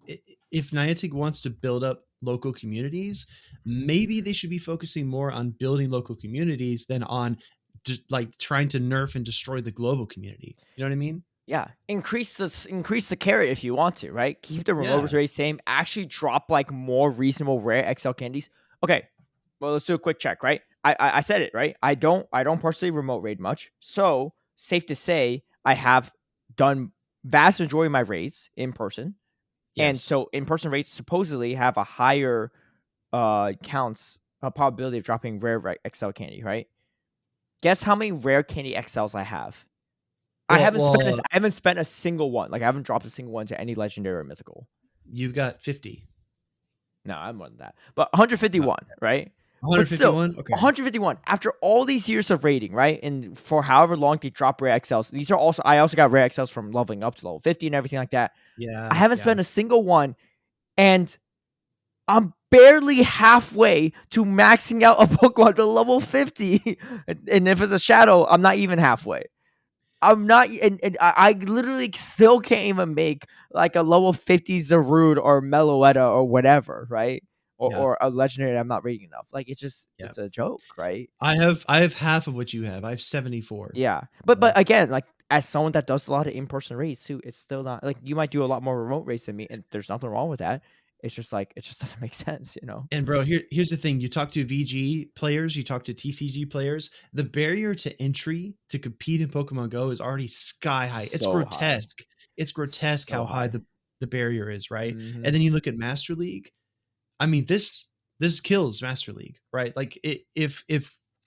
if Niantic wants to build up local communities, maybe they should be focusing more on building local communities than on like trying to nerf and destroy the global community. You know what I mean? Yeah, increase the carrot if you want to, right? Keep the remote Yeah. rate same. Actually, drop like more reasonable rare XL candies. Okay, well let's do a quick check, right? I said it right. I don't personally remote raid much, so safe to say I have done vast majority of my raids in person, and Yes. so in person raids supposedly have a higher counts a probability of dropping rare XL candy, right? Guess how many rare candy XLs I have? Well, I haven't spent a single one. Like I haven't dropped a single one to any legendary or mythical. you've got 50. No, I'm more than that. But 151, right? But still, 151. Okay. 151 after all these years of rating, right? And for however long they drop rare XLs. These are also I also got rare XLs from leveling up to level 50 and everything like that. I Yeah. haven't Yeah. spent a single one, and I'm barely halfway to maxing out a Pokemon to level 50. And if it's a shadow, I'm not even halfway. I'm not, and I literally still can't even make like a level 50 Zarude or Meloetta or whatever, right? Yeah. Or a legendary I'm not reading enough. Like Yeah. it's a joke, right? I have half of what you have. I have 74. Yeah, but So, again, like as someone that does a lot of in person raids too, it's still not like you might do a lot more remote raids than me, and there's nothing wrong with that. It's just like it just doesn't make sense, you know. and bro, here's the thing. You talk to VG players, you talk to TCG players, the barrier to entry to compete in Pokemon Go is already sky high. It's So high, grotesque. It's grotesque so how high high. the barrier is, right? Mm-hmm. And then you look at Master League. I mean, this kills Master League, right? Like if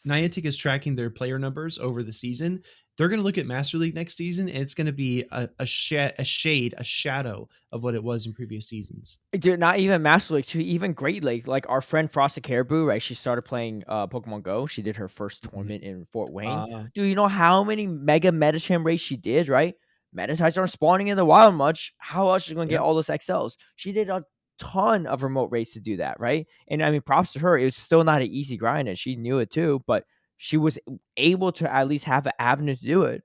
Niantic is tracking their player numbers over the season, they're going to look at Master League next season, and it's going to be a shadow of what it was in previous seasons. Dude, not even Master League, too, even Great Lake. Like our friend Frosted Caribou, right? She started playing Pokemon Go. She did her first Mhm. tournament in Fort Wayne. Uh, Dude, you know how many Mega Metacham raids she did, right? Metatypes aren't spawning in the wild much. How else is she gonna get yep. all those XLs? She did a ton of remote raids to do that, right? And I mean, props to her. It was still not an easy grind, and she knew it too. But she was able to at least have an avenue to do it,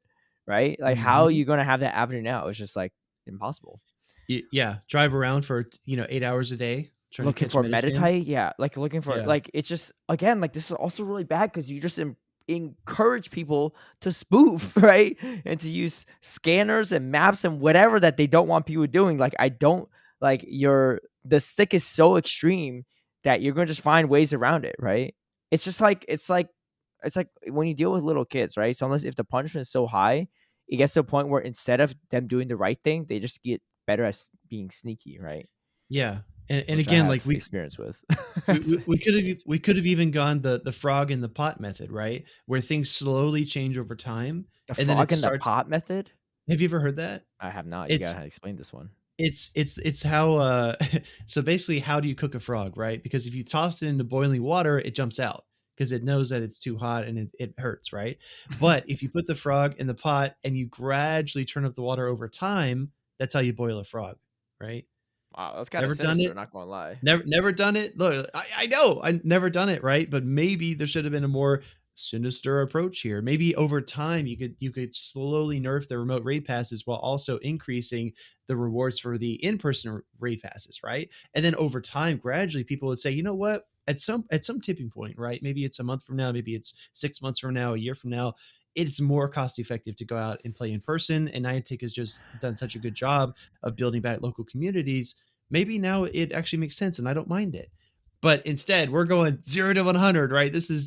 right? Like, how are Mhm. you gonna have that avenue now? It's just like impossible. Yeah, drive around for 8 hours a day trying to Looking catch for Metachams. Meditite? Yeah, like, looking for Yeah. like, it's just again, like, this is also really bad because you just encourage people to spoof, right? And to use scanners and maps and whatever that they don't want people doing. Like, I don't like the stick is so extreme that you're gonna just find ways around it, right? It's just like it's like when you deal with little kids, right? So unless if the punishment is so high, it gets to a point where instead of them doing the right thing, they just get better at being sneaky, right? Yeah. And Which I again, like have experience with. we could have even gone the frog in the pot method, right? Where things slowly change over time, The and then it frog in the starts. pot method? Have you ever heard that? I have not. You It's gotta explain this one. it's how so basically, how do you cook a frog, right? Because if you toss it into boiling water, it jumps out because it knows that it's too hot and it hurts, right? But if you put the frog in the pot and you gradually turn up the water over time, that's how you boil a frog, right? Wow, that's kinda Never done sinister, it. not gonna lie. Never done it. Look, I know I never done it, right? But maybe there should have been a more sinister approach here. Maybe over time you could slowly nerf the remote raid passes while also increasing the rewards for the in-person raid passes, right? And then over time, gradually people would say, you know what? At some tipping point, right? Maybe it's a month from now, maybe it's 6 months from now, a year from now. It's more cost effective to go out and play in person. And Niantic has just done such a good job of building back local communities. Maybe now it actually makes sense and I don't mind it. But instead, we're going 0 to 100, right? This is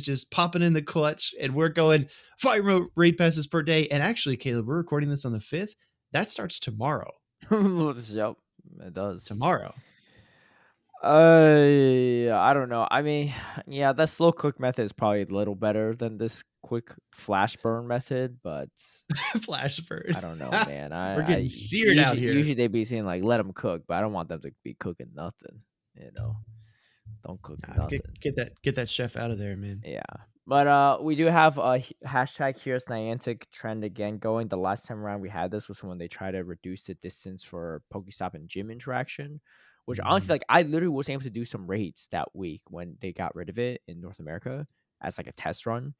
just popping in the clutch, and we're going 5 raid passes per day. And actually, Caleb, we're recording this on the 5th. That starts tomorrow. Yep, it does. Tomorrow. I don't know. I mean, yeah, that slow cook method is probably a little better than this quick flash burn method, but Flash bird. I don't know, man. We're I getting seared out here. usually they be saying like let them cook, but I don't want them to be cooking nothing. You know, don't cook Nah, nothing. get that chef out of there, man. Yeah. But we do have a hashtag here's Niantic trend again going. The last time around we had this was when they try to reduce the distance for Pokestop and gym interaction. Which honestly, Mhm. like I literally was able to do some raids that week when they got rid of it in North America as like a test run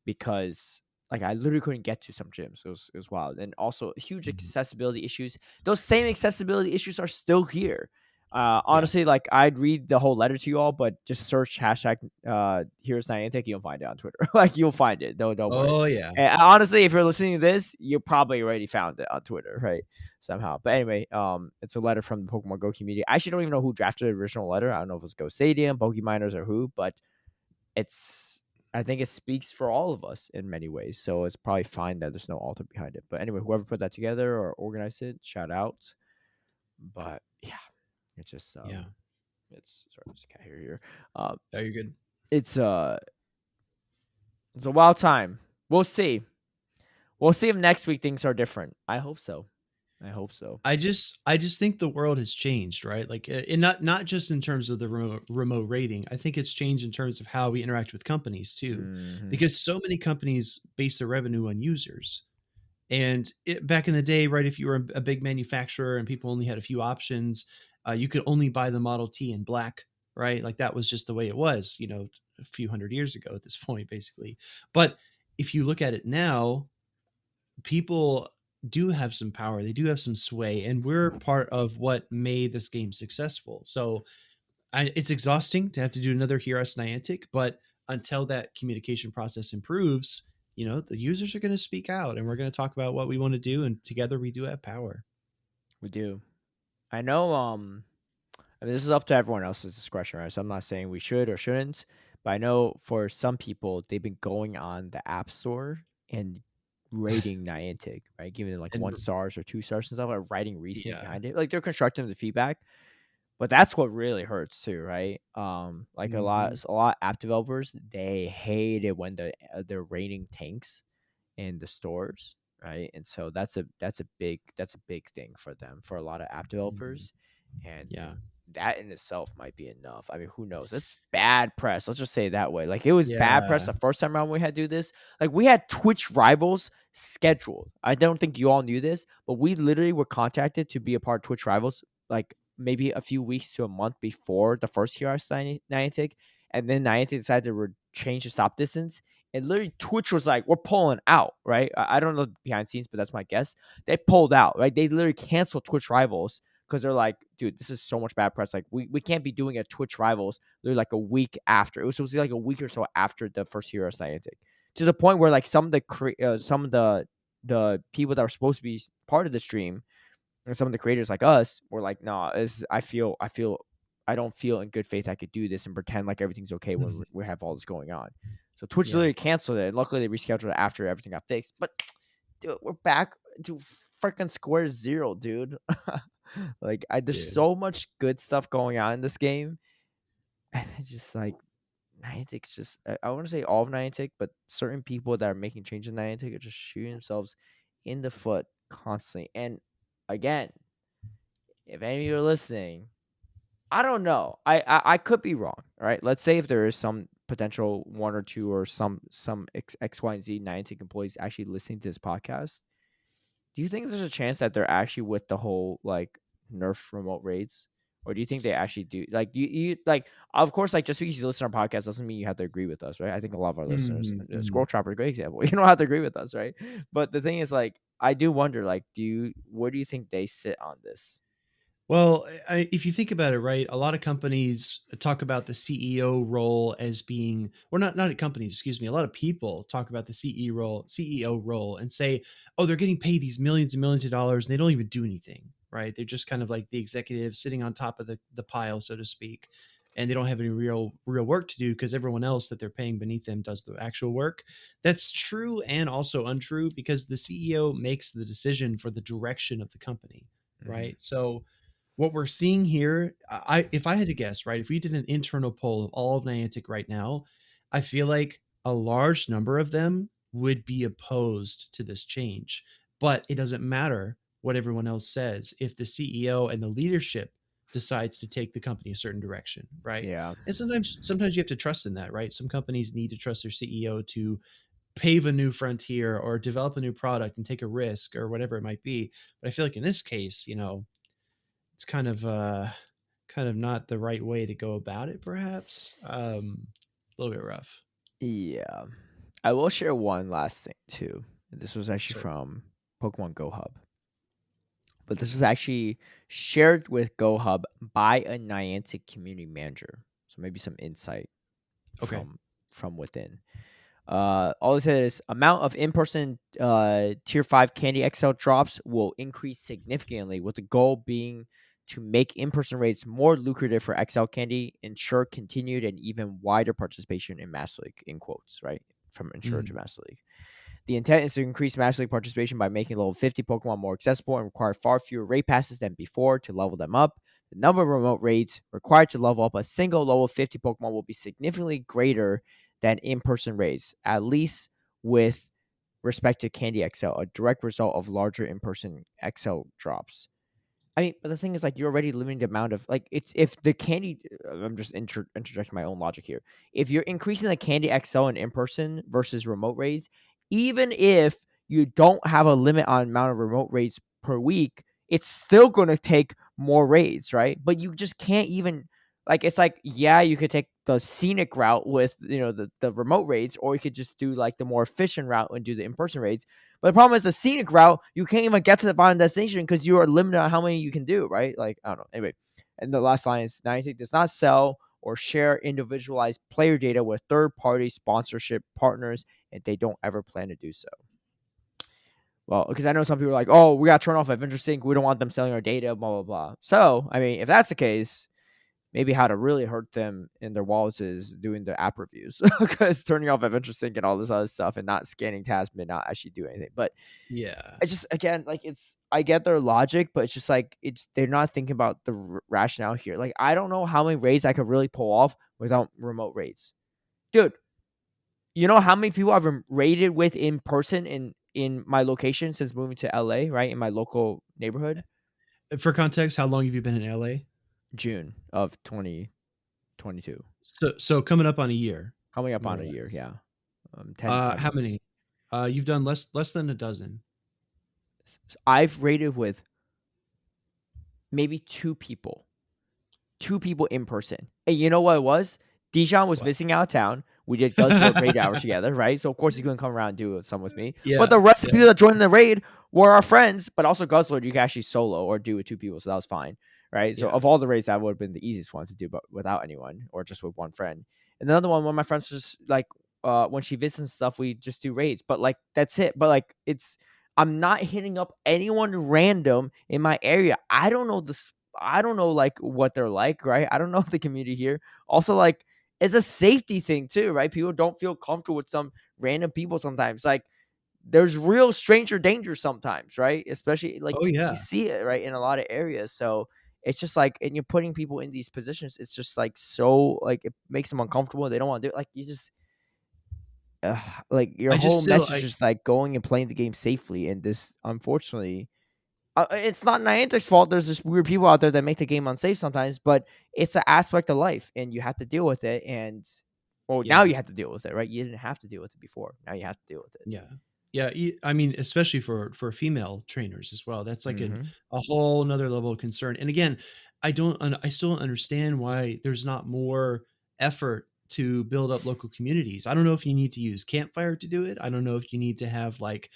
because like I literally couldn't get to some gyms. It was wild. And also huge Mhm. accessibility issues. Those same accessibility issues are still here. Yeah. Honestly, like I'd read the whole letter to you all, but just search hashtag here's Niantic, you'll find it on Twitter. Like you'll find it. Don't worry. Oh, yeah. And honestly, if you're listening to this, you probably already found it on Twitter, right? Somehow. But anyway, it's a letter from the Pokemon Go community. I actually don't even know who drafted the original letter. I don't know if it was Go Stadium, Pokeminers, or who, but it's I think it speaks for all of us in many ways. So it's probably fine that there's no alter behind it. But anyway, whoever put that together or organized it, shout out. But yeah, it's just Yeah. it's sorry, there's a cat here. Uh, Oh, you're good. it's uh, it's a wild time. We'll see. We'll see if next week things are different. I hope so. I hope so. I just think the world has changed, right? Like, and not just in terms of the remote rating. I think it's changed in terms of how we interact with companies too, Hmm. because so many companies base their revenue on users. And back in the day, right, if you were a big manufacturer and people only had a few options, you could only buy the Model T in black, right? Like that was just the way it was, a few hundred years ago at this point, basically. But if you look at it now, people do have some power, they do have some sway, and we're part of what made this game successful. So it's exhausting to have to do another Heroes Niantic, but until that communication process improves, the users are going to speak out and we're going to talk about what we want to do. And together we do have power. We do. I know. I mean, this is up to everyone else's discretion, right? So I'm not saying we should or shouldn't, but I know for some people they've been going on the App Store and rating Niantic, right? Giving it like And 1 stars or 2 stars and stuff, like writing reasoning yeah. behind it. Like they're constructing the feedback. But that's what really hurts too, right? Like Hmm. a lot of app developers, they hate it when the rating tanks in the stores, right? And so that's a big thing for them for a lot of app Hmm. developers, and Yeah. that in itself might be enough. I mean, who knows? It's bad press. Let's just say it that way. Like it was bad press Yeah. the first time around we had to do this. Like we had Twitch rivals scheduled. I don't think you all knew this, but we literally were contacted to be a part of Twitch rivals like maybe a few weeks to a month before the first year I signed Niantic, and then Niantic decided to change the stop distance. And literally, Twitch was like, "We're pulling out." Right? I don't know behind the scenes, but that's my guess. They pulled out. Right? They literally canceled Twitch rivals because they're like, "Dude, this is so much bad press. Like, we can't be doing a Twitch rivals." Literally, like a week after it was supposed to be like a week or so after the first year of Niantic, to the point where like some of the people that were supposed to be part of the stream and some of the creators like us were like, "No, I don't feel in good faith I could do this and pretend like everything's okay when Mhm. we have all this going on." So Twitch Yeah. literally canceled it. Luckily, they rescheduled it after everything got fixed. But dude, we're back to freaking square zero, dude. Like, there's Dude. so much good stuff going on in this game, and it's just like Niantic's just. I want to say all of Niantic, but certain people that are making changes in Niantic are just shooting themselves in the foot constantly. And again, if any of you are listening, I don't know. I could be wrong. All right. Let's say if there is some potential one or two or some X Y and Z Niantic employees actually listening to this podcast. Do you think there's a chance that they're actually with the whole like nerf remote raids? Or do you think they actually do like you like of course like just because you listen to our podcast doesn't mean you have to agree with us, right? I think a lot of our listeners Mhm, Scroll mhm. Trapper is a great example. You don't have to agree with us, right? But the thing is like I do wonder like where do you think they sit on this? Well, if you think about it, right, a lot of companies talk about the CEO role as being, or not companies, excuse me. A lot of people talk about the CEO role, and say, oh, they're getting paid these millions and millions of dollars, and they don't even do anything, right? They're just kind of like the executive sitting on top of the pile, so to speak, and they don't have any real work to do because everyone else that they're paying beneath them does the actual work. That's true and also untrue because the CEO makes the decision for the direction of the company, Hmm. right? So what we're seeing here, if I had to guess, right, if we did an internal poll of all of Niantic right now, I feel like a large number of them would be opposed to this change. But it doesn't matter what everyone else says if the CEO and the leadership decides to take the company a certain direction, right? Yeah. And sometimes you have to trust in that, right? Some companies need to trust their CEO to pave a new frontier or develop a new product and take a risk or whatever it might be. But I feel like in this case, it's kind of not the right way to go about it, perhaps. A little bit rough. Yeah. I will share one last thing too. This was actually Sure. from Pokemon Go Hub. But this was actually shared with Go Hub by a Niantic community manager. So maybe some insight Okay. from within. All it said is amount of in-person tier 5 candy XL drops will increase significantly, with the goal being to make in-person rates more lucrative for XL candy, ensure continued and even wider participation in Master League, in quotes, right? From ensure to Mhm. Master League. The intent is to increase Master League participation by making level 50 Pokemon more accessible and require far fewer raid passes than before to level them up. The number of remote raids required to level up a single level 50 Pokemon will be significantly greater than in-person raids, at least with respect to Candy XL, a direct result of larger in-person XL drops. I mean, but the thing is, like, you're already limiting the amount of like it's if the candy. I'm just interjecting my own logic here. If you're increasing the candy XL in person versus remote raids, even if you don't have a limit on amount of remote raids per week, it's still going to take more raids, right? But you just can't even like it's like yeah, you could take the scenic route with the remote raids, or you could just do like the more efficient route and do the in person raids. But the problem is the scenic route, you can't even get to the final destination because you are limited on how many you can do, right? Like, I don't know. Anyway, and the last line is Niantic does not sell or share individualized player data with third-party sponsorship partners, and they don't ever plan to do so. Well, because I know some people are like, oh, we got to turn off Adventure Sync. We don't want them selling our data, blah, blah, blah. So, I mean, if that's the case, maybe how to really hurt them in their wallets is doing the app reviews because turning off Adventure Sync and all this other stuff and not scanning tasks may not actually do anything. But Yeah. I just again like I get their logic, but it's just like they're not thinking about the rationale here. Like I don't know how many raids I could really pull off without remote raids, dude. You know how many people I've raided with in person in my location since moving to LA, right? In my local neighborhood, For context, how long have you been in LA? June of 2022, So coming up on a year, coming up more on or a year. less. Yeah, 10 How months. many? You've done less than a dozen. I've raided with maybe two people in person. And you know what it was? Dijon was What? visiting out of town. We did Guzzlord raid hour together, right? So of course he couldn't come around and do some with me. But Yeah. the rest of the Yeah. people that joined the raid were our friends, but also Guzzlord you can actually solo or do with two people, so that was fine. Right. So Yeah. of all the raids, that would have been the easiest one to do, but without anyone or just with one friend. And another one of my friends was like when she visits and stuff, we just do raids. But like that's it. But like I'm not hitting up anyone random in my area. I don't know like what they're like, right? I don't know the community here. Also, like it's a safety thing too, right? People don't feel comfortable with some random people sometimes. Like there's real stranger danger sometimes, right? Especially like Oh you yeah. see it right in a lot of areas. So it's just like, and you're putting people in these positions. It's just like so like it makes them uncomfortable. They don't want to do it. Like you just like your I just whole still message I is like going and playing the game safely. And this, unfortunately, it's not Niantic's fault. There's just weird people out there that make the game unsafe sometimes, but it's an aspect of life, and you have to deal with it. And well, now Yeah. you have to deal with it, right? You didn't have to deal with it before. Now you have to deal with it. Yeah. Yeah, I mean, especially for female trainers as well. That's like Mm-hmm. a whole another level of concern. And again, I still don't understand why there's not more effort to build up local communities. I don't know if you need to use Campfire to do it. I don't know if you need to have like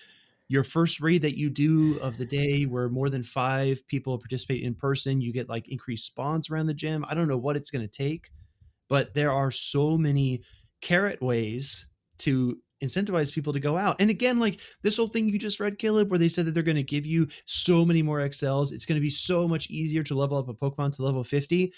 your first raid that you do of the day where more than 5 people participate in person, you get like increased spawns around the gym. I don't know what it's going to take, but there are so many carrot ways to incentivize people to go out. And again, like this whole thing you just read, Caleb, where they said that they're going to give you so many more XLs, it's going to be so much easier to level up a Pokemon to level 50.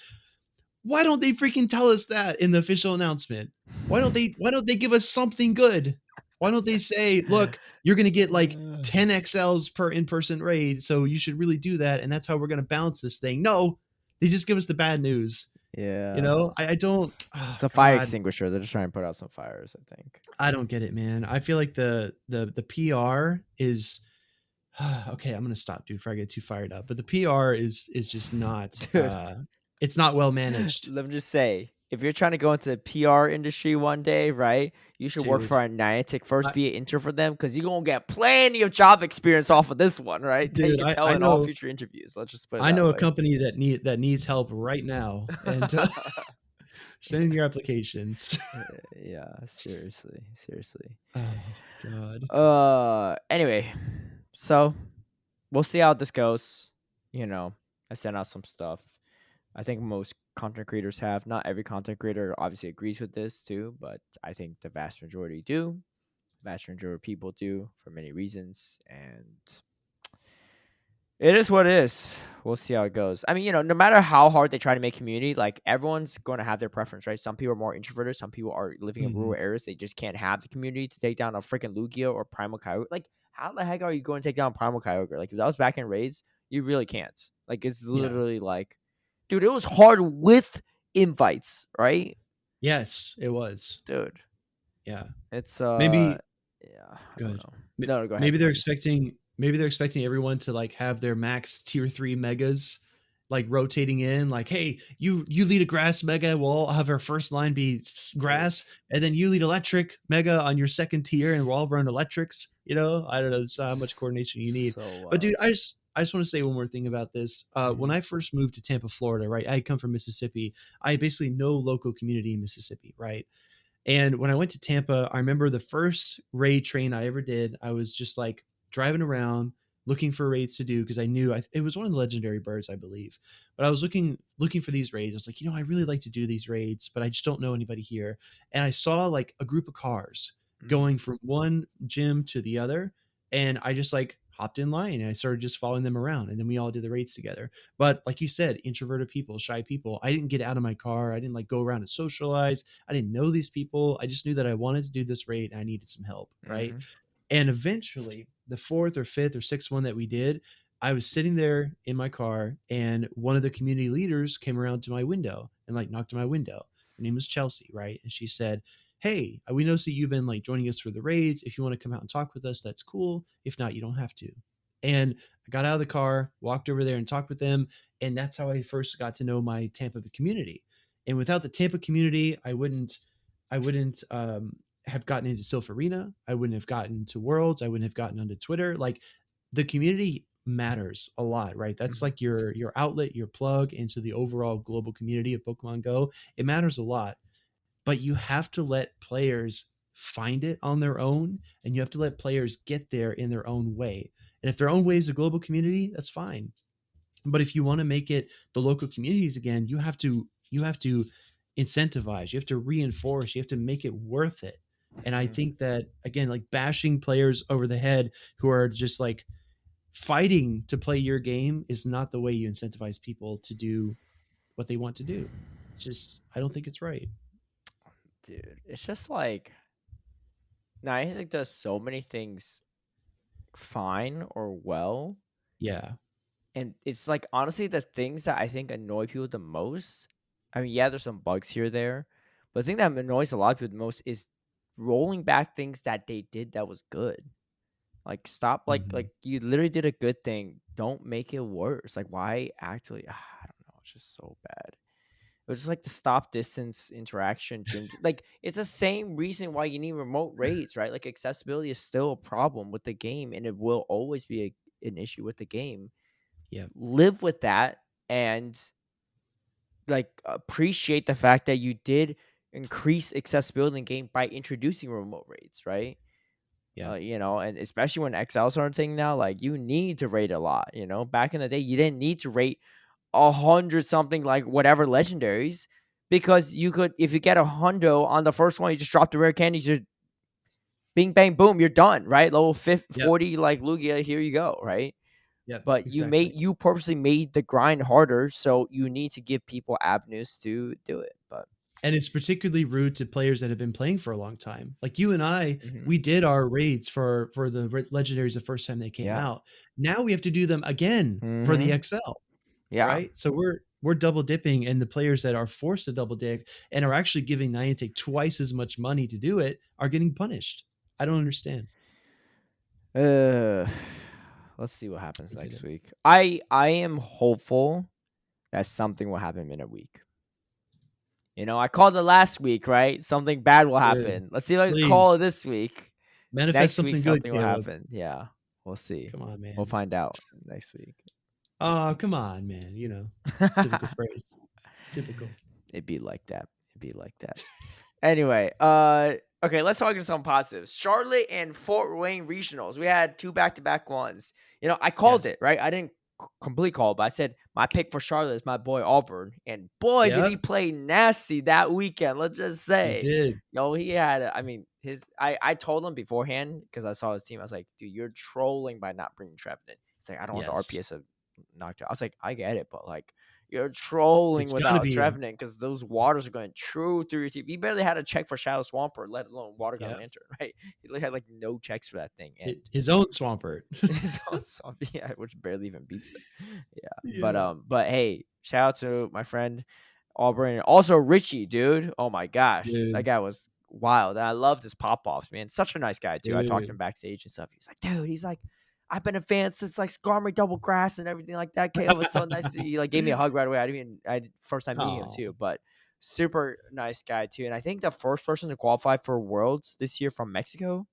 Why don't they freaking tell us that in the official announcement? Why don't they give us something good? Why don't they say, look, you're going to get like 10 XLs per in-person raid, so you should really do that, and that's how we're going to balance this thing. No, they just give us the bad news. You Yeah. know, I don't. Oh It's a fire God, extinguisher. They're just trying to put out some fires, I think. I don't get it, man. I feel like the PR is okay. I'm gonna stop, dude, before I get too fired up. But the PR is just not. Dude, It's not well managed, let me just say, if you're trying to go into the PR industry one day, right, you should work dude. for a Niantic first, I, be an intern for them, because you're going to get plenty of job experience off of this one, right? That you dude, can I, tell I in all know future interviews. Let's just put it I that know a way. company that needs help right now, and send in your applications. Yeah, seriously, seriously. Oh God. Anyway, so we'll see how this goes. You know, I sent out some stuff. I think most content creators have. Not every content creator obviously agrees with this too, but I think the vast majority do. Vast majority of people do for many reasons, and it is what it is. We'll see how it goes. I mean, no matter how hard they try to make community, like everyone's going to have their preference, right? Some people are more introverted. Some people are living in Mhm. rural areas. They just can't have the community to take down a freaking Lugia or Primal Kyogre. Like, how the heck are you going to take down Primal Kyogre? Like, if that was back in raids, you really can't. Like, it's Yeah. literally like, dude, it was hard with invites, right? Yes, it was. Dude, Yeah. it's Maybe yeah, I don't good. know. No, go ahead. Maybe they're expecting everyone to like have their max tier 3 megas like rotating in, like, hey, you lead a grass mega, we'll all have our first line be Dude, grass, and then you lead electric mega on your second tier, and we'll all run electrics. I don't know. That's how much coordination you need. so But dude, wild. I just want to say one more thing about this. When Mhm, I first moved to Tampa, Florida, right, I come from Mississippi. I basically no local community in Mississippi, right? And when I went to Tampa, I remember the first raid train I ever did. I was just like driving around looking for raids to do because I knew it was one of the legendary birds, I believe. But I was looking for these raids. I was like, I really like to do these raids, but I just don't know anybody here. And I saw like a group of cars mhm, going from one gym to the other, and I just like hopped in line and I started just following them around, and then we all did the raids together. But like you said, introverted people, shy people, I didn't get out of my car. I didn't like go around and socialize. I didn't know these people. I just knew that I wanted to do this raid and I needed some help, right? mhm, And eventually, the fourth or fifth or sixth one that we did, I was sitting there in my car, and one of the community leaders came around to my window and like knocked on my window. Her name was Chelsea, right? And she said, "Hey, we noticed that you've been like joining us for the raids. If you want to come out and talk with us, that's cool. If not, you don't have to." And I got out of the car, walked over there and talked with them, and that's how I first got to know my Tampa community. And without the Tampa community, I wouldn't have gotten into Sylph Arena. I wouldn't have gotten to Worlds. I wouldn't have gotten onto Twitter. Like, the community matters a lot, right? That's mhm. like your outlet, your plug into the overall global community of Pokemon Go. It matters a lot, but you have to let players find it on their own, and you have to let players get there in their own way. And if their own way is a global community, that's fine. But if you want to make it the local communities again, you have to incentivize, you have to reinforce, you have to make it worth it. And I Mhm. think that, again, like bashing players over the head who are just like fighting to play your game is not the way you incentivize people to do what they want to do. It's just, I don't think it's right. Dude, it's just like Niantic does so many things fine or well, Yeah. and it's like honestly the things that I think annoy people the most. I mean, yeah, there's some bugs here or there, but the thing that annoys a lot of people the most is rolling back things that they did that was good. Like stop, like Mhm. you literally did a good thing. Don't make it worse. Like why actually? I don't know. It's just so bad. It was just like the stop distance interaction gym. Like it's the same reason why you need remote raids, right? Like accessibility is still a problem with the game, and it will always be an issue with the game. Yeah. Live with that and like appreciate the fact that you did increase accessibility in the game by introducing remote raids, right? Yeah. And especially when XLs are a thing now, like you need to rate a lot. Back in the day, you didn't need to rate 100 something like whatever legendaries because you could, if you get a hundo on the first one, you just drop the rare candies, you bing bang boom, you're done, right? Level Yep. 40 like Lugia, here you go, right? Yep. But Exactly. you purposely made the grind harder, so you need to give people avenues to do it. But And it's particularly rude to players that have been playing for a long time. Like you and I, Mhm. we did our raids for the legendaries the first time they came Yeah. out. Now we have to do them again for the Mhm. XL, Yeah. right? So we're double dipping, and the players that are forced to double dip and are actually giving Niantic twice as much money to do it are getting punished. I don't understand. Uh, let's see what happens I get next it. week. I am hopeful that something will happen in a week. I called it last week, right? Something bad will Dude, happen. Let's see if I can call please it this week. manifest Next week, something good, something will Caleb. happen. Yeah, we'll see. Come on, We'll man. find out next week. Oh, come on, man. Typical phrase. Typical. It'd be like that. It'd be like that. Anyway, okay, let's talk about some positives. Charlotte and Fort Wayne regionals. We had 2 back-to-back ones. I called it, Yes. right? I didn't complete call, but I said my pick for Charlotte is my boy Auburn, and boy did he Yep, play nasty that weekend. Let's just he say, did. he had. I mean, his. I told him beforehand because I saw his team. I was like, dude, you're trolling by not bringing Trevin in. He's like, I don't want the Yes. RPS to knock out. I was like, I get it, but like you're trolling It's gotta without be him. Trevenant because those waters are going true through your team. He barely had to check for Shadow Swampert, let alone Water Gun Yeah. Lantern, right? He had like no checks for that thing, and His own Swampert. his own swamp, yeah, which barely even beats it. Yeah, but Yeah. hey, shout out to my friend Auburn and also Richie, dude. Oh my gosh, that Dude, guy was wild. And I loved his pop offs, man. Such a nice guy too. I talked to him dude. backstage and stuff. He's like, dude, he's like, I've been a fan since like Skarmory Double Grass and everything like that. KO was so nice. He like gave me a hug right away. I first time meeting him Oh, too, but super nice guy too. And I think the first person to qualify for Worlds this year from Mexico,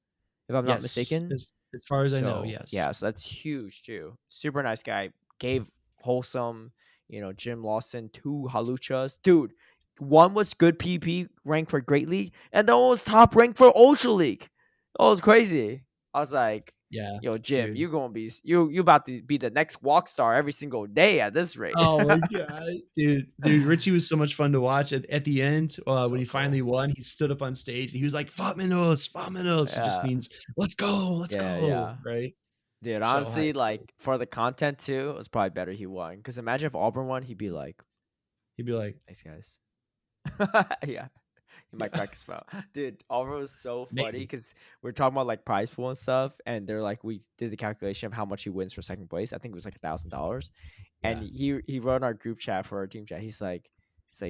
if I'm not yes. mistaken. As far as I know, So yes. yeah, so that's huge too. Super nice guy. Gave wholesome, Jim Lawson 2 haluchas. Dude, one was good PP rank for Great League, and the one was top rank for Ultra League. Oh, it's crazy. I was like, Yeah, yo, Jim, dude. you gonna be you about to be the next walk star every single day at this rate. Oh my god, dude, Richie was so much fun to watch. At the end, when So he cool. finally won, he stood up on stage and he was like, "Vamanos, vamanos," which just Yeah. means let's Yeah, go, yeah. right? Dude, So honestly, hype, like dude. for the content too, it was probably better he won. Because imagine if Auburn won, he'd be like, He'd be like, thanks guys. Yeah. He might yeah, crack a smile. Dude, Oliver was so funny maybe, because we're talking about like prize pool and stuff, and they're like, we did the calculation of how much he wins for second place. I think it was like $1,000. And yeah. he wrote in our group chat for our team chat. He's like,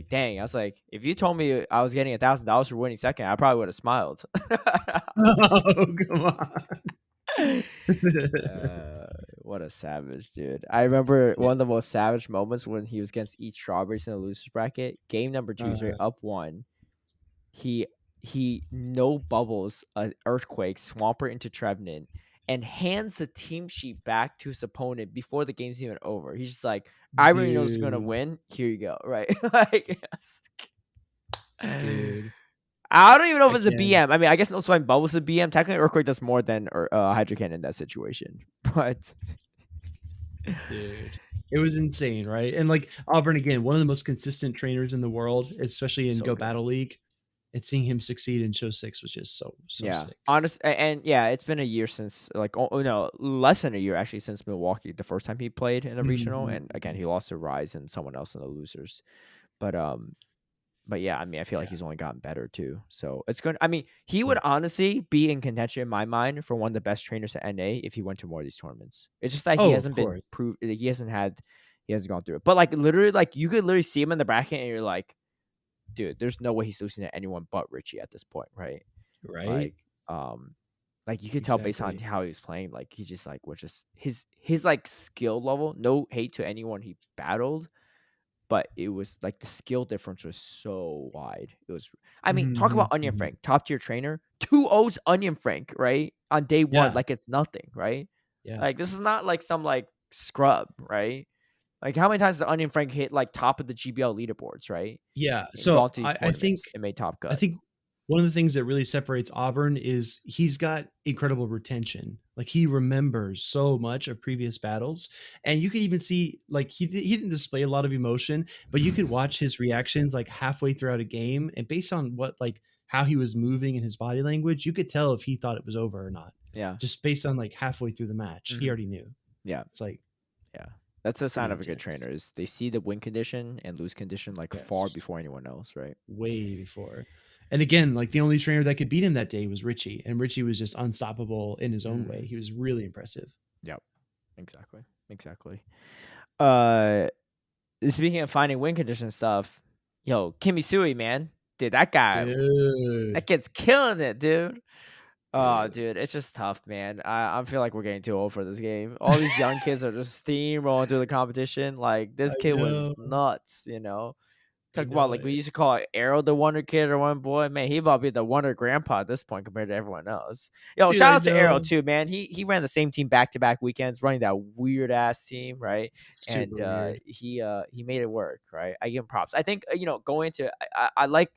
dang. I was like, if you told me I was getting $1,000 for winning second, I probably would have smiled. Oh, come on. What a savage, dude. I remember Yeah, one of the most savage moments when he was against Eat Strawberries in the losers bracket. Game number 2, he's right uh, up 1. He no bubbles an earthquake Swampert into Trevenant and hands the team sheet back to his opponent before the game's even over. He's just like, I already know who's gonna dude, win. Here you go, right? Like, dude, I don't even know if I it's a can't, BM. I mean, I guess no swine bubbles a BM. Technically, earthquake does more than Hydro Cannon in that situation, but dude. It was insane, right? And like Auburn again, one of the most consistent trainers in the world, especially in so Go good. Battle League. And seeing him succeed in Show 6 was just so Yeah, sick. honest, and yeah, it's been a year since, like, oh no, less than a year actually since Milwaukee, the first time he played in a regional, Mhm, and again mhm. he lost to Rise and someone else in the losers. But yeah, I mean, I feel like Yeah, he's only gotten better too. So it's good. I mean, he would yeah. honestly be in contention in my mind for one of the best trainers at NA if he went to more of these tournaments. It's just that he Oh, of hasn't been course. proved. He hasn't gone through it. But like literally, like you could literally see him in the bracket, and you're like, dude, there's no way he's losing to anyone but Richie at this point, right? Right? Like, um, like you could tell based on Exactly. how he was playing, like he just like was just his like skill level. No hate to anyone he battled, but it was like the skill difference was so wide. It was, I mean, talk about Mhm, Onion mhm. Frank, top tier trainer, 2-0's Onion Frank, right? On day one, Yeah, like it's nothing, right? yeah. Like this is not like some like scrub, right? Like how many times has Onion Frank hit like top of the GBL leaderboards, right? Yeah, And gone so to these I think tournaments and made top I cut. think one of the things that really separates Auburn is he's got incredible retention. Like he remembers so much of previous battles, and you could even see like he didn't display a lot of emotion, but you could watch his reactions like halfway throughout a game, and based on what like how he was moving and his body language, you could tell if he thought it was over or not. Yeah. Just based on like halfway through the match, he Hmm. already knew. Yeah. It's like Yeah. That's a sign Pretty of a good intense. trainer is they see the win condition and lose condition like far Yes. before anyone else, right? Way before. And again, like the only trainer that could beat him that day was Richie, and Richie was just unstoppable in his own way. Mm. He was really impressive. Yep. Exactly. Exactly. Uh, Speaking of finding win condition stuff, yo, Kimisui, man, dude, that Dude. kid's killing it, dude. Oh, Dude. dude, it's just tough, man. I feel like we're getting too old for this game. All these young kids are just steamrolling through the competition. Like I this kid was know. nuts, you know. I Talk about know like we it. used to call Arrow the Wonder Kid or one boy. Man, he about to be the Wonder Grandpa at this point compared to everyone else. Yo, Dude, shout I out to Arrow know. too, man. He ran the same team back to back weekends, running that weird ass team, right? And Super weird. he made it work, right? I give him props. I think going to I like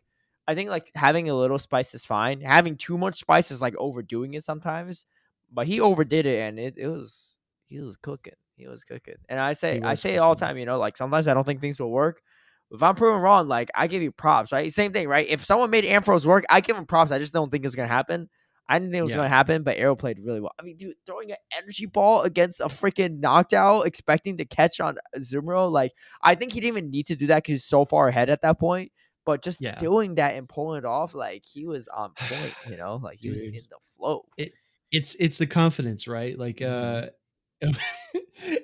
I think like having a little spice is fine. Having too much spice is like overdoing it sometimes. But he overdid it, and it was he was cooking. He was cooking. And He I was say it all the cooking. time, like sometimes I don't think things will work. If I'm proven wrong, like I give you props, right? Same thing, right? If someone made Amphros work, I give him props. I just don't think it's gonna happen. I didn't think it was Yeah. gonna happen, but Arrow played really well. I mean, dude, throwing an energy ball against a freaking knocked out, expecting to catch on Zumro, like I think he didn't even need to do that because he's so far ahead at that point. But just Yeah. doing that and pulling it off, like he was on point, like he was Dude. in the flow. It's the confidence, right? Like Mm-hmm.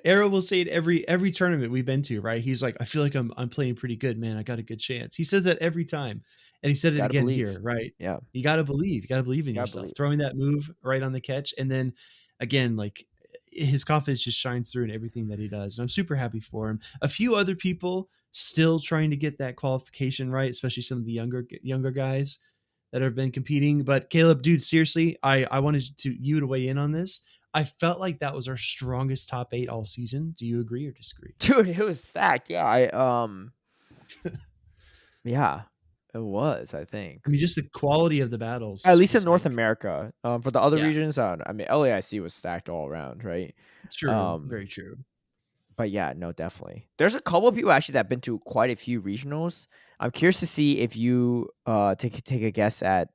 Arrow will say it every tournament we've been to, right? He's like, I feel like I'm playing pretty good, man. I got a good chance. He says that every time. And he said it Gotta again believe. here, right? Yeah, You gotta believe. You gotta believe in gotta yourself. believe. Throwing that move right on the catch. And then again, like his confidence just shines through in everything that he does. And I'm super happy for him. A few other people still trying to get that qualification right, especially some of the younger guys that have been competing. But Caleb, dude, seriously, I wanted you to weigh in on this. I felt like that was our strongest top 8 all season. Do you agree or disagree? Dude, it was stacked. Yeah, yeah, it was, I I think. mean, just the quality of the At battles least in was North like, America. For the other yeah, regions, I mean, LAIC was stacked all around, right? it's true. Um, Very true. but yeah, no, definitely. There's a couple of people actually that have been to quite a few regionals. I'm curious to see if you take a guess at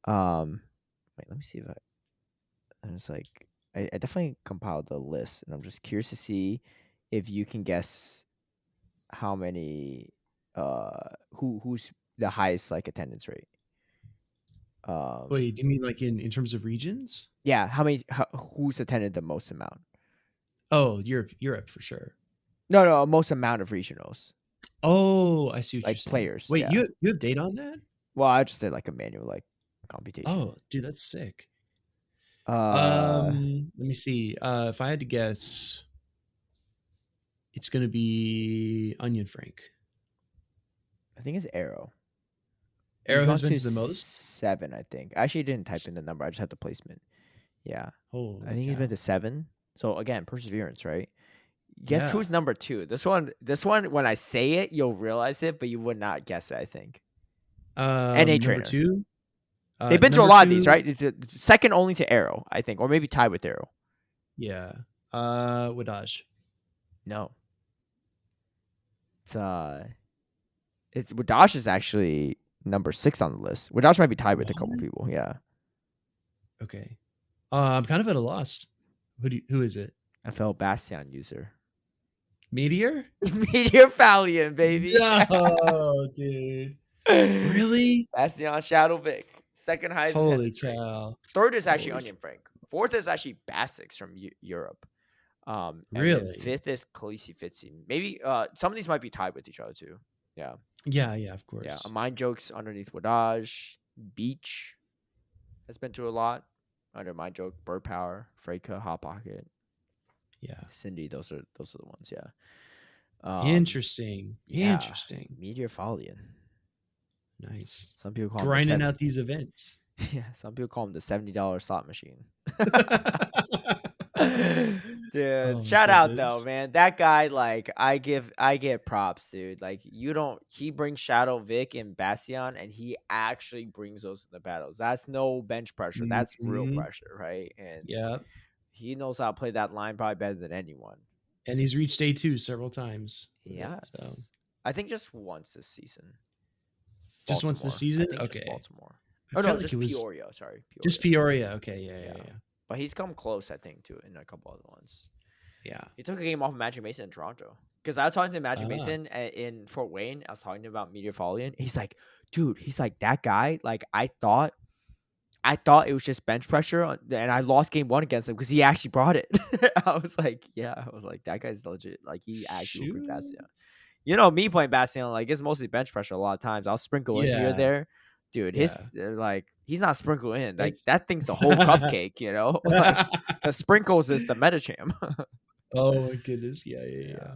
wait, let me see if I was like I definitely compiled the list and I'm just curious to see if you can guess how many who's the highest like attendance rate. Um Wait, do you mean like in terms of regions? yeah, who's attended the most amount? Oh, Europe for sure. No, most amount of regionals, Oh, I see what you're like saying. players, Wait, yeah. you have data on that? Well, I just did like a manual like computation. Oh, dude, that's sick. Uh Let me see. If I had to guess, it's gonna be Onion Frank. I think it's Arrow. He's Arrow gone has been to to the most. 7, I think. I actually didn't type in the number. I just had the placement. Yeah. I Holy think he's been cow! to 7. So again, perseverance, right? Guess Yeah. who's number 2? This one when I say it, you'll realize it, but you would not guess it, I think. NA Number trainer. two. They've been to a Number lot of these, two. right? It's second only to Arrow, I think, or maybe tied with Arrow. Yeah. Wadaj. No. It's Wadash is actually number 6 on the list. Wadash might be tied with a couple What? people, yeah. Okay. I'm kind of at a loss. Who is it? FL Bastion user. Meteor? Meteor Fallion, baby. No, dude. Really? Bastion Shadow Vic. Second highest Holy attendance rate. cow. Third is actually Holy Onion Frank. Fourth is actually Basix from Europe. And then really? fifth is Khaleesi Fitzy. Maybe some of these might be tied with each other too. Yeah. Yeah, yeah, of Yeah. course. Mind Jokes underneath Wadaj. Beach has been to a lot. Under Mind Joke, Bird Power, Freyka, Hot Pocket, Yeah. Cindy. Those are the ones, yeah. Interesting. Yeah. Interesting. Meteor Fallion. Nice. Some people call him the Grinding seven. out these events. Yeah, some people call him the $70 slot machine. Oh Dude, my shout out though, goodness. man. That guy, like, I get props, dude. Like, he brings Shadow Vic and Bastion, and he actually brings those to the battles. That's no bench pressure. That's real Mhm. pressure, right? And Yeah. he knows how to play that line probably better than anyone. And he's reached day 2 several times with it. So Yes. I think just once this season. just once this Baltimore. I season? think just Okay. Baltimore. I Oh no, felt like just it was Peoria. Sorry, just Peoria. Peoria. Okay, yeah, yeah, Yeah. yeah. But he's come close, I think, to in a couple other ones. Yeah. He took a game off of Magic Mason in Toronto. Because I was talking to Magic Ah, Mason in Fort Wayne. I was talking about Meteor Fallion. He's like, dude, he's like, that guy, like, I thought it was just bench pressure, and I lost game 1 against him because he actually brought it. I was like, yeah. I was like, that guy's legit. Like, he actually will bring shoot. Bastion. You know, me playing Bastion, like, it's mostly bench pressure a lot of times. I'll sprinkle in here or Yeah. there. Dude, Yeah. like, he's not sprinkling in. Like, It's that thing's the whole cupcake, you know? Like, the sprinkles is the metacham. Oh my goodness. Yeah, yeah, Yeah. yeah.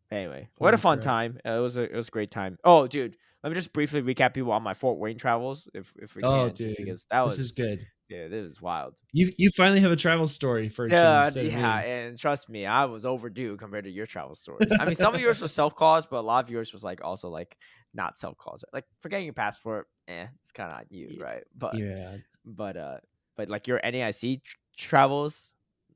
Anyway, what a Holy fun crap. time. It was a great time. Oh, dude, let me just briefly recap people on my Fort Wayne travels, if we Oh, can, just dude. because that This is was, good. yeah, this is wild. You finally have a travel story for a change Yeah, instead of yeah, me. and trust me, I was overdue compared to your travel stories. I mean, some of yours was self-caused, but a lot of yours was like also like not self-caused. Like forgetting your passport, it's kind of on you, Y- right? Yeah, But but like your NAIC travels,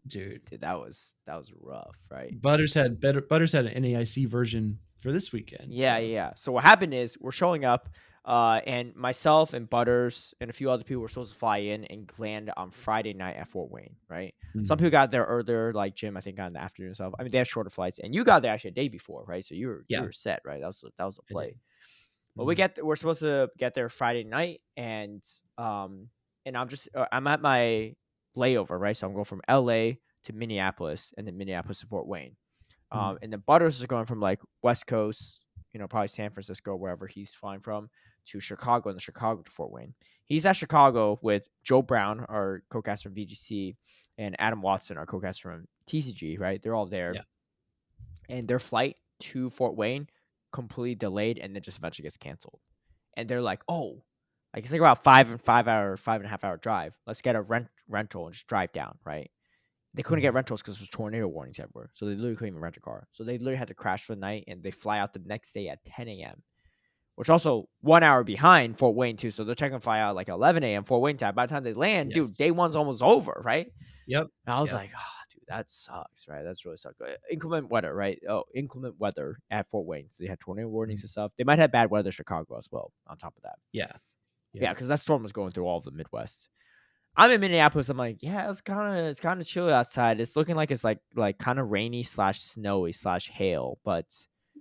dude. dude, that was rough, right? Butters had an NAIC version for this weekend. Yeah, So yeah. So what happened is we're showing up, and myself and Butters and a few other people were supposed to fly in and land on Friday night at Fort Wayne, right? Some people got there earlier, like Jim, I think, got in the afternoon stuff. I mean, they had shorter flights, and you got there actually a day before, right? So you yeah, were set, right? That was a I did. play. But we're supposed to get there Friday night, and I'm at my layover, right? So I'm going from LA to Minneapolis, and then Minneapolis to Fort Wayne. And then Butters is going from like West Coast, probably San Francisco, wherever he's flying from, to Chicago, and then Chicago to Fort Wayne. He's at Chicago with Joe Brown, our co-caster from VGC, and Adam Watson, our co-caster from TCG, right? They're all there. Yeah. And their flight to Fort Wayne completely delayed and then just eventually gets canceled. And they're like, oh, like it's like about 5.5 hour drive. Let's get a rental and just drive down, right? They couldn't get rentals because there's tornado warnings everywhere. So they literally couldn't even rent a car. So they literally had to crash for the night, and they fly out the next day at 10 a.m., which also 1 hour behind Fort Wayne, too. So they're checking to fly out like 11 a.m. Fort Wayne time. By the time they land, dude, day Yes. one's almost over, right? Yep. And I was Yep. like, oh, dude, that sucks, right? That's really sucks. Inclement weather, right? Oh, inclement weather at Fort Wayne. So they had tornado warnings and stuff. They might have bad weather in Chicago as well, on top of that. Yeah. Yeah, because that storm was going through all of the Midwest. I'm in Minneapolis. I'm like, yeah, it's kind of chilly outside. It's looking like it's like kind of rainy / snowy / hail. But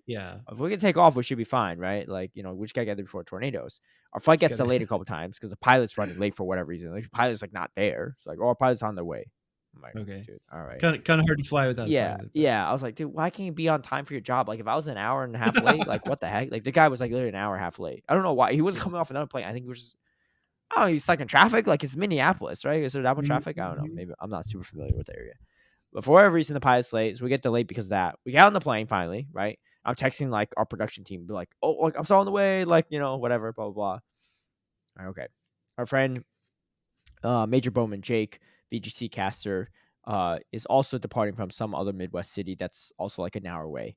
Yeah. if we can take off, we should be fine, right? Like, we just gotta get there before tornadoes. Our flight It's gets gotta delayed a couple times because the pilot's running late for whatever reason. Like, the pilot's like not there. It's like, oh, our pilot's on their way. I'm like, Okay. dude, all right. Kind of hard to fly without a Yeah, pilot. But yeah. I was like, dude, why can't you be on time for your job? Like, if I was an hour and a half late, like, what the heck? Like, the guy was like literally an hour and a half late. I don't know why. He wasn't coming off another plane. I think he was just, oh, he's stuck in traffic. Like, it's Minneapolis, right? Is there that much traffic? I don't know. Maybe I'm not super familiar with the area. But for whatever reason, the pilot's late, so we get delayed because of that. We get on the plane finally, right? I'm texting like our production team, be like, "Oh, like I'm still on the way," like whatever, blah blah blah. All right, okay, our friend Major Bowman Jake, VGC caster, is also departing from some other Midwest city that's also like an hour away.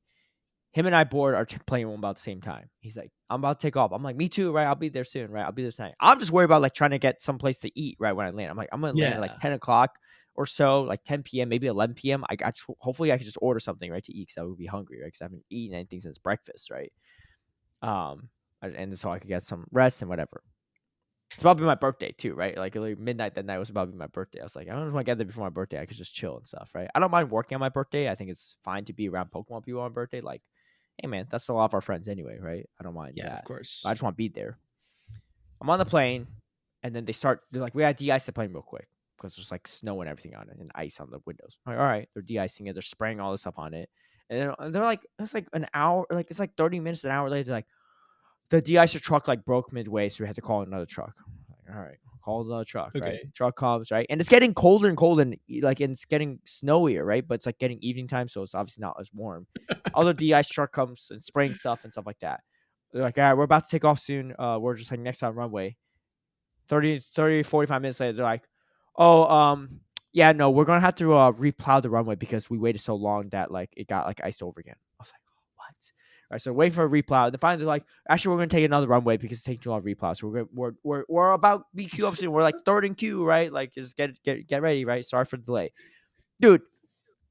Him and I board are playing one about the same time. He's like, I'm about to take off. I'm like, me too, right? I'll be there soon, right? I'll be there tonight. I'm just worried about like trying to get someplace to eat right when I land. I'm like, I'm gonna land at like 10 o'clock or so, like 10 p.m., maybe 11 p.m. Hopefully I can just order something, right, to eat because I would be hungry, right? Because I haven't eaten anything since breakfast, right? And so I could get some rest and whatever. It's about to be my birthday too, right? Like midnight that night was about to be my birthday. I was like, I don't just want to get there before my birthday. I could just chill and stuff, right? I don't mind working on my birthday. I think it's fine to be around Pokemon people on my birthday. Like, hey man, that's a lot of our friends anyway, right? I don't mind yeah, that. of course. But I just want to be there. I'm on the plane, and then they're like, we gotta de-ice the plane real quick because there's like snow and everything on it and ice on the windows. I'm like, all right, they're de-icing it, they're spraying all this stuff on it. And then they're like, it's like an hour, like it's like 30 minutes, an hour later, they're like, the de-icer truck like broke midway, so we had to call another truck. Like, all right, call another truck, right? Truck comes, right? And it's getting colder and colder, and like, and it's getting snowier, right? But it's like getting evening time, so it's obviously not as warm. Other de-ice truck comes and spraying stuff and stuff like that. They're like, all right, we're about to take off soon. We're just like next on runway. 45 minutes later, they're like, oh, yeah, no, we're gonna have to replow the runway because we waited so long that like it got like iced over again. I was like, what? All right, so waiting for a replow. And then finally, they're like, actually, we're gonna take another runway because it's taking too long to replow. So we're about to be queue up soon. We're like third in queue, right? Like just get ready, right? Sorry for the delay, dude.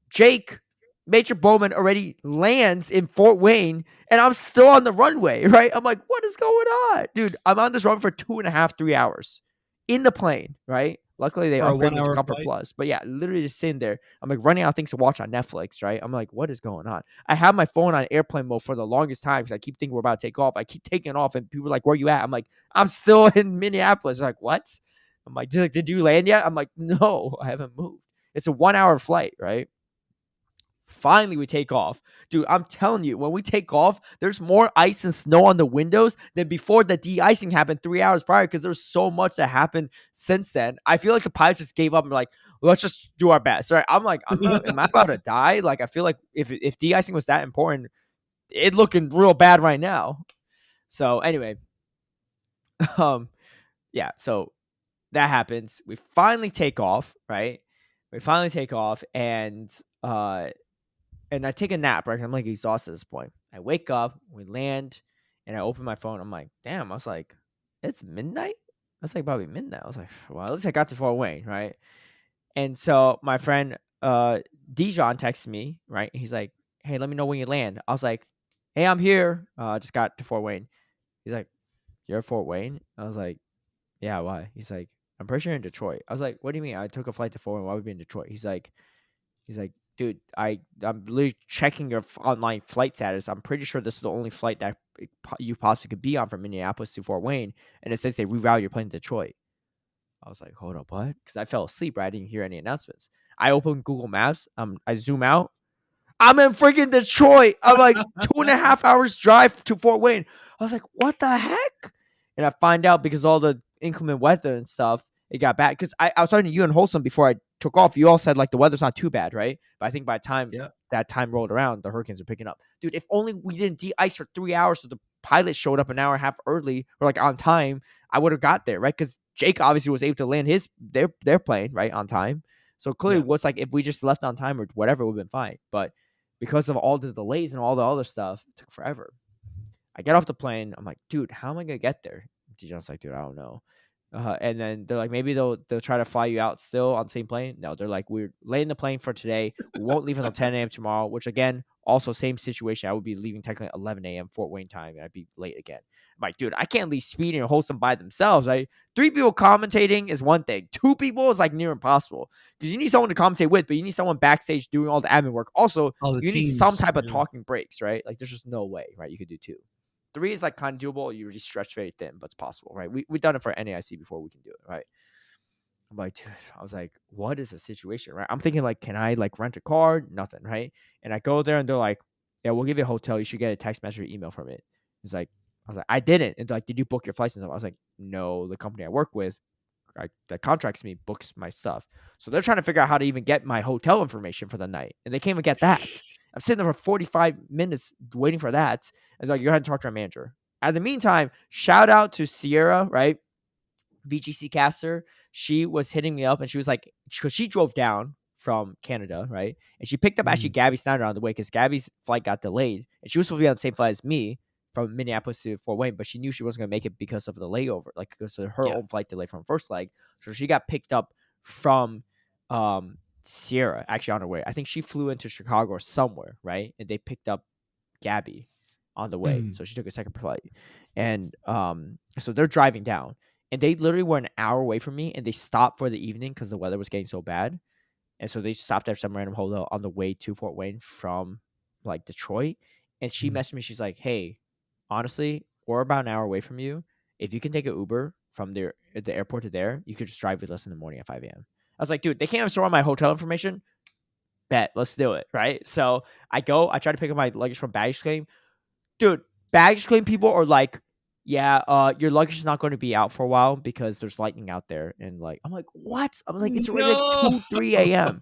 Jake, Major Bowman already lands in Fort Wayne, and I'm still on the runway, right? I'm like, what is going on? Dude, I'm on this run for 2.5, 3 hours in the plane, right? Luckily, they For a upgraded me to 1-hour Comfort flight? Plus. But yeah, literally just sitting there. I'm like running out of things to watch on Netflix, right? I'm like, what is going on? I have my phone on airplane mode for the longest time because I keep thinking we're about to take off. I keep taking off, and people are like, "Where you at?" I'm like, "I'm still in Minneapolis." They're like, "What?" I'm like, "Did you land yet?" I'm like, "No, I haven't moved." It's a 1 hour flight, right? Finally, we take off. Dude, I'm telling you, when we take off, there's more ice and snow on the windows than before the de-icing happened 3 hours prior because there's so much that happened since then. I feel like the pilots just gave up and like, let's just do our best. Right. I'm like, am I about to die? Like, I feel like if de-icing was that important, it looking real bad right now. So anyway, um, yeah, so that happens. We finally take off, right? We finally take off uh and I take a nap, right? I'm like exhausted at this point. I wake up, we land, and I open my phone. I'm like, damn, I was like, it's midnight? That's like probably midnight. I was like, well, at least I got to Fort Wayne, right? And so my friend Dijon texts me, right? He's like, hey, let me know when you land. I was like, hey, I'm here. Just got to Fort Wayne. He's like, you're at Fort Wayne? I was like, yeah, why? He's like, I'm pretty sure you're in Detroit. I was like, what do you mean? I took a flight to Fort Wayne. Why would we be in Detroit? He's like, dude, I'm literally checking your online flight status. I'm pretty sure this is the only flight that you possibly could be on from Minneapolis to Fort Wayne, and it says they reroute your plane to Detroit. I was like, hold up, what? Because I fell asleep, right? I didn't hear any announcements. I opened Google Maps. I zoom out. I'm in freaking Detroit. I'm like 2.5 hours drive to Fort Wayne. I was like, what the heck? And I find out because all the inclement weather and stuff, it got bad. Because I was talking to you and Wholesome before I took off. You all said like the weather's not too bad, right? But I think by the time Yeah. that time rolled around, the hurricanes were picking up. Dude, if only we didn't de-ice for 3 hours so the pilot showed up an hour and a half early or like on time, I would have got there, right? Because Jake obviously was able to land their plane, right, on time. So clearly, Yeah. what's like if we just left on time or whatever, it would have been fine. But because of all the delays and all the other stuff, it took forever. I get off the plane. I'm like, dude, how am I gonna get there? Dijon's like, dude, I don't know. And then they're like, maybe they'll try to fly you out still on the same plane. No, they're like, we're laying the plane for today. We won't leave until 10 a.m. tomorrow. Which again, also same situation. I would be leaving technically 11 a.m. Fort Wayne time, and I'd be late again. I'm like, dude, I can't leave Speedy and Wholesome by themselves. Right? 3 people commentating is one thing. 2 people is like near impossible because you need someone to commentate with, but you need someone backstage doing all the admin work. Also, All the you need some teams. type of Yeah. talking breaks, right? Like, there's just no way, right? You could do two. Three is like kind of doable. You really stretch very thin, but it's possible, right? We've done it for NAIC before. We can do it, right? I'm like, dude, I was like, what is the situation, right? I'm thinking like, can I like rent a car? Nothing, right? And I go there and they're like, yeah, we'll give you a hotel. You should get a text message or email from it. It's like, I was like, I didn't. And they're like, did you book your flights and stuff? I was like, no, the company I work with that contracts me books my stuff. So they're trying to figure out how to even get my hotel information for the night, and they can't even get that. I'm sitting there for 45 minutes waiting for that, and they're like, "You're going to talk to our manager." At the meantime, shout out to Sierra, right? VGC caster. She was hitting me up, and she was like, because she drove down from Canada, right? And she picked up actually Mhm. Gabby Snyder on the way because Gabby's flight got delayed, and she was supposed to be on the same flight as me from Minneapolis to Fort Wayne, but she knew she wasn't going to make it because of the layover, like because of her Yeah. own flight delay from first leg. So she got picked up from Sierra actually on her way. I think she flew into Chicago or somewhere, right? And they picked up Gabby on the way. Mhm. So she took a second flight. And so they're driving down. And they literally were an hour away from me and they stopped for the evening because the weather was getting so bad. And so they stopped at some random hotel on the way to Fort Wayne from like Detroit. And she Mhm. messaged me, she's like, hey, honestly, we're about an hour away from you. If you can take an Uber from there at the airport to there, you could just drive with us in the morning at 5 a.m. I was like, dude, they can't even store my hotel information. Bet, let's do it. Right. So I go, I try to pick up my luggage from baggage claim. Dude, baggage claim people are like, yeah, your luggage is not going to be out for a while because there's lightning out there. And like, I'm like, what? I was like, it's already like No. 2, 3 a.m.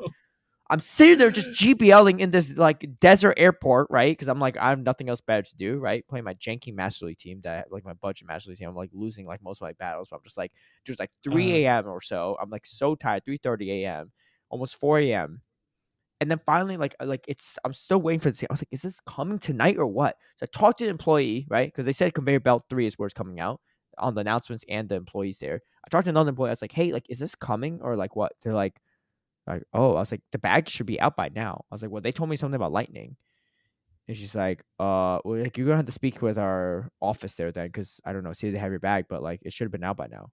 I'm sitting there just GPLing in this like desert airport, right? Because I'm like, I have nothing else better to do, right? Playing my janky Master League team that like my budget Master League team. I'm like losing like most of my battles, but I'm just like, there's like 3 a.m. or so. I'm like so tired, 3:30 a.m., almost 4 a.m. And then finally, like it's I'm still waiting for the. I was like, is this coming tonight or what? So I talked to the employee, right? Because they said conveyor belt 3 is where it's coming out on the announcements and the employees there. I talked to another employee. I was like, hey, like, is this coming or like what? They're like, oh, I was like, the bag should be out by now. I was like, well, they told me something about lightning. And she's like, well, like you're gonna have to speak with our office there then, because I don't know, see they have your bag, but like it should have been out by now.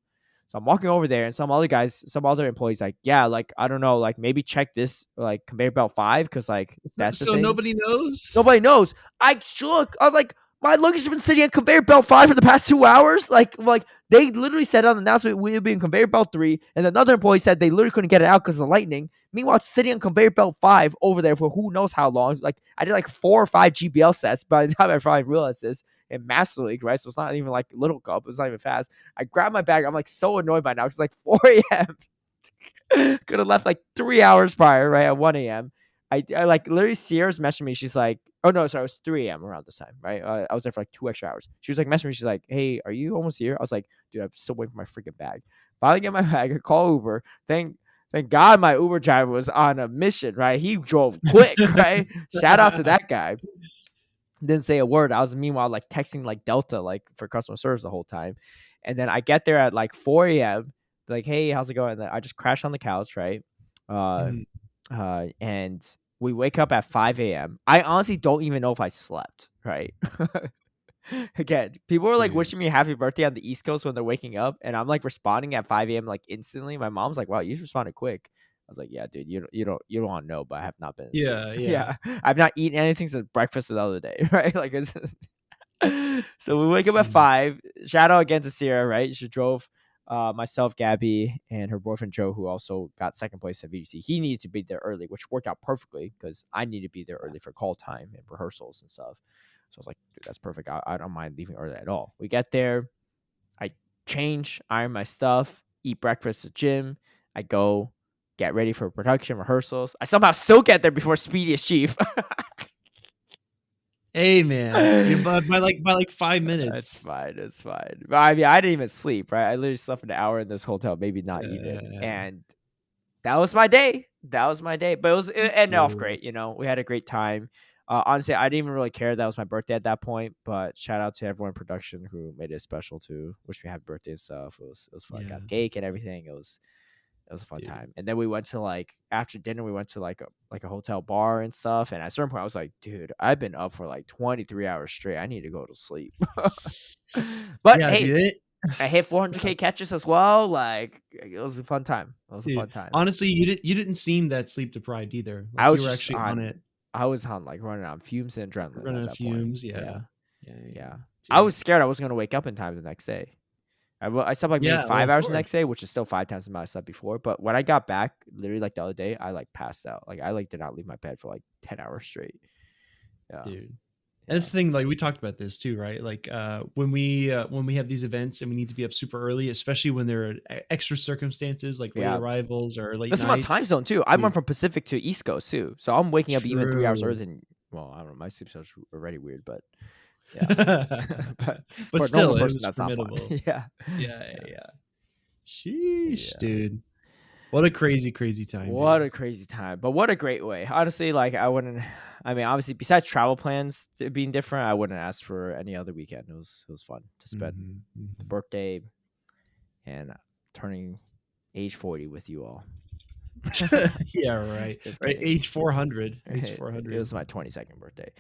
So I'm walking over there, and some other employees like, yeah, like I don't know, like maybe check this like conveyor belt 5 because like that's the So thing. nobody knows. Nobody knows. I shook. I was like, my luggage has been sitting at conveyor belt 5 for the past 2 hours. Like they literally said on the announcement we'll be in conveyor belt 3, and another employee said they literally couldn't get it out because of the lightning. Meanwhile, it's sitting on conveyor belt 5 over there for who knows how long. Like I did like 4 or 5 GBL sets by the time I finally realized this in Master League, right? So it's not even like little cup. It's not even fast. I grabbed my bag. I'm like so annoyed by now. It's like 4 a.m. Could have left like 3 hours prior, right? At 1 a.m. I like literally Sierra's messaging me. She's like, oh no, sorry, it was 3 a.m. around this time, right? I was there for like 2 extra hours. She was like messaging me. She's like, hey, are you almost here? I was like, dude, I'm still waiting for my freaking bag. Finally get my bag. I call Uber. Thank God my Uber driver was on a mission, right? He drove quick, right? Shout out to that guy. Didn't say a word. I was meanwhile like texting like Delta like for customer service the whole time. And then I get there at like 4 a.m. Like, hey, how's it going? And then I just crashed on the couch, right? Uh, Mhm. and we wake up at 5 a.m. I honestly don't even know if I slept, right? Again, people were like Dude. wishing me happy birthday on the East Coast when they're waking up, and I'm like responding at 5 a.m. like instantly. My mom's like, "Wow, you responded quick." I was like, "Yeah, dude, you don't want to know, but I have not been asleep. Yeah, yeah. Yeah, I've not eaten anything since breakfast the other day, right? Like, it's so we wake up at Dude. 5. Shout out again to Sierra, right? She drove myself, Gabby, and her boyfriend Joe, who also got second place at VGC. He needed to be there early, which worked out perfectly because I need to be there early for call time and rehearsals and stuff. So I was like, dude, that's perfect. I don't mind leaving early at all. We get there, I change, iron my stuff, eat breakfast at gym. I go get ready for production rehearsals. I somehow still get there before Speedy is chief. Hey, man. You by like 5 It's minutes. fine. It's fine. But I mean, I didn't even sleep, right? I literally slept an hour in this hotel, maybe not even. Yeah. And that was my day. That was my day. But it ended off Dude. great. We had a great time. Honestly, I didn't even really care that was my birthday at that point. But shout out to everyone in production who made it special to wish me happy birthday and stuff. It was fun. Yeah, Got the cake and everything. It was a fun dude. time. And then we went to like after dinner, we went to like a hotel bar and stuff. And at a certain point, I was like, dude, I've been up for like 23 hours straight. I need to go to sleep. But Yeah, hey, dude. I hit 400K catches as well. Like it was a fun time. It was a Dude, fun time. honestly, you didn't seem that sleep deprived either. I Like, you was were just actually on on. it, I was on like running on fumes and adrenaline running at on that point. fumes. Yeah, Yeah. Yeah, yeah. yeah. I was Dude. scared I wasn't gonna wake up in time the next day. I slept like maybe Yeah, well, five of hours the next course. day, which is still 5 times the amount I slept before. But when I got back, literally like the other day, I like passed out. Like I like did not leave my bed for like 10 hours straight. Yeah, Dude. And yeah, that's the thing, like we talked about this too, right? Like when we have these events and we need to be up super early, especially when there are extra circumstances like late yeah. arrivals or late That's about nights. time zone too. I went Dude, from Pacific to East Coast too, so I'm waking up even 3 hours earlier true. than. Well, I don't know. My sleep schedule's already weird, but yeah. But But for a normal still, it person, was that's not fun. formidable. Yeah, Yeah, yeah, yeah, yeah. Sheesh, yeah. dude. What a crazy, crazy time, What dude. a crazy time, but what a great way. Honestly, like I wouldn't. I mean, obviously, besides travel plans being different, I wouldn't ask for any other weekend. It was fun to spend Hmm, the hmm. birthday and turning age 40 with you all. Yeah, right. Just Right. kidding. Age 400. Age It 400. was my 22nd birthday.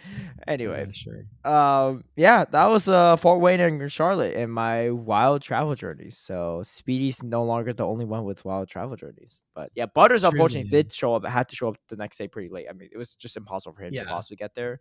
Anyway, Yeah, sure. yeah, that was Fort Wayne and Charlotte and my wild travel journeys. So Speedy's no longer the only one with wild travel journeys. But yeah, Butters It's true, unfortunately man. did show up. Had to show up the next day pretty late. I mean, it was just impossible for him to Yeah. possibly get there.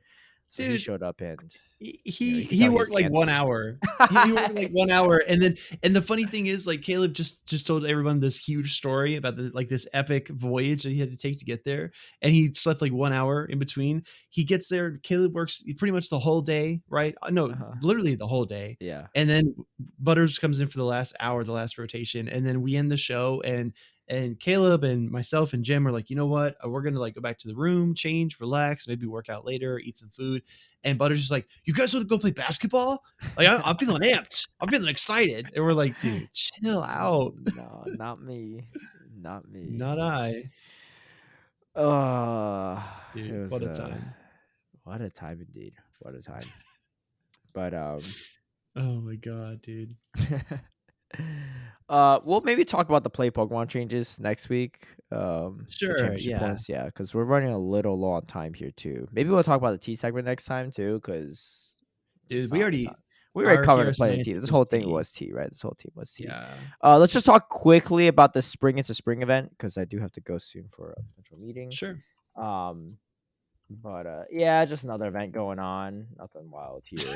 So he Dude, showed up, and he you could he tell he worked was like 1 antsy. hour. He worked like 1 hour, and the funny thing is, like, Caleb just told everyone this huge story about this epic voyage that he had to take to get there, and he slept like 1 hour in between. He gets there, Caleb works pretty much the whole day, right? No, Uh-huh. literally the whole day. Yeah. And then Butters comes in for the last hour, the last rotation, and then we end the show, and Caleb and myself and Jim are like, you know what? We're gonna like go back to the room, change, relax, maybe work out later, eat some food. And Butter's just like, you guys want to go play basketball? Like, I'm feeling amped. I'm feeling excited. And we're like, dude, chill out. No, not me. Not me. Not I. Oh, it Dude, was what a time. what a time indeed. What a time. But Oh my god, dude. we'll maybe talk about the play Pokemon changes next week. The Sure, championship yeah. points, yeah, because we're running a little low on time here too. Maybe we'll talk about the T segment next time too, because Dude, it's we not. It's already not. We already covered the Arceus, plenty of teams. Niantic This was whole thing T. was T, right? This whole team was T. Yeah. Let's just talk quickly about the spring into spring event because I do have to go soon for a potential meeting. Sure. But yeah, just another event going on. Nothing wild here.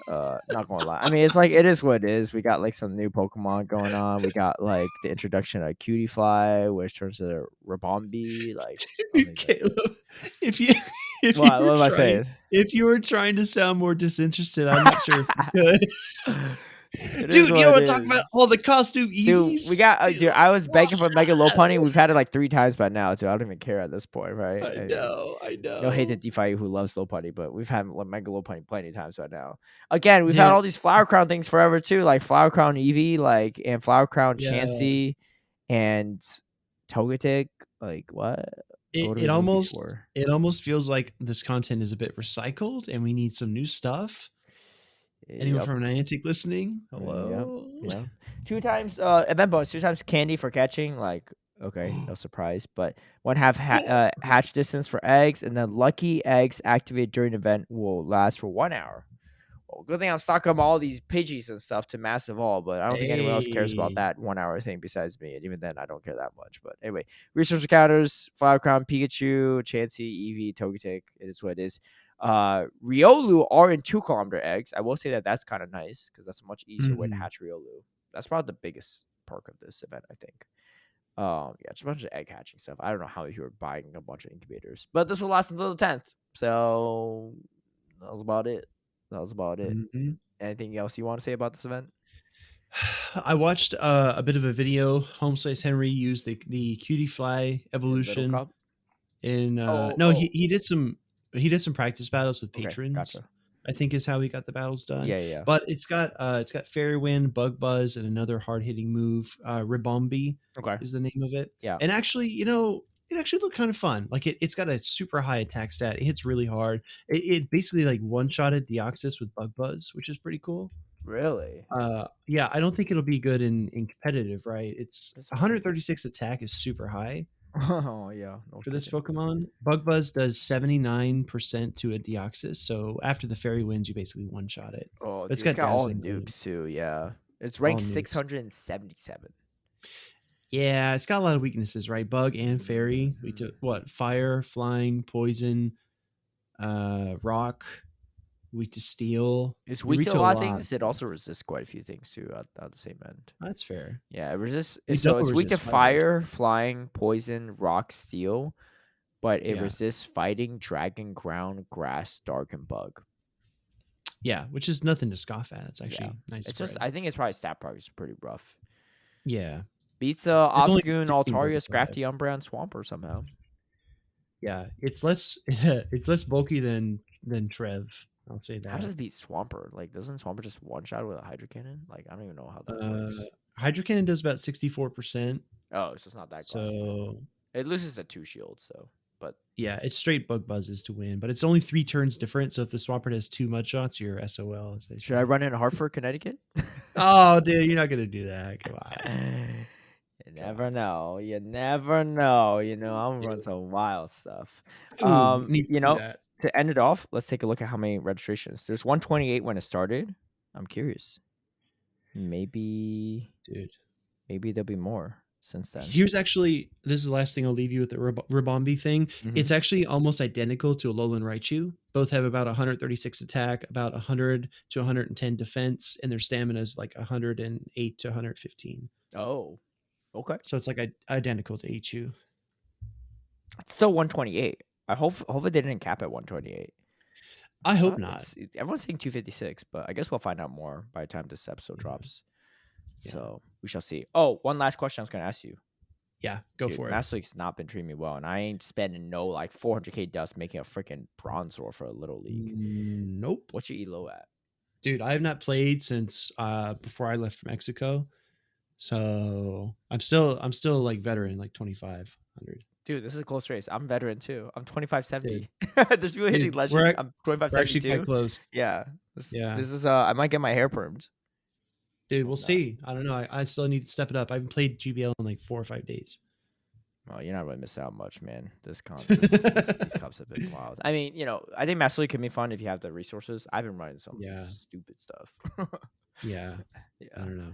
Not gonna lie. I mean, it's like it is what it is. We got like some new Pokemon going on. We got like the introduction of Cutie Fly, which turns to Rabombi. Like, I don't Dude, think that. Caleb, if you if you What were am I trying saying? if you were trying to sound more disinterested, I'm not sure if you could. It is Dude, you what it want to talk about is. all the costume Dude, we EVs? got dude. I was What? begging for Mega Lopunny. We've had it like 3 times by now, too. I don't even care at this point, right? I I mean, know, I no hate to know. DeFi who loves Lopunny, but we've had Mega Lopunny plenty of times by now. Again, we've had Dude, all these Flower Crown things forever too, like Flower Crown Eevee, like and Flower Crown yeah. Chansey and Togetic. Like what? It, What do it we need these almost for? it almost feels like this content is a bit recycled and we need some new stuff. Anyone Yep. from Niantic listening? Yep. Hello. Yep. 2 times event bonus, 2 times candy for catching. Like, okay, no surprise. But 1/2 hatch distance for eggs, and then lucky eggs activated during the event will last for 1 hour. Well, good thing I'm stocking up all these Pidgeys and stuff to massive all, but I don't think anyone else cares about Hey. that 1 hour thing besides me. And even then, I don't care that much. But anyway, research encounters, Flower Crown, Pikachu, Chansey, Eevee, Togetic. It is what it is. Riolu are in 2 kilometer eggs. I will say that that's kind of nice because that's a much easier way to Mhm. hatch Riolu. That's probably the biggest perk of this event, I think. Yeah, it's a bunch of egg hatching stuff. I don't know how you are buying a bunch of incubators, but this will last until the 10th. So that was about it. That was about it. Mhm. Anything else you want to say about this event? I watched a bit of a video. Homeslice Henry used the cutie fly In Little evolution Cup? in Oh, no, oh. he did some practice battles with Okay, patrons. gotcha. I think is how he got the battles done. Yeah, yeah. But it's got Fairy Wind, Bug Buzz, and another hard hitting move. Ribombi Okay. is the name of it. Yeah. And actually, it actually looked kind of fun. Like it's got a super high attack stat. It hits really hard. It basically like one shotted Deoxys with Bug Buzz, which is pretty cool. Really? Yeah, I don't think it'll be good in competitive, right? It's That's what I think. 136 attack is super high Oh, yeah. No for this kidding. Pokemon. Bug Buzz does 79% to a Deoxys, so after the Fairy Winds, you basically one shot it. Oh, But it's dude, it's got got all Dazzling Gleam, nukes too. Yeah. It's all ranked nukes. 677. Yeah, it's got a lot of weaknesses, right? Bug and Fairy. We took what? Fire, Flying, Poison, Rock, weak to Steel. It's We weak to a retail a lot of lot. things. It also resists quite a few things too at the same end. That's fair. Yeah, it resists. We So double it's weak to resist fire. fire, flying, poison, rock, steel, but it Yeah. resists fighting, dragon, ground, grass, dark, and bug. Yeah, which is nothing to scoff at. It's Yeah, actually nice it's spread. just I think it's probably stat progress is pretty rough. Yeah. Beats It's only Obscune, 16 Altaria, Pokemon. Scrafty, Umbra, and Swampert somehow. Yeah, it's less it's less bulky than Trev. I'll say How does that. it beat Swampert? Like, doesn't Swampert just one shot with a Hydro Cannon? Like, I don't even know how that works. Hydro Cannon does about 64%. Oh, so it's not that classy. So It loses the 2 shields, so but yeah, it's straight bug buzzes to win, but it's only 3 turns different. So if the Swampert has 2 mud shots, you're SOL, as they should I say. run in Hartford, Connecticut? Oh, dude, you're not gonna do that. Come on. You Come never on. know. You never know. I'm gonna run Dude. some wild stuff. Ooh, need to see that. To end it off, let's take a look at how many registrations. There's 128 when it started. I'm curious. Maybe Dude. there'll be more since then. This is the last thing I'll leave you with the Ribombi thing. Mhm. It's actually almost identical to Alolan Raichu. Both have about 136 attack, about 100 to 110 defense, and their stamina is like 108 to 115. Oh, okay. So it's like identical to Aichu. It's still 128. I hope they didn't cap at 128. I hope not. Everyone's saying 256, but I guess we'll find out more by the time this episode drops. Yeah. So we shall see. Oh, one last question I was going to ask you. Yeah, go for it. Master League's not been treating me well, and I ain't spending no like 400k dust making a freaking Bronzor for a little league. Nope. What's your elo at? Dude, I have not played since before I left Mexico. So I'm still like veteran, like 2,500. Dude, this is a close race. I'm veteran too. I'm 2570. Dude. There's people hitting legend. I'm We're actually quite 2572. close. Yeah. This Yeah. is I might get my hair permed. Dude, we'll see. I don't know. I still need to step it up. I haven't played GBL in like 4 or 5 days. Well, you're not really missing out much, man. These cups have been wild. I mean, I think Master League can be fun if you have the resources. I've been running some Yeah. stupid stuff. Yeah. I Yeah, don't know.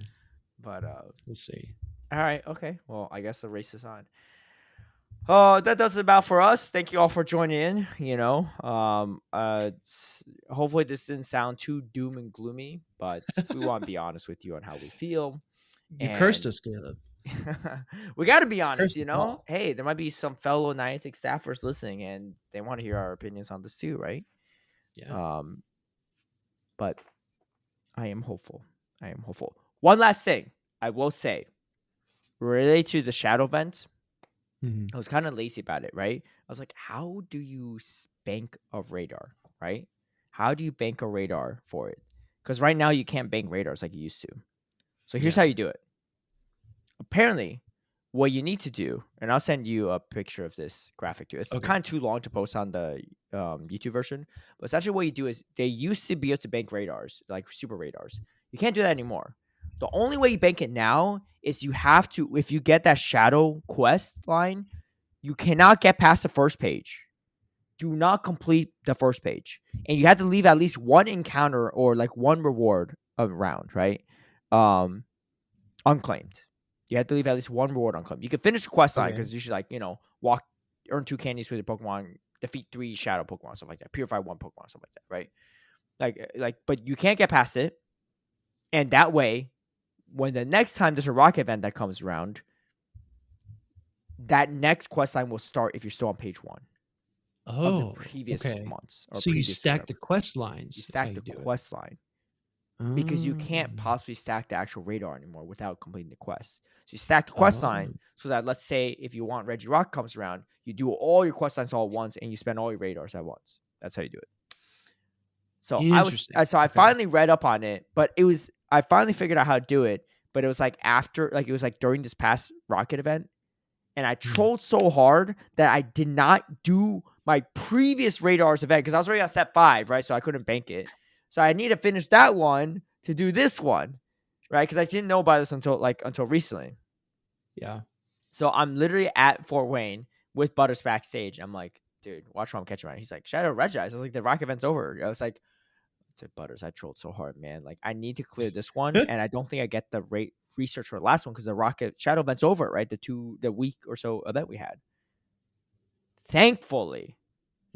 but We'll see. all right, okay. Well, I guess the race is on. Oh, that does it about for us. Thank you all for joining in. Hopefully this didn't sound too doom and gloomy, but we want to be honest with you on how we feel, You cursed and us, Caleb. we got to be honest. Cursed us all. Hey, there might be some fellow Niantic staffers listening, and they want to hear our opinions on this too, right? Yeah. But I am hopeful. One last thing I will say, related to the shadow vent. I was kind of lazy about it, right? I was like, how do you bank a radar, right? How do you bank a radar for it? Because right now you can't bank radars like you used to. So here's how Yeah. you do it. Apparently, what you need to do, and I'll send you a picture of this graphic too. It's Okay. kind of too long to post on the YouTube version, but essentially what you do is they used to be able to bank radars, like super radars. You can't do that anymore. The only way you bank it now is you have to, if you get that shadow quest line, you cannot get past the first page. Do not complete the first page. And you have to leave at least one encounter or like one reward around, right? Unclaimed. You have to leave at least one reward unclaimed. You can finish the quest line Okay. because you should walk, earn 2 candies with your Pokemon, defeat 3 shadow Pokemon, stuff like that. Purify 1 Pokemon, stuff like that, right? But you can't get past it. And that way, when the next time there's a rock event that comes around, that next quest line will start if you're still on page 1 of the Oh, previous okay. months or So you previous stack whatever. the quest You lines. That's how stack you the do it. quest line because you Oh. can't possibly stack the actual radar anymore without completing the quest. So you stack the quest line so that, let's say, if you want Reggie Rock comes around, you do all your quest lines all at once and you spend all your radars at once. That's how you do it. So Interesting. I Okay. finally read up on it, but I finally figured out how to do it, but it was like it was like during this past Rocket event, and I trolled so hard that I did not do my previous radars event because I was already on step 5, right? So I couldn't bank it. So I need to finish that one to do this one, right? Because I didn't know about this until recently. Yeah. So I'm literally at Fort Wayne with Butters backstage. I'm like, dude, watch what I'm catching right. He's like, Shadow Regice. I was like, the rock event's over. I was like, Butters, I trolled so hard, man. Like, I need to clear this one, and I don't think I get the research for the last one because the rocket shadow event's over, right? The week or so event we had. Thankfully,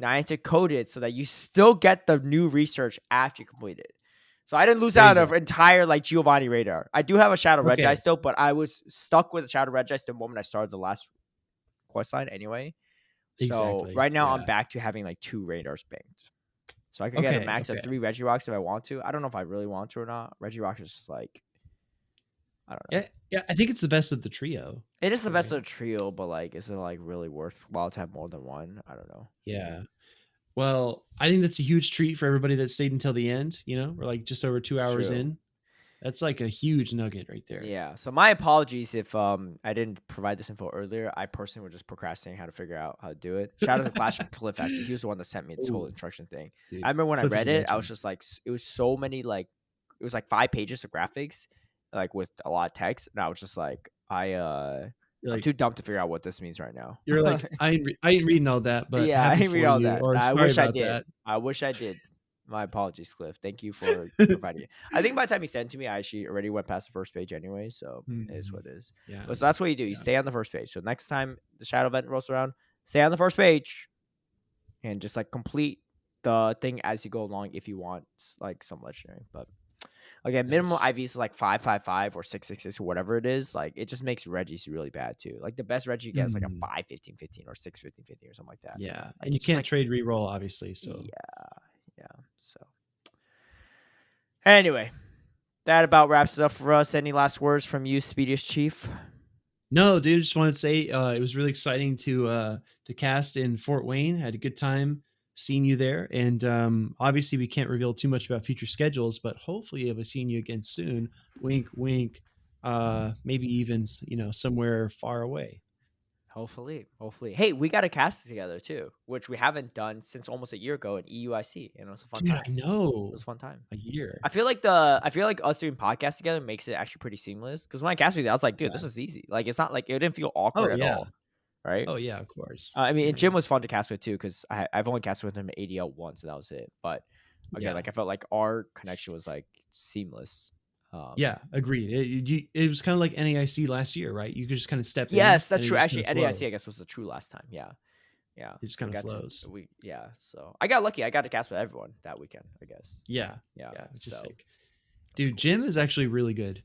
Niantic coded it so that you still get the new research after you complete it. So I didn't lose out of entire like Giovanni radar. I do have a Shadow Regice still, but I was stuck with a Shadow Regice the moment I started the last quest line anyway. So right now I'm back to having like 2 radars banked. So I could get a max of 3 Regirocks if I want to. I don't know if I really want to or not. Regirock is just like, I don't know. Yeah, I think it's the best of the trio. It is the best of the trio, but like, is it like really worthwhile to have more than one? I don't know. Yeah. Well, I think that's a huge treat for everybody that stayed until the end. We're like just over 2 hours in. That's like a huge nugget right there. Yeah. So my apologies if I didn't provide this info earlier. I personally was just procrastinating how to figure out how to do it. Shout out to Clash and Cliff, actually. He was the one that sent me this whole instruction thing. Dude, I remember when Cliff I is read a it, I was legend. just like, it was so many like, it was like 5 pages of graphics, like with a lot of text, and I was just like, I'm too dumb to figure out what this means right now. You're like, I ain't reading all that, but Yeah, I happy ain't read for all you, that. or I sorry wish I about did. that. I wish I did. My apologies, Cliff. Thank you for providing it. I think by the time he sent it to me, I actually already went past the first page anyway, so it is what it is. Yeah. But so that's what you do. You stay on the first page. So next time the shadow event rolls around, stay on the first page and just like complete the thing as you go along if you want like some legendary. But again, minimum IVs is like 555 or 666 or whatever it is. Like, it just makes Reggies really bad too. Like, the best Reggie you get is like a 51515 or 61515 or something like that. Yeah. Like, And you can't trade reroll, obviously. So yeah. So anyway, that about wraps it up for us. Any last words from you, Speediest Chief? No, dude, just wanted to say it was really exciting to cast in Fort Wayne. Had a good time seeing you there, and obviously we can't reveal too much about future schedules, but hopefully I'll be seeing you again soon. Wink, wink. Maybe even somewhere far away. Hopefully. Hey, we got a cast together too, which we haven't done since almost a year ago in EUIC, and it was a fun time. I know. It was a fun time. A year. I feel like us doing podcasts together makes it actually pretty seamless. Because when I cast with you, I was like, dude, this is easy. Like, it's not like it didn't feel awkward at all. right? Oh yeah, of course. I mean, I and Jim mean, was fun to cast with too because I've only casted with him ADL once, and that was it. But again, yeah, like I felt like our connection was like seamless. yeah, agreed. It was kind of like NAIC last year, right? You could just kind of step in Yes, that's and it true. just kind Actually, of flows. NAIC I guess was the true last time. Yeah, yeah. It just We kind of got to flows. so I got lucky. I got to cast with everyone that weekend. I guess. Yeah, Yeah. yeah, which is So sick. that's Dude, cool. Jim is actually really good.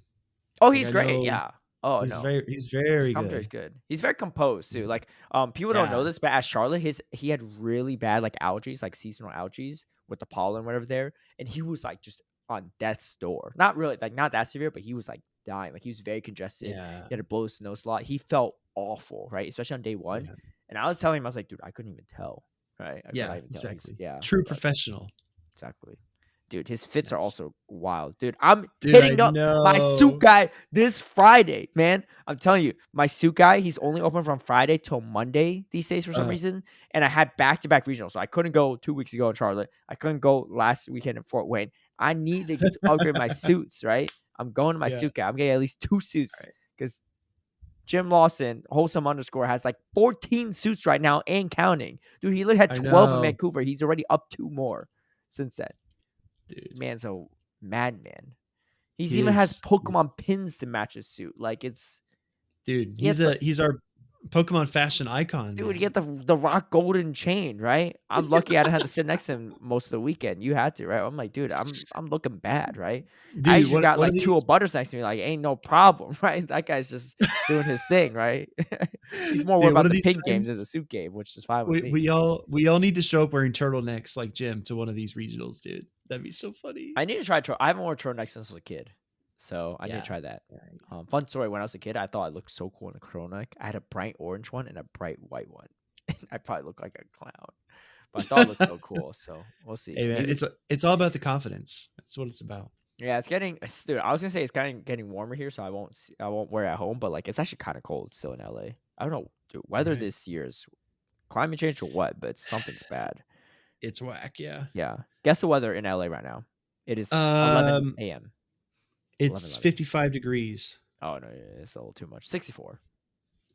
Oh, Like he's I great. know Yeah. Oh no. he's His very commentary is good. good. He's very composed too. Like, people don't know Yeah, this, but at Charlotte, he had really bad like allergies, like seasonal allergies with the pollen, whatever there, and he was like just on death's door. Not really, like not that severe, but he was like dying. Like he was very congested. yeah, He had to blow his nose a lot. He felt awful, right? Especially on day one. yeah, And I was telling him, I was like, dude, I couldn't even tell, right? I could yeah. not even tell. He's Exactly. yeah, True but professional. exactly. Dude, his fits are Nice, also wild. Dude, I'm dude. I hitting up my suit know. guy this Friday, man. I'm telling you, my suit guy, he's only open from Friday till Monday these days for some Uh, reason. And I had back-to-back regionals. So I couldn't go 2 weeks ago in Charlotte. I couldn't go last weekend in Fort Wayne. I need to upgrade my suits, right? I'm going to my yeah. suit guy. I'm getting at least 2 All suits right. because Jim Lawson, wholesome underscore, has like 14 suits right now and counting. Dude, he literally had I 12 in know, Vancouver. He's already up 2 more since then. dude. Man's a madman. He's He even has is. Pokemon pins to match his suit. Like it's Dude, he had the he's our Pokemon fashion icon, dude, you man. get the rock golden chain, right? I'm lucky I didn't have to sit next to him most of the weekend. You had to, right? I'm like, dude, I'm looking bad, right? I Dude, usually got one of like two these butters next to me, like ain't no problem, right? That guy's just doing his thing, right? He's more worried dude, one about of the these pin game than the times suit game, which is fine with we, me. we all need to show up wearing turtlenecks like Jim to one of these regionals, dude. That'd be so funny. I need to try. I haven't worn turtleneck since I was a kid, so I need to Yeah. try that. Yeah. Fun story. When I was a kid, I thought I looked so cool in a turtleneck. I had a bright orange one and a bright white one. I probably look like a clown, but I thought it looked so cool. So we'll see. Hey man, Maybe. it's all about the confidence. That's what it's about. Yeah, dude. I was gonna say it's kind of getting warmer here, so I won't wear it at home. But like, it's actually kind of cold still in LA. I don't know, dude. Weather Right. this year is climate change or what, but something's bad. It's whack, yeah. Yeah. Guess the weather in LA right now. It is 11 Um a.m. 11 it's 11. 55 degrees. Oh no, it's a little too much. 64.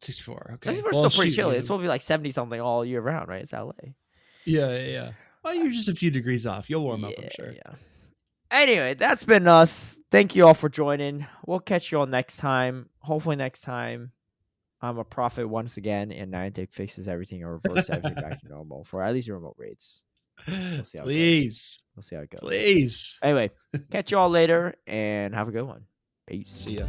64. Okay. 64 is Well, still pretty shoot, chilly. It's supposed to be like 70 something all year round, right? It's LA. yeah, yeah, yeah. Well, you're just a few degrees off. You'll warm up, I'm Yeah, sure. yeah. Anyway, that's been us. Thank you all for joining. We'll catch you all next time. Hopefully next time I'm a profit once again and Niantic fixes everything or reverses everything back to normal for at least remote rates. We'll see how it goes. Please. We'll see how it goes. Please. Anyway, catch you all later and have a good one. Peace. See ya.